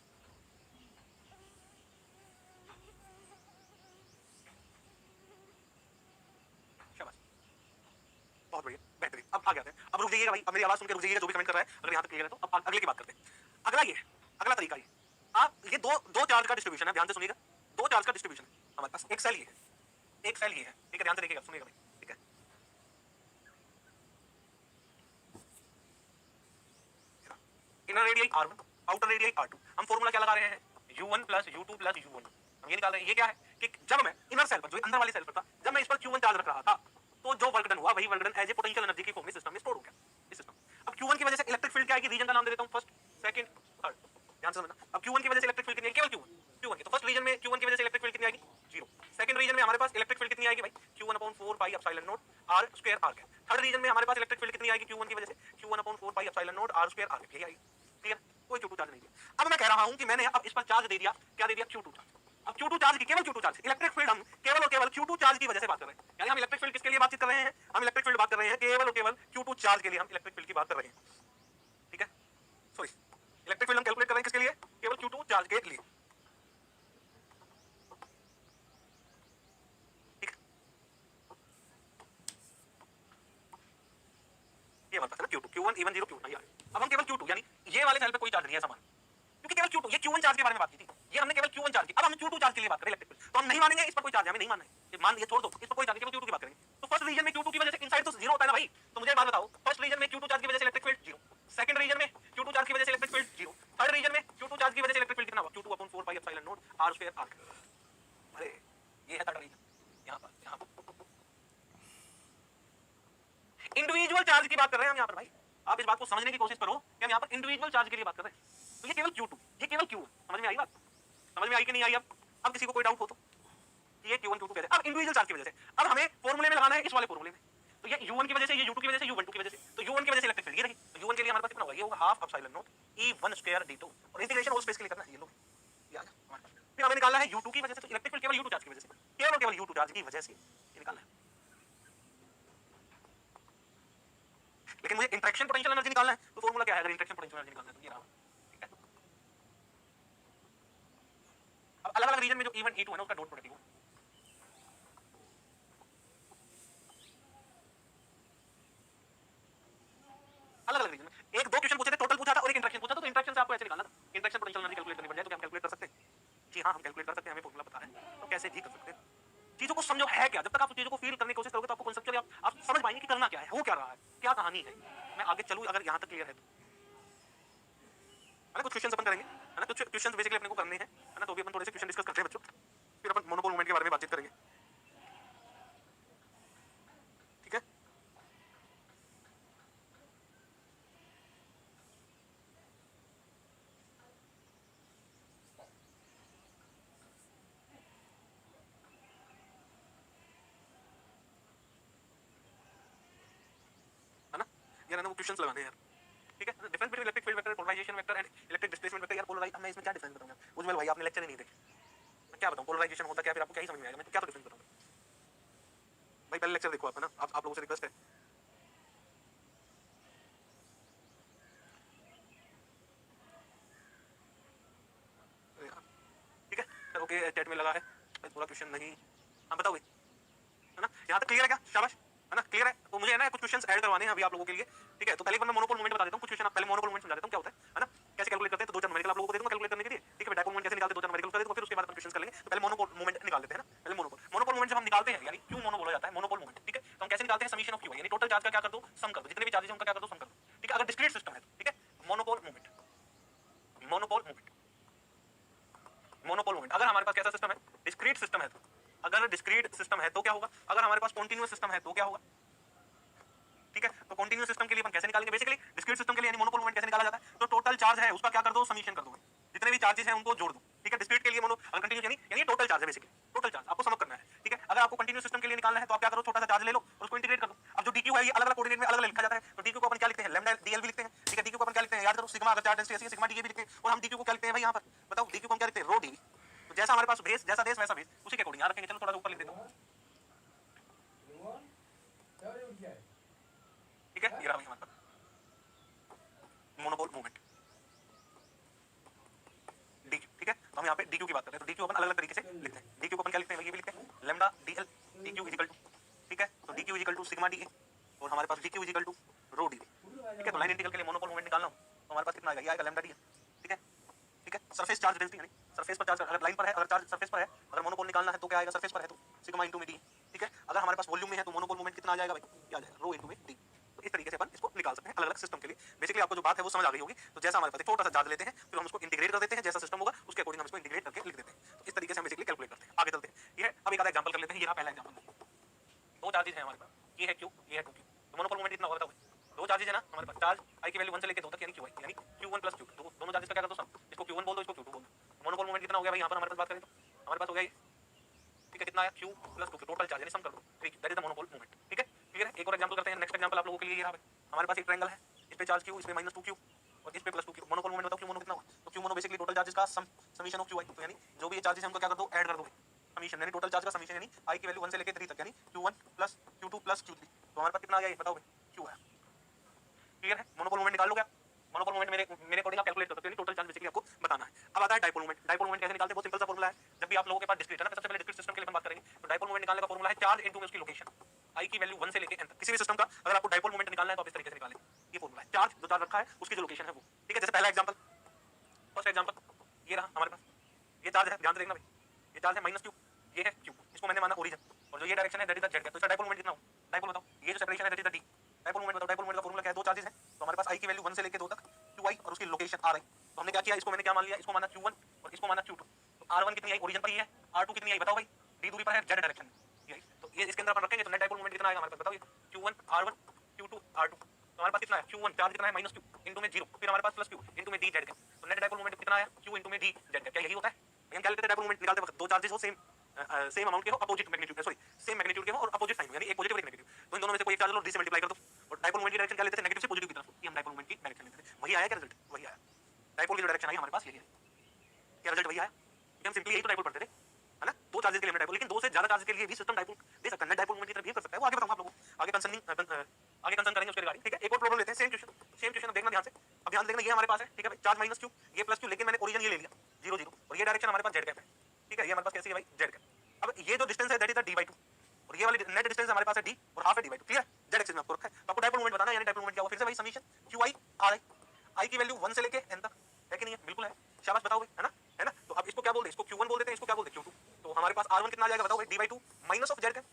शाबाश, बहुत बढ़िया, बेहतरीन। अब आगे आते हैं। अब रुक जाइएगा भाई, अब मेरी आवाज सुन के रुक जाइएगा जो भी कमेंट कर रहा है, अगर यहां तक क्लियर है तो। अब अगले की बात करते हैं। अगला ये है, अगला तरीका ये, आप ये दो चार्ज का डिस्ट्रीब्यूशन है, ध्यान से सुनिएगा। दो चार्ज का डिस्ट्रीब्यूशन है हमारे पास, एक सेल ये है, एक सेल ये है, ठीक है? ध्यान से देखिएगा, सुनिएगा भाई, ठीक है? Inner radius R1, outer radius R2। हम फॉर्मूला क्या लगा रहे हैं? U1 plus U2 plus U1। हम ये निकाल रहे हैं, ये क्या है कि जब मैं इनर सेल पर, जो अंदर वाली सेल पर था, जब मैं इस पर Q1 चार्ज रख रहा था, तो जो वर्क डन हुआ वही work done as a potential energy की फॉर्म में सिस्टम में स्टोर हो गया, इस सिस्टम। अब Q1 की वजह से इलेक्ट्रिक फील्ड क्या आएगी, रीजन का नाम दे देता हूं, फर्स्ट, सेकंड, थर्ड। ध्यान से समझना। अब Q1 की वजह से इलेक्ट्रिक फील्ड कितनी आएगी, केवल Q1 की। तो फर्स्ट रीजन में Q1 की वजह से इलेक्ट्रिक फील्ड कितनी आएगी, 0। सेकंड रीजन में हमारे पास इलेक्ट्रिक फील्ड कितनी आएगी भाई, Q1/4 pi epsilon naught R square R cap. Third region में हमारे पास इलेक्ट्रिक फील्ड कितनी आएगी Q1 की वजह से, Q1/4 pi epsilon naught R square R cap. यही आएगी, क्लियर? कोई Q2 चार्ज नहीं दिया। अब मैं कह रहा हूं कि मैंने अब इस पर चार्ज दे दिया, क्या दे दिया, Q2 चार्ज। अब Q2 चार्ज की, केवल Q2 चार्ज, इलेक्ट्रिक फील्ड हम केवल और केवल Q2 चार्ज की वजह से बात कर रहे हैं। यानी हम इलेक्ट्रिक फील्ड किसके लिए बातचीत कर रहे हैं, हम इलेक्ट्रिक फील्ड बात कर रहे हैं केवल और केवल Q2 चार्ज के लिए, हम इलेक्ट्रिक फील्ड की बात कर रहे हैं, ठीक है? सॉरी, इलेक्ट्रिक फील्ड हम कैलकुलेट कर रहे हैं किसके लिए, केवल Q2 चार्ज के लिए, ठीक है? ये हमारे पास है ना Q2, Q1 even 0 Q2 यार। अब हम केवल Q2, यानी ये वाले सेल पे कोई चार्ज नहीं है समान, क्योंकि केवल Q2, ये Q1 चार्ज के बारे में बात की थी, ये हमने केवल Q1 चार्ज की। अब हम Q2 चार्ज के लिए बात करें इलेक्ट्रिक फील्ड, तो हम नहीं मानेंगे इस पर कोई चार्ज है, हमें नहीं मानना है, ये मान ये छोड़ दो, इस पर कोई चार्ज, केवल Q2 की बात करेंगे। तो फर्स्ट रीजन में Q2 की वजह से इनसाइड तो 0 होता है ना भाई, तो मुझे एक बात बताओ, फर्स्ट रीजन में Q2 चार्ज की वजह से इलेक्ट्रिक फील्ड 0, सेकंड रीजन में Q2 चार्ज की वजह से इलेक्ट्रिक फील्ड 0, थर्ड रीजन में Q2 चार्ज की वजह से इलेक्ट्रिक फील्ड कितना हुआ, Q2/4 पाई epsilon naught R square R। अरे ये है थर्ड रीजन, यहां पर इंडिविजुअल चार्ज की बात कर रहे हैं हम यहां पर भाई। आप इस बात को समझने की कोशिश करो कि हम यहां पर इंडिविजुअल चार्ज के लिए बात कर रहे हैं। तो ये केवल Q2, ये केवल Q1। समझ में आई बात, समझ में आई कि नहीं आई? अब किसी को कोई डाउट हो तो ये Q1 Q2 कैसे, अब इंडिविजुअल चार्ज की वजह से, अब हमें फॉर्मूले में लगाना है, इस वाले फॉर्मूले में। तो ये U1 की वजह से, ये U2 की वजह से, U12 की वजह से, तो U1 की वजह से इलेक्ट्रिक फील्ड ये रही। तो U1 के लिए हमारे पास कितना होगा, ये होगा half epsilon not E1 square D2, और इंटीग्रेशन होल स्पेस के लिए करना है, ये लो ये आ गया हमारे पास। फिर हमें निकालना है U2 की वजह से, तो इलेक्ट्रिक फील्ड केवल U2 चार्ज की वजह से, केवल U2 चार्ज की वजह से ये निकालना है। लेकिन मुझे इंटरेक्शन पोटेंशियल एनर्जी निकालना है, तो फॉर्मूला क्या है, अगर इंटरेक्शन पोटेंशियल एनर्जी निकालना है तो ये रहा, ठीक है? अब अलग-अलग रीजन में जो E1 E2 है ना, उसका डॉट प्रोडक्ट लिखो। अलग-अलग रीजन में एक दो क्वेश्चन पूछे थे, टोटल पूछा था और एक इंटरेक्शन पूछा था, तो इंटरेक्शन से आपको ऐसे निकालना था, इंटरेक्शन पोटेंशियल एनर्जी कैलकुलेट करनी पड़ जाए, तो क्या हम कैलकुलेट कर सकते हैं? जी हां, हम कैलकुलेट कर सकते हैं, हमें फॉर्मूला पता है, तो कैसे भी कर सकते हैं। चीजों को समझो है क्या, जब तक आप चीजों को फील करने की कोशिश करोगे तो आपको कॉन्सेप्चुअली आप समझ पाएंगे कि करना क्या है, हो क्या रहा है, क्या कहानी है। मैं आगे चलूं अगर यहां तक क्लियर है तो, है ना? कुछ क्वेश्चन अपन करेंगे, है ना? कुछ क्वेश्चन बेसिकली अपने को करने हैं, है ना? तो भी अपन थोड़े से क्वेश्चन डिस्कस करते हैं बच्चों, फिर अपन मोनोपोल मूवमेंट के बारे में बातचीत करेंगे, ठीक है? है ना? यार ना वो क्वेश्चंस लगाने हैं यार, ठीक है? Difference between electric field vector, polarization vector and electric displacement vector. यार पोलराइज, मैं इसमें क्या डिफरेंस बताऊं यार, उज्जवल भाई आपने लेक्चर ही नहीं देखे, मैं क्या बताऊं पोलराइजेशन होता क्या, फिर आपको क्या ही समझ में आएगा, मैं क्या तो डिफरेंस बताऊं भाई। पहले लेक्चर देखो आप, है ना? आप लोगों से रिक्वेस्ट है, अरे यार, ठीक है? सर ओके, चैट में लगा है पूरा क्वेश्चन नहीं, हाँ बताओ भाई, है ना? यहाँ तक क्लियर है क्या, शाबाश, है ना? क्लियर है? तो मुझे है ना कुछ क्वेश्चंस ऐड करवाने हैं अभी आप लोगों के लिए, ठीक है? तो पहले एक बार मैं मोनोपोल मूवमेंट बता देता हूँ, कुछ क्वेश्चन आप पहले मोनोपोल मूवमेंट समझा देता हूँ क्या होता है ना? कैसे कैलकुलेट करते हैं, तो दो चार न्यूमेरिकल आप लोगों को दे दूंगा कैलकुलेट करने के लिए, ठीक है? डायपोल मूवमेंट कैसे निकालते हैं, दो चार न्यूमेरिकल कर देता हूँ, फिर उसके बाद अपन क्वेश्चंस कर लेंगे। तो पहले मोनोपोल मूवमेंट निकाल लेते हैं ना, पहले मोनोपोल मूवमेंट जब हम निकालते हैं, यानी क्यों मोनो बोला जाता है, मोनोपोल मूवमेंट, ठीक है? तो हम कैसे निकालते हैं, समीशन ऑफ क्यू, यानी टोटल चार्ज का क्या कर दो, सम कर दो, जितने भी चार्जेस हैं उनका क्या कर दो, सम कर दो, ठीक है? अगर डिस्क्रीट सिस्टम है, ठीक है? मोनोपोल मूवमेंट डिस्क्रीट सिस्टम है तो क्या होगा, अगर हमारे पास कॉन्टिन्यूअस सिस्टम है तो क्या होगा, ठीक है। तो कॉन्टिन्यूअस सिस्टम के लिए अपन कैसे निकालेंगे, बेसिकली डिस्क्रीट सिस्टम के लिए यानी मोनोपोल मोमेंट कैसे निकाला जाता है, तो टोटल चार्ज है उसका क्या कर दो, समीशन कर दो, जितने भी चार्जेस हैं उनको जोड़ दो, ठीक है। डिस्क्रीट के लिए मोनो कंटिन्यूअस यानी टोटल चार्ज है, बेसिकली टोटल चार्ज आपको समझ करना है, ठीक है। अगर आपको कंटिन्यूअस सिस्टम के लिए निकालना है तो आप क्या करो, छोटा सा चार्ज ले लो और उसको इंटीग्रेट कर दो। अब जो डीक्यू है ये अलग अलग कोऑर्डिनेट में अलग अलग लिखा जाता है, तो डीक्यू को अपन क्या लिखते हैं, लैम्डा डीएल भी लिखते हैं, ठीक है। डीक्यू को अपन क्या लिखते हैं, याद करो, सिग्मा अगर चार्ज डेंसिटी ऐसी है सिग्मा डी भी लिखते हैं, और हम डीक्यू को क्या लिखते हैं भाई यहाँ पर बताओ, डीक्यू को हम क्या लिखते हैं, रो डी। तो जैसा हमारे पास बेस, जैसा बेस वैसा बेस, उसी के अकॉर्डिंग याद रखेंगे। चलो थोड़ा सा ऊपर लिख देता हूं, ठीक है। ये रहा भाई हमारे पास मोनोपोल मोमेंट डीक्यू, ठीक है। तो हम यहाँ पे डीक्यू की बात करते हैं, तो डीक्यू अपन अलग अलग तरीके से लिखते हैं। डीक्यू को अपन क्या लिखते हैं, ये भी लिखते हैं lambda D L D Q equal to, ठीक है। तो D Q equal to sigma D और हमारे पास D Q equal to rho D, ठीक है। तो लाइन इंटीग्रल के लिए मोनोपोल मोमेंट निकालना हो तो हमारे पास कितना आएगा, ये आएगा लैम्डा डीएल, ठीक है, ठीक है। सरफेस चार्ज डेंसिटी यानी सरफेस पर चार्ज, अगर लाइन पर है, अगर चार्ज सरफेस पर है, अगर मोनोपोल निकालना है तो क्या आएगा, सरफेस पर है तो सिग्मा इनटू में डी, ठीक है। अगर हमारे पास वॉल्यूम में है तो मोनोपोल मोमेंट कितना आ जाएगा भाई, क्या आ जाएगा, रो इनटू में डी। तो इस तरीके से अपन इसको निकाल सकते हैं अलग अलग सिस्टम के लिए। बेसिकली आपको जो बात है वो समझ आ गई होगी। तो जैसा हमारे पास एक छोटा सा चार्ज लेते हैं, फिर हम उसको इंटीग्रेट कर देते हैं, जैसा सिस्टम होगा उसके अकॉर्डिंग हम इसको इंटीग्रेट करके लिख देते हैं। तो इस तरीके से हम बेसिकली कैलकुलेट करते हैं। आगे चलते हैं, ये अब एक आधा एग्जांपल कर लेते हैं। ये रहा पहला एग्जांपल, दो चार्जेस हैं हमारे पास, ये है क्यू, ये है टू क्यू। तो मोनोपोल मोमेंट कितना होगा बताओ, दो चार्जेस है ना हमारे पास, चार्ज आई की वैल्यू 1 से लेके 2 तक यानी क्यू आई, यानी q1 प्लस q2, दोनों चार्जेस का क्या कर दो सम, इसको q1 बोल दो, इसको q2 बोल दो। मोनोपोल मोमेंट कितना हो गया भाई, यहाँ पर हमारे पास बात करें तो हमारे पास हो गया ये, ठीक है। कितना आया, q plus 2q, total charge यानी सम कर दो, that is the monopole moment, ठीक है। क्लियर है। एक और एग्जांपल करते हैं, नेक्स्ट एग्जांपल आप लोगों के लिए ये रहा भाई, हमारे पास एक ट्रायंगल है, इस पे चार्ज q, इस पे -2q और इस पे +2q। मोनोपोल मोमेंट बताओ q मोनो कितना हुआ, तो q mono basically total charges का सम, समीशन ऑफ qi। तो यानी जो भी ये चार्जेस हैं उनको क्या कर दो, ऐड कर दो, समीशन यानी टोटल चार्ज का समीशन, यानी i की वैल्यू 1 से लेके 3 तक, यानी q1 plus q2 plus q3। तो हमारे पास कितना आ गया ये बताओ भाई, q आया। क्लियर है। मोनोपोल मोमेंट निकाल लो क्या, मोनोपोल मोमेंट मेरे अकॉर्डिंग आप कैलकुलेट कर सकते हो, टोटल चार्ज बेसिकली आपको बताना है। अब आता है डाइपोल मोमेंट। डाइपोल मोमेंट कैसे निकालते हैं, बहुत सिंपल सा फॉर्मूला है। जब भी आप लोगों के पास डिस्क्रीट है ना, सबसे पहले डिस्क्रीट सिस्टम के लिए बात करेंगे, तो डाइपोल मोमेंट निकालने का फॉर्मूला है चार्ज इनटू में उसकी लोकेशन, आई की वैल्यू 1 से लेके n तक। किसी भी सिस्टम का अगर आपको डाइपोल मोमेंट निकालना है तो आप इस तरीके से निकालें, ये फॉर्मूला है, चार्ज जो चार्ज रखा है उसकी जो लोकेशन है वो, ठीक है। जैसे पहला एग्जांपल, फर्स्ट एग्जांपल ये रहा हमारे पास, ये चार्ज है, ध्यान से देखना भाई, ये चार्ज है -q, ये है q, इसको मैंने माना ओरिजिन, और जो ये डायरेक्शन है दैट इज द z, तो इसका डाइपोल मोमेंट कितना हो, डाइपोल बताओ, ये जो सेपरेशन है that is the d। Dipole moment बताओ, डाइपोल मोमेंट का फॉर्मूला क्या है, दो चार्जेस हैं तो हमारे पास i की वैल्यू 1 से लेके 2 तक qi और उसकी लोकेशन r आई। तो हमने क्या किया, इसको मैंने क्या मान लिया, इसको माना q1 और इसको माना q2। तो r1 कितनी आई, ओरिजिन पर ही है, r2 कितनी आई बताओ भाई, d दूरी पर है, z डायरेक्शन में, तो ये इसके अंदर अपन रखेंगे। तो नेट डाइपोल मोमेंट कितना आएगा हमारे पास बताओ, ये q1 r1 q2 r2। तो हमारे पास कितना है, q1 चार्ज कितना है -q इनटू में 0, फिर हमारे पास +q इनटू में d z का। तो नेट डाइपोल मोमेंट कितना आया, q इनटू में d z का। क्या यही होता है, हम क्या लेते हैं डाइपोल मोमेंट निकालते वक्त, दो चार्जेस हो सेम अमाउंट के हो, opposite magnitude, sorry same magnitude के हो और अपोजिट साइन, यानी एक पॉजिटिव और एक नेगेटिव, तो इन दोनों में से कोई एक चार्ज लो, d से मल्टीप्लाई कर दो। और डाइपोल मोमेंट की डायरेक्शन क्या लेते थे, नेगेटिव से पॉजिटिव की तरफ, ये हम डाइपोल मोमेंट की डायरेक्शन लेते थे। वही आया क्या रिजल्ट, वही आया, डाइपोल की जो डायरेक्शन आई हमारे पास यही है, क्या रिजल्ट वही आया, हम सिंपली यही तो डाइपोल पढ़ते थे, है ना। दो चार्जेस के लिए डाइपोल, लेकिन दो से ज्यादा चार्जेस के लिए भी सिस्टम डाइपोल दे सकता है, डाइपोल मोमेंट की तरफ बिहेव कर सकता है, वो आगे बताऊंगा आप लोगों को, आगे कंसर्न करेंगे उसके रिगार्डिंग, ठीक है। एक और प्रॉब्लम लेते हैं, सेम क्वेश्चन देखना ध्यान से। अब ध्यान देखना, ये हमारे पास है, ठीक है भाई, चार्ज -q, ये +q, लेकिन मैंने ओरिजिन ये ले लिया 0 0, और ये डायरेक्शन हमारे पास z कैप है, ठीक है। ये हमारे पास कैसी है भाई, z कैप। अब ये जो डिस्टेंस है दैट इज द d/2, और ये वाली नेट डिस्टेंस हमारे पास है d और हाफ है d/2, क्लियर। z एक्सिस में आपको रखा है, तो आपको डाइपोल मोमेंट बताना है, यानी डाइपोल मोमेंट क्या होगा, फिर से भाई समीशन qi ri, i की वैल्यू 1 से लेके n तक है कि नहीं है, बिल्कुल है, शाबाश बताओ भाई, है ना, है ना। तो अब इसको क्या बोलते हैं, इसको q1 बोल देते हैं, इसको क्या बोलते हैं q2। तो हमारे पास r1 कितना आ जाएगा बताओ भाई, d/2 minus of z cap.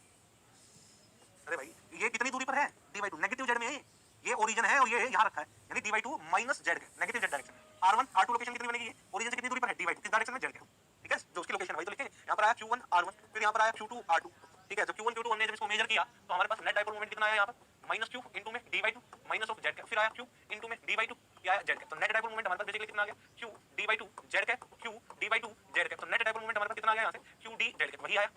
अरे भाई ये कितनी दूरी पर है, d/2 नेगेटिव z में है, ये ओरिजिन है और ये यहाँ रखा है, यानी d/2 minus z cap, negative z direction में। r1 r2 लोकेशन कितनी बनेगी, ओरिजिन से कितनी दूरी पर है, d/2, किस डायरेक्शन में, z कैप, ठीक है। जो उसकी लोकेशन वही तो लिखेंगे। यहाँ पर आया q1 r1, फिर यहाँ पर आया q2 r2, ठीक है। जब q1 q2 हमने जब इसको मेजर किया तो हमारे पास नेट डाइपोल मोमेंट कितना आया, यहाँ पर -q इनटू में d/2 minus of z cap, फिर आया q इनटू में d/2 क्या आया, z कैप। तो नेट डाइपोल मोमेंट हमारे पास बेसिकली कितना आ गया, q d/2 z cap, q d/2 z cap. तो नेट डाइपोल मोमेंट हमारे पास कितना आ गया यहाँ से, q d z कैप, वही आया।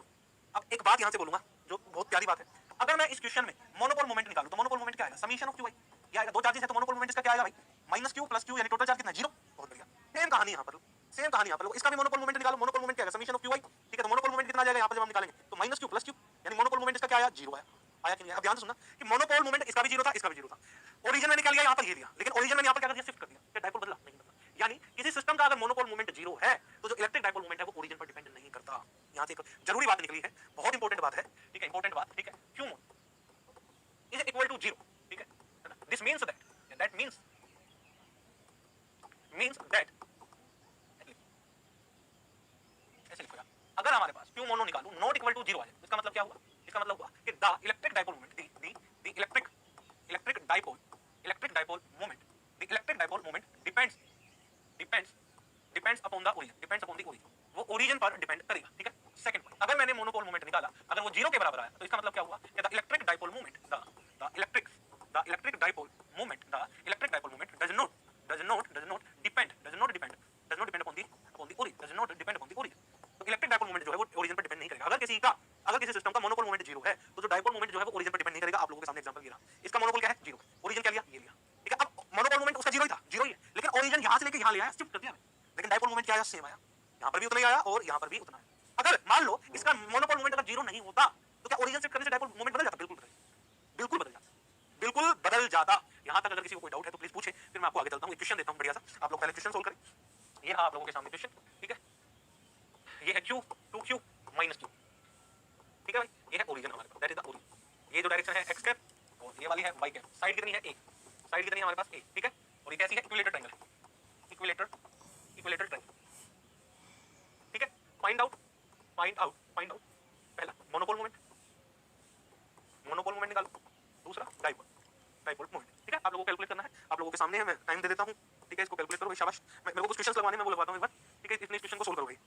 अब एक बात यहाँ से बोलूंगा जो बहुत प्यारी बात है, अगर मैं इस क्वेश्चन में मोनोपोल मोमेंट निकालूं तो मोनोपोल मोमेंट क्या आएगा, समीशन ऑफ qi, ये आएगा। दो चार्जेस है तो मोनोपोल मोमेंट इसका क्या आएगा भाई, -q + q, यानी टोटल चार्ज कितना, 0। बहुत बढ़िया, सेम कहानी यहाँ पर, सेम कहानी यहाँ पर। इसका भी मोनोपोल मोमेंट निकालो, मोनोपोल मोमेंट क्या है, समीशन ऑफ qi, ठीक है। तो मोनोपोल मोमेंट कितना आ जाएगा यहाँ पर जब हम निकालेंगे, तो -q + q, यानी मोनोपोल मोमेंट इसका क्या आया, 0 आया, आया कि नहीं। अब ध्यान से सुनना कि मोनोपोल मोमेंट इसका भी 0 था, इसका भी 0 था। ओरिजिन में निकल गया, यहाँ पर ये दिया, लेकिन ओरिजिन में यहाँ पर क्या कर दिया, शिफ्ट कर दिया, क्या डाइपोल बदला नहीं बदला। यानी किसी सिस्टम का अगर मोनोपोल मोमेंट 0 है तो जो इलेक्ट्रिक डाइपोल मोमेंट है वो ओरिजिन पर डिपेंड नहीं करता। यहाँ से एक जरूरी बात निकली है, बहुत इंपॉर्टेंट बात है, ठीक है, इंपॉर्टेंट बात, ठीक है। Q is equal to 0, ठीक है। This means that means that ऐसे लिखो यार, अगर हमारे पास Q मोनो निकालूं नॉट इक्वल टू 0 आ जाए, इसका मतलब क्या हुआ, इसका मतलब हुआ कि the electric dipole moment, the electric dipole moment depends upon the origin, वो ओरिजिन पर डिपेंड करेगा, ठीक है। सेकंड पॉइंट, अगर मैंने मोनोपोल मोमेंट निकाला, वो 0 के बराबर आया तो इसका मतलब क्या हुआ कि the electric dipole moment the electric dipole moment does not depend upon the origin, does not depend upon the origin. तो इलेक्ट्रिक डाइपोल मोमेंट जो है वो ओरिजिन पर डिपेंड नहीं करेगा। अगर किसी सिस्टम का मोनोपोल मोमेंट 0 है तो जो डाइपोल मोमेंट जो है वो ओरिजिन पर डिपेंड नहीं करेगा। आप लोगों के सामने एग्जांपल गिरा, इसका मोनोपोल क्या है 0, ओरिजिन क्या लिया ये लिया, ठीक है। अब मोनोपोल मोमेंट उसका 0 ही था, 0 ही है, लेकिन ओरिजिन यहां से लेके यहां ले आया, शिफ्ट कर दिया, लेकिन डाइपोल मोमेंट क्या आया, सेम आया, यहां पर भी उतना ही आया और यहां पर भी उतना आया। अगर मान लो इसका मोनोपोल मोमेंट अगर 0 नहीं होता तो क्या ओरिजिन शिफ्ट करने से डाइपोल मोमेंट बदल जाता? बिल्कुल बदल जाता, बिल्कुल बदल जाता। यहां तक अगर किसी को कोई डाउट है तो प्लीज पूछे, फिर मैं आपको आगे चलता हूं। एक क्वेश्चन देता हूं बढ़िया सा, आप लोग पहले क्वेश्चन सोल्व करें। ये रहा आप लोगों के सामने क्वेश्चन, ठीक है। ये है q 2q माइनस q, ठीक है भाई, ये है ओरिजिन हमारे पास, दैट इज द ओरिजिन। ये जो डायरेक्शन है x कैप और ये वाली है y कैप, साइड कितनी है a, साइड कितनी है हमारे पास a, ठीक है। और ये कैसी है, इक्विलेटरल ट्रायंगल है, इक्विलेटरल ट्रायंगल, ठीक है। फाइंड आउट पहला मोनोपोल मोमेंट निकालो, दूसरा डाइपोल मोमेंट, ठीक है। आप लोगों को कैलकुलेट करना है, आप लोगों के सामने है, मैं टाइम दे देता हूं, ठीक है। इसको कैलकुलेट करो, शाबाश। मेरे को कुछ क्वेश्चंस लगवाने में वो लगवाता हूं एक बार, ठीक है। इतने क्वेश्चन को सोल्व करो भाई।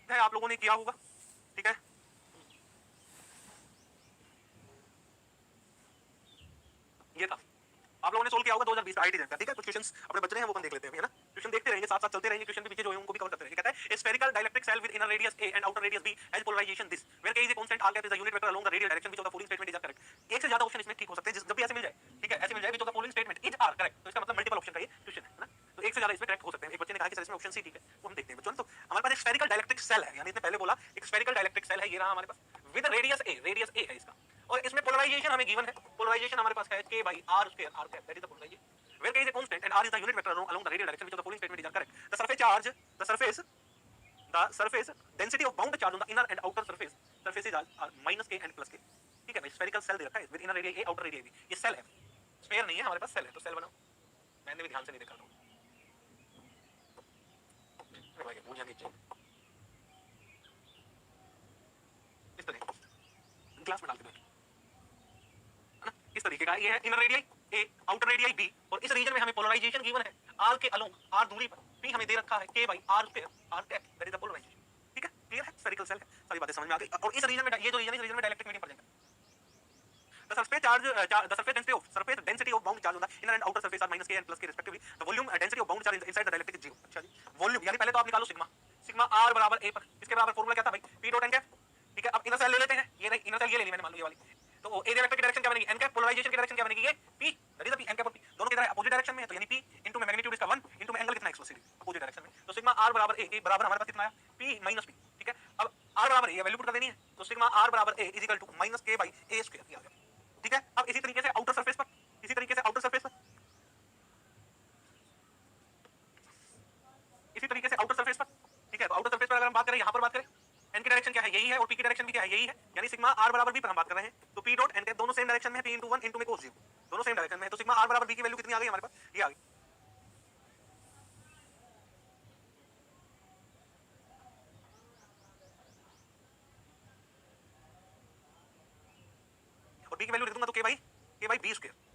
है आप लोगों ने किया होगा, ठीक है। ये था आप लोगों ने सोल्व किया होगा 2020 आईटी का, ठीक है। कुछ क्वेश्चंस अपने बच रहे हैं वो अपन देख लेते हैं, है ना। क्वेश्चन देखते रहेंगे, साथ साथ चलते रहेंगे, क्वेश्चन भी पीछे जो है उनको भी कवर करते रहेंगे। कहता है spherical dielectric shell with inner radius a and outer radius b has polarization this where k is a constant, r cap is the unit vector along the radial direction which of the following statement is correct। एक से ज्यादा option इसमें ठीक हो सकते हैं, जब भी ऐसे मिल जाए, ठीक है, ऐसे मिल जाए which of the following statement is r correct, तो इसका मतलब मल्टीपल ऑप्शन का ये क्वेश्चन है ना। तो एक से ज्यादा इसमें करेक्ट हो सकते हैं। एक बच्चे ने कहा कि सर इसमें ऑप्शन सी ठीक है, वो हम देखते हैं बच्चों। तो हमारे पास एक स्फेरिकल डाइलेक्ट्रिक सेल है, यानी इसने पहले बोला एक स्फेरिकल डाइलेक्ट्रिक सेल है, ये रहा हमारे पास विद रेडियस a है इसका, और इसमें पोलराइजेशन हमें गिवन है। पोलराइजेशन हमारे पास है k by r square, r cap, that is the polarization where k is a constant and r is the unit vector along the radial direction which of the following statement is correct। the surface charge, the surface density of bound charge on the inner and outer surfaces are minus k and plus k, ठीक है भाई। Spherical shell दे रखा है with inner radius a, outer radius b, ये cell है, sphere नहीं है हमारे पास, सेल है। तो सेल बनाओ, मैंने भी ध्यान से नहीं देखा था भाई, भूल जानी चाहिए इस तरह क्लास में डाल के दो, है ना। इस तरीके का ये है inner radius a, outer radius b, और इस रीजन में हमें पोलराइजेशन गिवन है r के अलोंग, r दूरी पर, p हमें दे रखा है k by r square, r cap, that is the polarization, ठीक है। क्लियर है, स्फेरिकल सेल है, सारी बातें समझ में आ गई। और इस रीजन में ये जो रीजन है, इस रीजन में डाइलेक्ट्रिक मीडियम पड़ जाएगा। The surface density of bound charge on the inner and outer surface are minus k and plus k respectively. The volume density of bound charge inside the dielectric is 0। अच्छा जी, volume यानी पहले तो आप निकालो sigma r बराबर a पर, इसके बराबर फॉर्मूला क्या था भाई, p डॉट n कैप, ठीक है। अब इनर सेल ले लेते हैं, ये नहीं, इनर सेल ये ले ली मैंने, मान लो ये वाली। तो a वेक्टर की डायरेक्शन क्या बनेगी, n कैप, पोलराइजेशन की डायरेक्शन क्या बनेगी, ये p, that is the p, n cap और p दोनों किधर है, अपोजिट डायरेक्शन में है, तो यानी p इनटू में मैग्नीट्यूड इसका 1 इनटू में एंगल कितना एक्सपोसिटी अपोजिट डायरेक्शन में। तो सिग्मा r बराबर a बराबर हमारे पास कितना आया, p माइनस p, ठीक है। अब r बराबर ये वैल्यू पुट कर देनी है, तो सिग्मा r बराबर a is equal to minus k by a square, ठीक है। अब इसी तरीके से आउटर सरफेस पर हम बात करें, यहाँ पर बात करें, एन की डायरेक्शन क्या है, यही है, और पी की डायरेक्शन भी क्या है, यही है, यानी सिग्मा आर बराबर बी पर हम बात कर रहे हैं, तो पी डॉट एन के दोनों सेम डायरेक्शन में है, पी इंटू 1 इंटू में कोस 0, दोनों सेम डायरेक्शन में है, तो सिग्मा आर बराबर बी की वैल्यू कितनी आ गई हमारे पास, ये आ गई। और बी की वैल्यू लिख दूंगा तो के बाई बी स्क्वायर।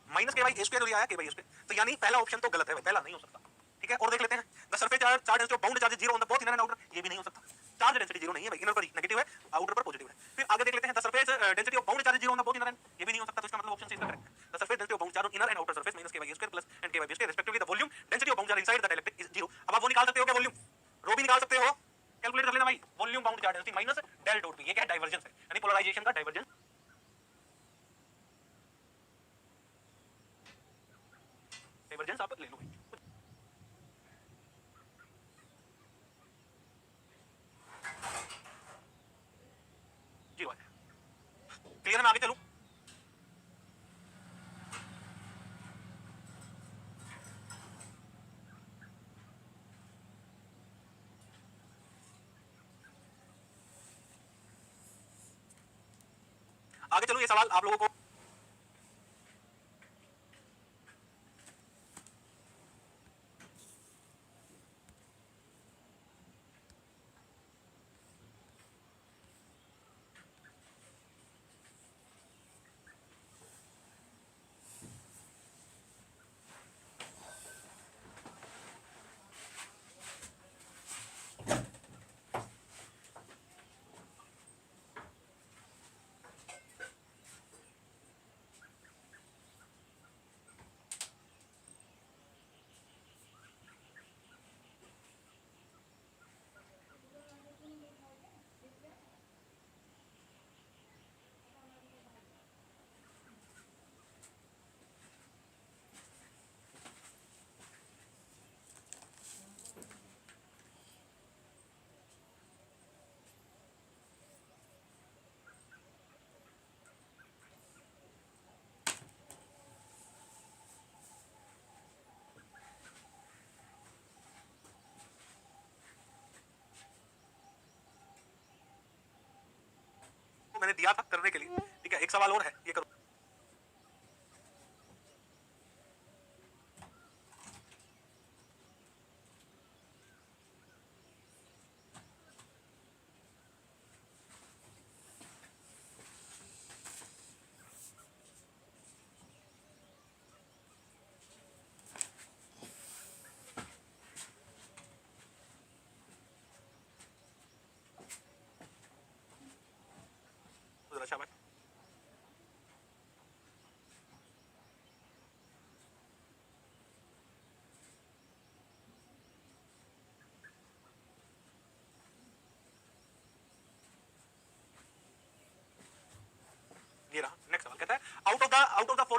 माइनस के बाई ए स्क्वायर आया, के बाई स्क्वायर, तो यानी पहला ऑप्शन तो गलत है भाई, पहला नहीं हो सकता, ठीक है। और देख लेते हैं, the surface charge density of bound charge 0 on the both inner and outer, ये भी नहीं हो सकता, चार्ज डेंसिटी 0 नहीं है भाई, इनर पर नेगेटिव है, आउटर पर पॉजिटिव है। फिर आगे देख लेते हैं, the surface density of bound charge 0 on the both inner and, ये भी नहीं हो सकता, तो इसका मतलब ऑप्शन सी इसका करेक्ट है। The surface density of bound charge on inner and outer surface minus के बाई स्क्वायर प्लस एंड के by square respectively the volume density of bound charge inside the dielectric is 0। अब आप वो निकाल सकते हो क्या, वॉल्यूम रो भी निकाल सकते हो, कैलकुलेट कर लेना भाई, volume bound charge density minus del dot B, ये क्या है, डाइवर्जेंस है, यानी पोलराइजेशन का डाइवर्जेंस, डाइवर्जेंस आप ले लो भाई, जीरो है। क्लियर है, मैं आगे चलूं, आगे चलूं, ये सवाल आप लोगों को मैंने दिया था करने के लिए, ठीक है। एक सवाल और है, ये करो,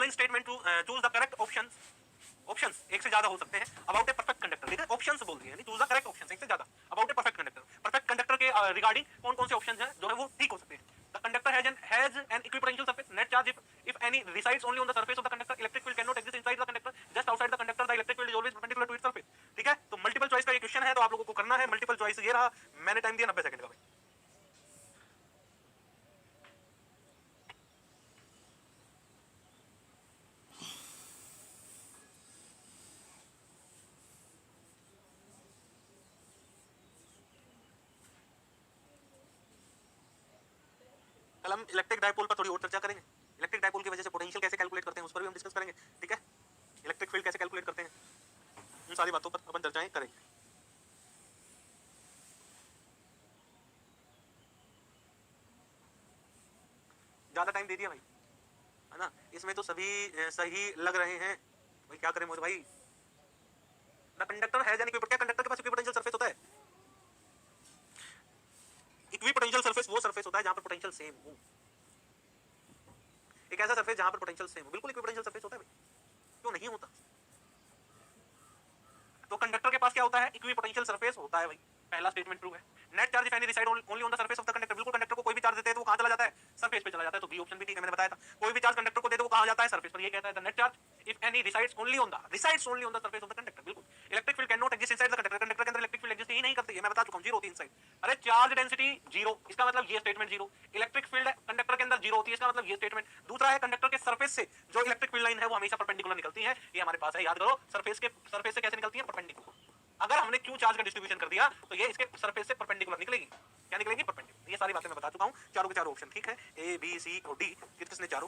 following statement to choose the correct options एक से ज्यादा हो सकते हैं अबाउट ए परफेक्ट कंडक्टर, ठीक है, ऑप्शंस बोल दिए यानी चूज द करेक्ट ऑप्शंस एक से ज्यादा अबाउट ए परफेक्ट कंडक्टर के रिगार्डिंग कौन कौन से ऑप्शंस हैं जो है वो ठीक हो सकते हैं। The conductor has an equipotential surface, net charge if any resides only on the surface of the conductor, electric field cannot exist inside the conductor, just outside the conductor the electric field is always perpendicular to its surface, ठीक है। तो multiple choice का ये question है तो आप लोगों को करना है, मल्टीपल चॉइस ये रहा, मैंने टाइम दिया 90 सेकंड का भाई। कल हम इलेक्ट्रिक डायपोल पर थोड़ी और चर्चा करेंगे, इलेक्ट्रिक डायपोल की वजह से पोटेंशियल कैसे कैलकुलेट करते हैं उस पर भी हम डिस्कस करेंगे, ठीक है, इलेक्ट्रिक फील्ड कैसे कैलकुलेट करते हैं, उन सारी बातों पर अपन चर्चाएं करेंगे। ज्यादा टाइम दे दिया भाई, है ना, इसमें तो सभी सही लग रहे हैं भाई, क्या करें मोदी भाई। The conductor has an equipotential, conductor के पास इक्विपोटेंशियल सरफेस होता है। इक्विपोटेंशियल सरफेस वो सरफेस होता है जहां पर पोटेंशियल सेम हो, एक ऐसा सरफेस जहां पर पोटेंशियल सेम हो, बिल्कुल इक्विपोटेंशियल सरफेस होता है भाई, क्यों नहीं होता। तो कंडक्टर के पास क्या होता है, इक्विपोटेंशियल सरफेस होता है भाई, पहला स्टेटमेंट ट्रू है। Net charge if any reside only on the surface of the conductor, बिल्कुल कंडक्टर को कोई भी चार्ज देते हैं तो वो कहां चला जाता है, सरफेस पे चला जाता है, तो बी ऑप्शन भी ठीक है, मैंने बताया था कोई भी चार्ज कंडक्टर को दे दो वो कहां जाता है, सरफेस पर। ये कहता है the net charge if any resides only on the surface of the conductor, बिल्कुल। Electric field can not exist inside the conductor, conductor के अंदर इलेक्ट्रिक फील्ड एग्जिस्ट ही नहीं करती है, मैं बता चुका हूं, जीरो होती है इनसाइड। अरे चार्ज डेंसिटी जीरो, इसका मतलब ये statement zero. Electric field conductor के अंदर जीरो होती है, इसका मतलब ये स्टेटमेंट। दूसरा है कंडक्टर के सरफेस से जो इलेक्ट्रिक फील्ड लाइन है वो हमेशा परपेंडिकुलर निकलती है, ये हमारे पास है, याद करो, सरफेस से कैसे निकलती है, परपेंडिकुलर। अगर हमने क्यू चार्ज का डिस्ट्रीब्यूशन कर दिया तो ये इसके सरफेस से परपेंडिकुलर निकलेगी, क्या निकलेगी, परपेंडिकुलर। ये सारी बातें मैं बता चुका हूं, चारों के चारों ऑप्शन ठीक है, ए बी सी और डी, किसने चारों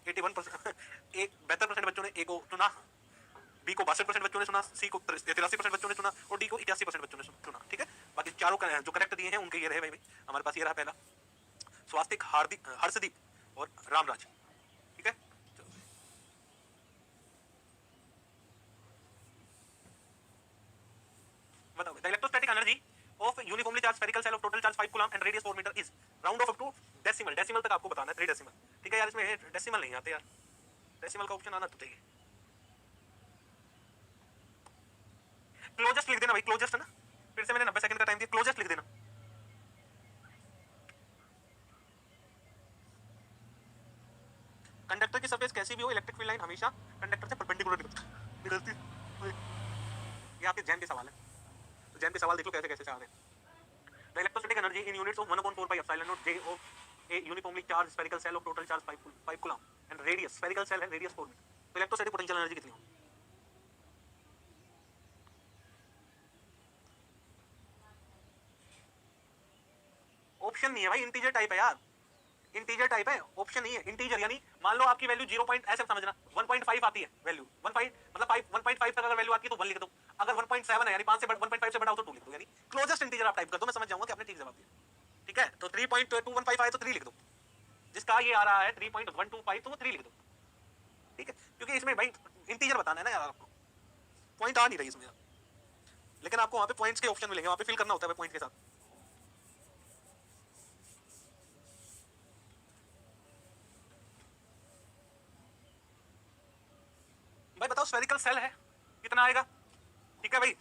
81%, एक 72% बच्चों ने ए को चुना, बी को 62% बच्चों ने सुना, सी को 83% बच्चों ने सुना और डी को 81% बच्चों ने सुना, ठीक है। बाकी चारों जो करेक्ट दिए हैं उनके ये रहे भाई, हमारे पास ये रहा पहला स्वास्तिक, हर्षदीप और रामराज, ठीक है। बताओ, the electrostatic energy of uniformly charged spherical cell of total charge 5 coulomb and radius 4 meter is round off up to decimal तक आपको बताना है, 3 डेसिमल, ठीक है यार, इसमें डेसिमल नहीं आते यार, डेसिमल का ऑप्शन आना तो चाहिए। क्लोजेस्ट लिख देना भाई, क्लोजेस्ट है ना, फिर से मैंने 90 सेकंड का टाइम दिया, क्लोजेस्ट लिख देना। कंडक्टर की सरफेस कैसी भी हो, इलेक्ट्रिक फील्ड लाइन हमेशा कंडक्टर से परपेंडिकुलर निकलती है। ये आपके जैम के सवाल है, तो जैम के सवाल देख लो कैसे कैसे आ रहे हैं। The electrostatic energy in units of 1/4 pi epsilon not J of A uniformly charge spherical shell of total charge 5 coulomb and radius, spherical shell है, रेडियस 4 मीटर, तो इलेक्ट्रोस्टैटिक पोटेंशियल एनर्जी कितनी होगी। ऑप्शन नहीं है भाई, इंटीजर टाइप है यार, integer type है, ऑप्शन नहीं है, इंटीजर यानी मान लो आपकी वैल्यू 0. ऐसे समझना 1.5 आती है वैल्यू, 1 मतलब 1.5 तक अगर वैल्यू आती है तो 1 लिख दो, अगर 1.7 है यानी 5 से 1.5 से बड़ा हो तो 2 लिख दो, यानी क्लोजेस्ट इंटीजर आप टाइप कर दो, मैं समझ जाऊंगा कि आपने ठीक जवाब दिया, ठीक है। तो 3.215 आए तो 3 लिख दो, जिसका ये आ रहा है 3.125 तो वो 3 लिख दो, ठीक है, क्योंकि इसमें भाई इंटीजर बताना है ना यार, आपको पॉइंट आ नहीं रही इसमें, लेकिन आपको वहां पे पॉइंट्स के ऑप्शन मिलेंगे, वहां पे फिल करना होता है पॉइंट के साथ। भाई बताओ स्फेरिकल सेल है कितना आएगा, ठीक है भाई,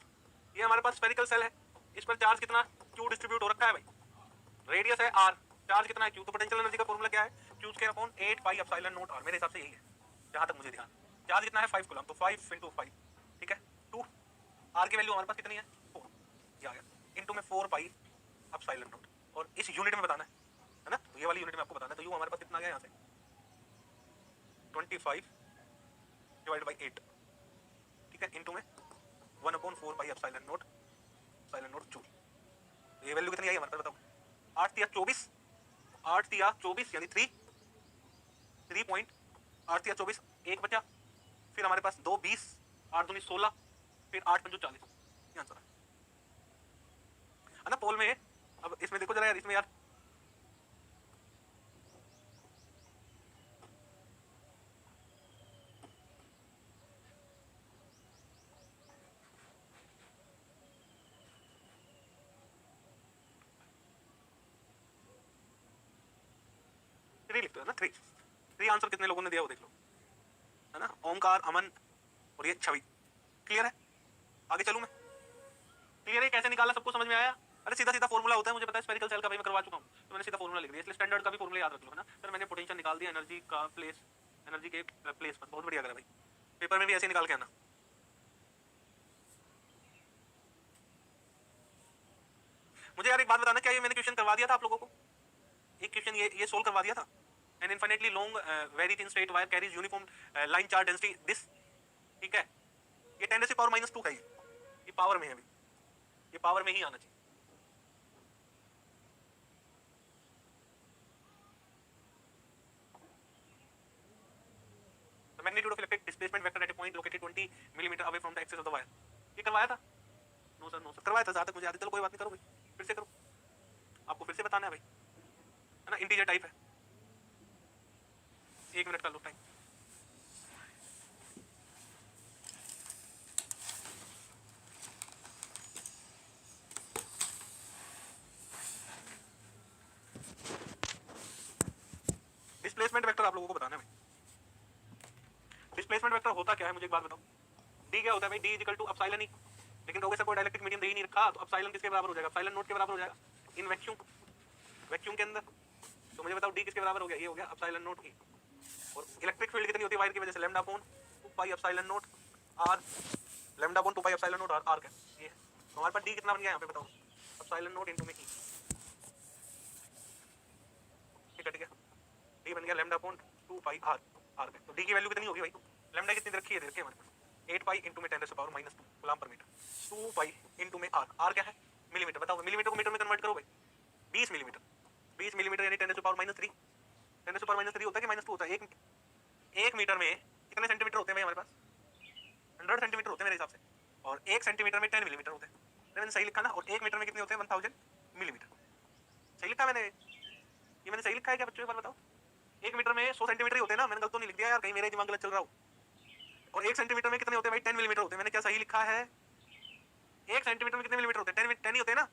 ये हमारे पास स्फेरिकल सेल है, इस पर चार्ज कितना क्यू डिस्ट्रीब्यूट हो रखा है भाई, रेडियस है आर, चार्ज कितना है क्यू, तो पोटेंशियल एनर्जी का फॉर्मूला क्या है, Q square upon 8 pi epsilon naught R, मेरे हिसाब से यही है जहां तक मुझे ध्यान। चार्ज कितना है 5 कूलम, तो 5 × 5, ठीक है, 2, आर की वैल्यू हमारे पास कितनी है 4, ये आ गया, इनटू में 4 पाई एप्सिलॉन नॉट, और इस यूनिट में बताना है ना, तो ये वाली यूनिट में आपको बताना है, तो यू हमारे पास कितना आ गया यहाँ से 25 डिवाइड बाई 8, ठीक है, इनटू में 1/4 पाई एप्सिलॉन नॉट जूल, ये वैल्यू कितनी आई हमारे पास बताओ, 8 × 24, 8 × 24 यानी 3 × 24 1 बचा, फिर हमारे पास 2 20, 8 दूनी 16, फिर 8 × 5 40, ये आंसर है ना पोल में। अब इसमें देखो जरा यार, इसमें यार थ्री लिखते हो ना, थ्री आंसर कितने लोगों ने दिया वो देख लो, है ना, ओमकार, अमन और ये छवि। क्लियर है? आगे चलूं मैं? क्लियर है? कैसे निकाला सबको समझ में आया? अरे सीधा सीधा फॉर्मूला होता है, मुझे पता है, स्फेरिकल सेल का भी मैं करवा चुका हूं, तो मैंने सीधा फॉर्मूला लिख दिया, इसलिए स्टैंडर्ड का भी फॉर्मूला याद रख लो, है ना। फिर मैंने पोटेंशियल निकाल दिया एनर्जी का प्लेस, एनर्जी के प्लेस पर। बहुत बढ़िया करा भाई, पेपर में भी ऐसे निकाल के आना। मुझे यार एक बात बताना, क्या ये मैंने क्वेश्चन करवा दिया था आप लोगों को? एक क्वेश्चन ये सोल्व करवा दिया था। An infinitely long very thin straight wire carries uniform line charge density this, ठीक है। ये 10⁻⁻² है, ये पावर में है अभी, ये पावर में ही आना चाहिए। The magnitude of electric displacement vector at a point located 20 millimetre away from the axis of the wire, ये करवाया था? नो सर, नो सर, करवाया था, जहां तक मुझे याद है। चलो कोई बात नहीं, करो भाई, फिर से करो, आपको फिर से बताना है भाई, है ना। इंटीजर टाइप है, 1 मिनट का लो टाइम। डिस्प्लेसमेंट वेक्टर आप लोगों को बताना है भाई। डिस्प्लेसमेंट वेक्टर होता क्या है, मुझे एक बात बताओ। डी क्या होता है भाई? डी इक्वल टू एप्सिलॉन ई। लेकिन कहोगे सर कोई डाइलेक्ट्रिक मीडियम दे ही नहीं रखा, तो एप्सिलॉन किसके बराबर हो जाएगा? एप्सिलॉन नॉट के बराबर हो जाएगा इन वैक्यूम, वैक्यूम के अंदर। तो मुझे बताओ डी किसके बराबर हो गया? ये हो गया एप्सिलॉन नॉट ई। और इलेक्ट्रिक फील्ड कितनी होती है वायर की वजह से? Lambda upon 2 pi epsilon naught R, lambda upon 2 pi epsilon naught R, R क्या ये है। तो हमारे पास डी कितना बन गया यहाँ पे बताओ? एप्सिलॉन नॉट इनटू में ई, ठीक है, ठीक है। डी बन गया lambda upon 2 pi R, R क्या। तो डी की वैल्यू कितनी होगी भाई? लैम्डा कितनी रखी है? दे रखी है हमारे पास 8 पाई इनटू में 10⁻⁻² कूलम पर मीटर, 2 पाई इनटू में आर, आर क्या है? मिलीमीटर। बताओ मिलीमीटर को मीटर में कन्वर्ट करो भाई। 20 मिलीमीटर, 20 मिलीमीटर यानी 10⁻⁻3, 10⁻³ होता है कि -2 होता है? एक मीटर में कितने सेंटीमीटर होते हैं भाई हमारे पास? 100 सेंटीमीटर होते हैं मेरे हिसाब से, और 1 सेंटीमीटर में 10 मिलीमीटर होते हैं। मैंने सही लिखा ना? और 1 मीटर में कितने होते हैं? 1000 मिलीमीटर। सही लिखा मैंने? ये मैंने सही लिखा है क्या बच्चों? एक बार बताओ। 1 मीटर में 100 सेंटीमीटर ही होते हैं ना? मैंने गलत तो नहीं लिख दिया यार, कहीं मेरा दिमाग गलत चल रहा हो। और 1 सेंटीमीटर में कितने होते हैं भाई? 10 मिलीमीटर होते हैं। मैंने क्या सही लिखा है? 1 सेंटीमीटर में कितने मिलीमीटर होते हैं? 10 ही होते हैं ना,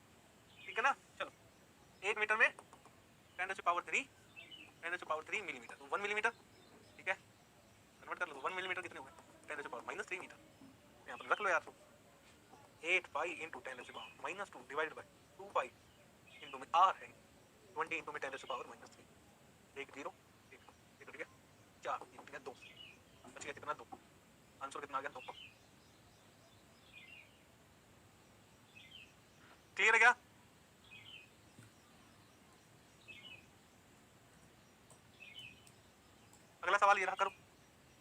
ठीक है ना। चलो 1 मीटर में 10⁻³ मिलीमीटर, तो 1 मिलीमीटर, ठीक है, कन्वर्ट कर लो। 1 मिलीमीटर कितने हुए? 10⁻³ मीटर। यहाँ पर रख लो यार, 8 pi into 10⁻² divided by 2 pi into में आर है 20 इंटू में 10⁻⁻3, एक जीरो, एक कट गया 4, ये कट गया 2, बच गया कितना? 2। आंसर कितना आ गया? 2। क्लियर है क्या? अगला सवाल ये रहा, करो।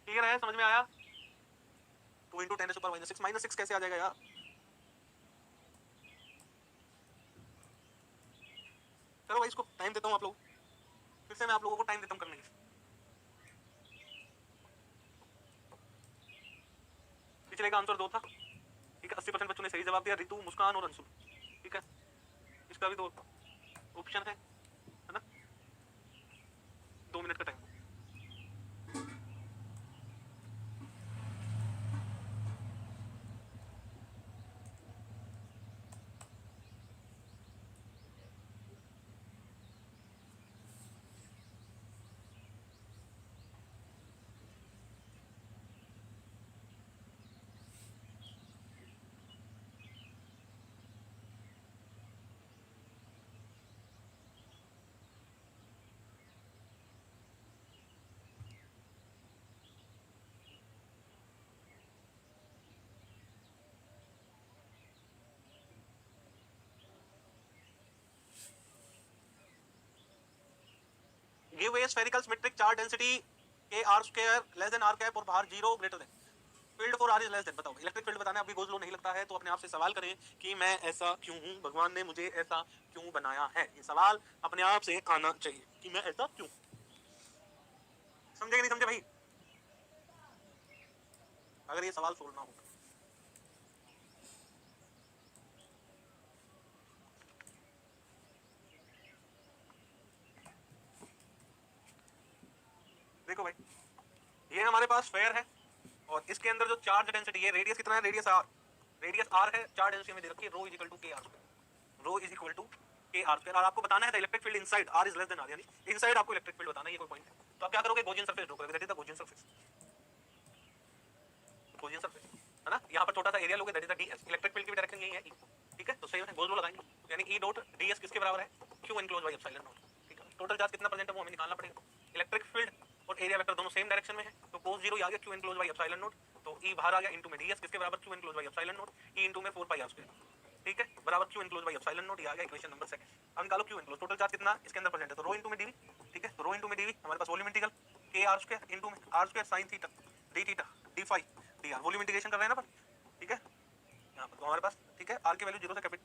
क्लियर है? समझ में आया? 2 इंटू 10⁻⁻6, -6 कैसे आ जाएगा यार? चलो भाई, इसको टाइम देता हूँ आप लोग, फिर से मैं आप लोगों को टाइम देता हूँ करने के। पिछले का आंसर 2 था, ठीक है। 80% बच्चों ने सही जवाब दिया, रितु, मुस्कान और अंशु, ठीक है। इसका भी 2 ऑप्शन है ना। 2 मिनट का time. Give a spherical symmetric charge density के R square less than R cap और बाहर 0 greater than field for R is less than. बताओ इलेक्ट्रिक फील्ड बताना है। अभी गोजलो नहीं लगता है तो अपने आप से सवाल करें कि मैं ऐसा क्यों हूं, भगवान ने मुझे ऐसा क्यों बनाया है। ये सवाल अपने आप से आना चाहिए कि मैं ऐसा क्यों। समझे कि नहीं समझे भाई? अगर ये सवाल सोल्व ना हो, देखो भाई, ये हमारे पास स्फीयर है और इसके अंदर जो चार्ज डेंसिटी है, रेडियस कितना है? रेडियस आर, रेडियस आर है, चार्ज डेंसिटी में दे रखी है rho is equal to K R square, rho is equal to K R square. और आपको बताना है the electric field inside R is less than R, यानी इनसाइड आपको इलेक्ट्रिक फील्ड बताना है। ये कोई पॉइंट है, तो आप क्या करोगे? गॉसियन सरफेस ड्रॉ करोगे, that is the Gaussian surface. Gaussian surface है ना, यहाँ पर छोटा सा एरिया लोगे that is the ds, electric field की डायरेक्शन यही है E, ठीक है, तो सेम है, गोल रो लगाएंगे, यानी E डॉट ds किसके बराबर है, q enclose by epsilon naught, ठीक है, टोटल चार्ज कितना प्रेजेंट है वो हमें निकालना पड़ेगा, इलेक्ट्रिक फील्ड और एरिया वेक्टर दोनों सेम डायरेक्शन में है, तो cos 0 आ गया q enclose by epsilon not, तो E बाहर आ गया इनटू में ds किसके बराबर q enclose by epsilon not, E into में 4 पाई r स्क्वायर, ठीक है, बराबर q enclose by epsilon naught, ये आ गया इक्वेशन नंबर 2। अब निकालो q एनक्लोज, टोटल चार्ज कितना इसके अंदर प्रेजेंट है, तो रो इनटू में dv, ठीक है, तो रो इनटू में dv हमारे पास volume integral k r square into में r square sin theta d theta d phi dr, volume integration कर रहे हैं ना पर, ठीक है, यहाँ पर तो हमारे पास, ठीक है, r की वैल्यू 0 से कैपिटल,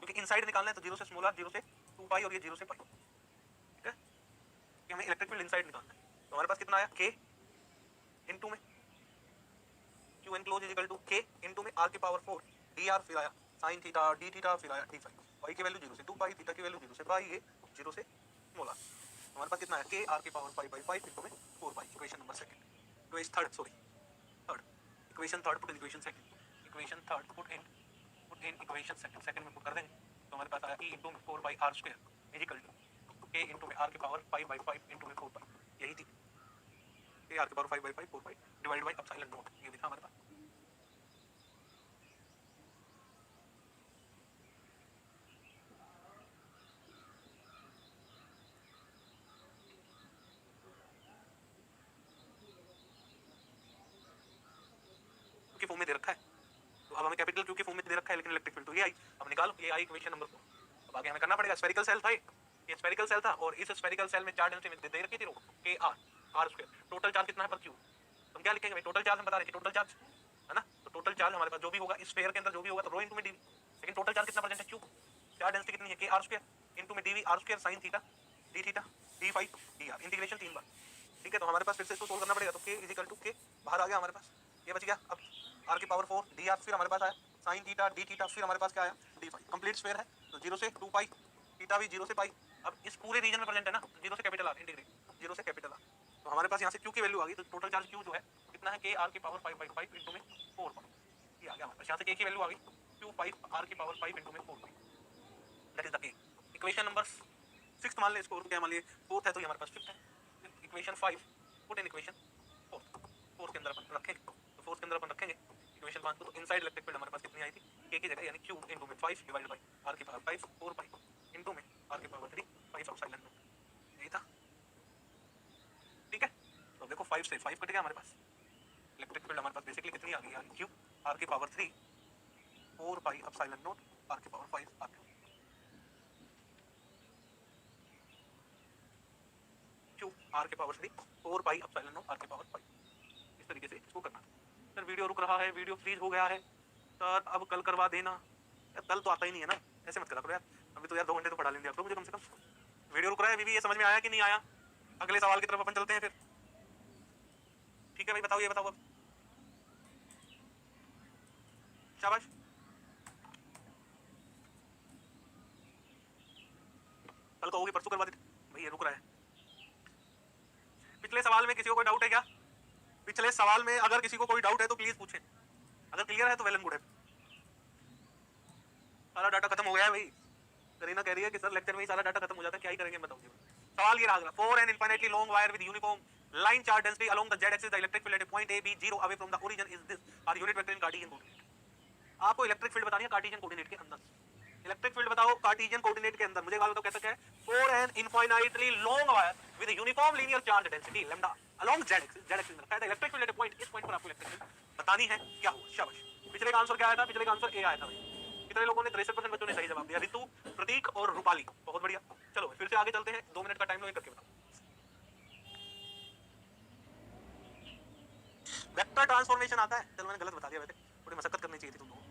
क्योंकि इनसाइड निकालना है तो 0 से स्मॉल r, 0 से 2 पाई और ये 0 से पाई, ठीक है, कि हमें इलेक्ट्रिक फील्ड इनसाइड निकालना है, तो हमारे पास कितना आया k इनटू में q enclose is equal to k into में r की पावर 4 dr, फिर आया sin थीटा d थीटा, फिर आया d फाई, y की वैल्यू 0 से 2 पाई, थीटा की वैल्यू 0 से पाई, ये 0 से स्मॉल r, हमारे पास कितना है k r की पावर 5/5 इनटू में 4 pi, equation number 2, equation third, sorry third, equation third put in equation second, equation third put in equation second, second में पुट कर देंगे तो हमारे पास आया e इनटू में 4 by r square is equal to k into में r की power 5/5 into में 4 पाई, यही थी k r की power 5/5 4 pi divide by epsilon naught, ये दिखा हमारे पास। के फॉर्म में दे रखा है, तो अब हमें कैपिटल Q के फॉर्म में दे रखा है, लेकिन इलेक्ट्रिक फील्ड तो ये आई, अब निकालो, ये आई इक्वेशन नंबर 4। अब आगे हमें करना पड़ेगा, स्फेरिकल सेल था ये स्फेरिकल सेल था और इस स्फेरिकल सेल में चार्ज डेंसिटी दे रखी थी रो k r square, total charge कितना है पर Q, हम क्या लिखेंगे भाई, टोटल चार्ज हम बता रहे थे, टोटल चार्ज है ना, तो टोटल चार्ज हमारे पास जो भी होगा इस स्फीयर के अंदर जो भी होगा तो रो इनटू में dv, लेकिन टोटल चार्ज कितना प्रेजेंट है Q, चार्ज डेंसिटी कितनी है k r स्क्वायर इनटू में dv r square sin theta d theta d phi dr, integration 3 बार, ठीक है, तो हमारे पास फिर से इसको सोल्व करना पड़ेगा, तो k is equal to k बाहर आ गया हमारे पास, ये बच गया, अब r की पावर 4 dr, फिर हमारे पास आया sin थीटा d थीटा, फिर हमारे पास क्या आया d फाई, कंप्लीट स्फीयर है तो 0 से 2 पाई, थीटा भी 0 से पाई, अब इस पूरे रीजन में प्रेजेंट है ना, 0 से कैपिटल r इंटीग्रेट 0 से कैपिटल r, तो हमारे पास यहाँ से q की वैल्यू आ गई, तो टोटल चार्ज q जो है कितना है k r की पावर 5/5 इनटू में 4 पाई, ये आ गया हमारे पास, यहाँ से k की वैल्यू आ गई q 5 r की पावर 5 इनटू में 4 pi, that is the k, equation number 6 मान ले इसको, और क्या मान लिए 4th है तो ये हमारे पास 5th है, इक्वेशन 5 पुट इन इक्वेशन 4 के अंदर अपन रखेंगे, तो 4 के अंदर अपन रखेंगे इक्वेशन 5 को, तो इनसाइड इलेक्ट्रिक फील्ड हमारे पास कितनी आई थी k की जगह, यानी q इनटू में 5 डिवाइडेड बाय r की पावर 5 4 पाई इनटू में r की पावर 3 5 एप्सिलॉन नॉट, यही था, ठीक है, तो देखो 5 से 5 कट गया हमारे पास, इलेक्ट्रिक फील्ड हमारे पास बेसिकली कितनी आ गई यार, q r की power 3 4 pi epsilon naught r की पावर 5 r q r की power 3 4 pi epsilon naught r की पावर 5, इस तरीके से इसको करना। सर वीडियो रुक रहा है, वीडियो फ्रीज हो गया है सर, अब कल करवा देना यार, कल तो आता ही नहीं है ना, ऐसे मत करा करो यार, अभी तो यार 2 घंटे तो पढ़ा लेंगे आप लोग मुझे कम से कम, वीडियो रुक रहा है अभी भी, ये समझ में आया कि नहीं आया, अगले सवाल की तरफ अपन चलते हैं फिर, ठीक है भाई, बताओ, ये बताओ अब, शाबाश, कल कहोगे परसों करवा देते भाई, ये रुक रहा है। पिछले सवाल में किसी को कोई डाउट है क्या, पिछले सवाल में अगर किसी को कोई डाउट है तो प्लीज पूछें, अगर क्लियर है तो वेल एंड गुड है, सारा डाटा खत्म हो गया है भाई, करीना कह रही है कि सर लेक्चर में ही सारा डाटा खत्म हो जाता है, क्या ही करेंगे बताओ जी। सवाल ये रहा, for an infinitely long wire with uniform line charge density along the z axis, the electric field at a point a b 0 away from the origin is this, our unit vector in cartesian coordinate, आपको electric field बतानी है cartesian coordinate के अंदर, electric field बताओ cartesian coordinate के अंदर, मुझे बताओ कैसे क्या है, for an infinitely long wire with uniform linear charge density lambda along z axis में रखा है, electric field at a point, इस पॉइंट पर आपको इलेक्ट्रिक फील्ड बतानी है, क्या हुआ, शाबाश, पिछले का आंसर क्या आया था, पिछले का आंसर ए आया था भाई, कितने लोगों ने 63% बच्चों ने सही जवाब दिया, रितु, प्रतीक और रूपाली, बहुत बढ़िया, चलो फिर से आगे चलते हैं, 2 मिनट का टाइम लो, एक करके बताओ। वेक्टर ट्रांसफॉर्मेशन आता है, चलो मैंने गलत बता दिया, वैसे थोड़ी मशक्कत करनी चाहिए थी तुम लोगों को,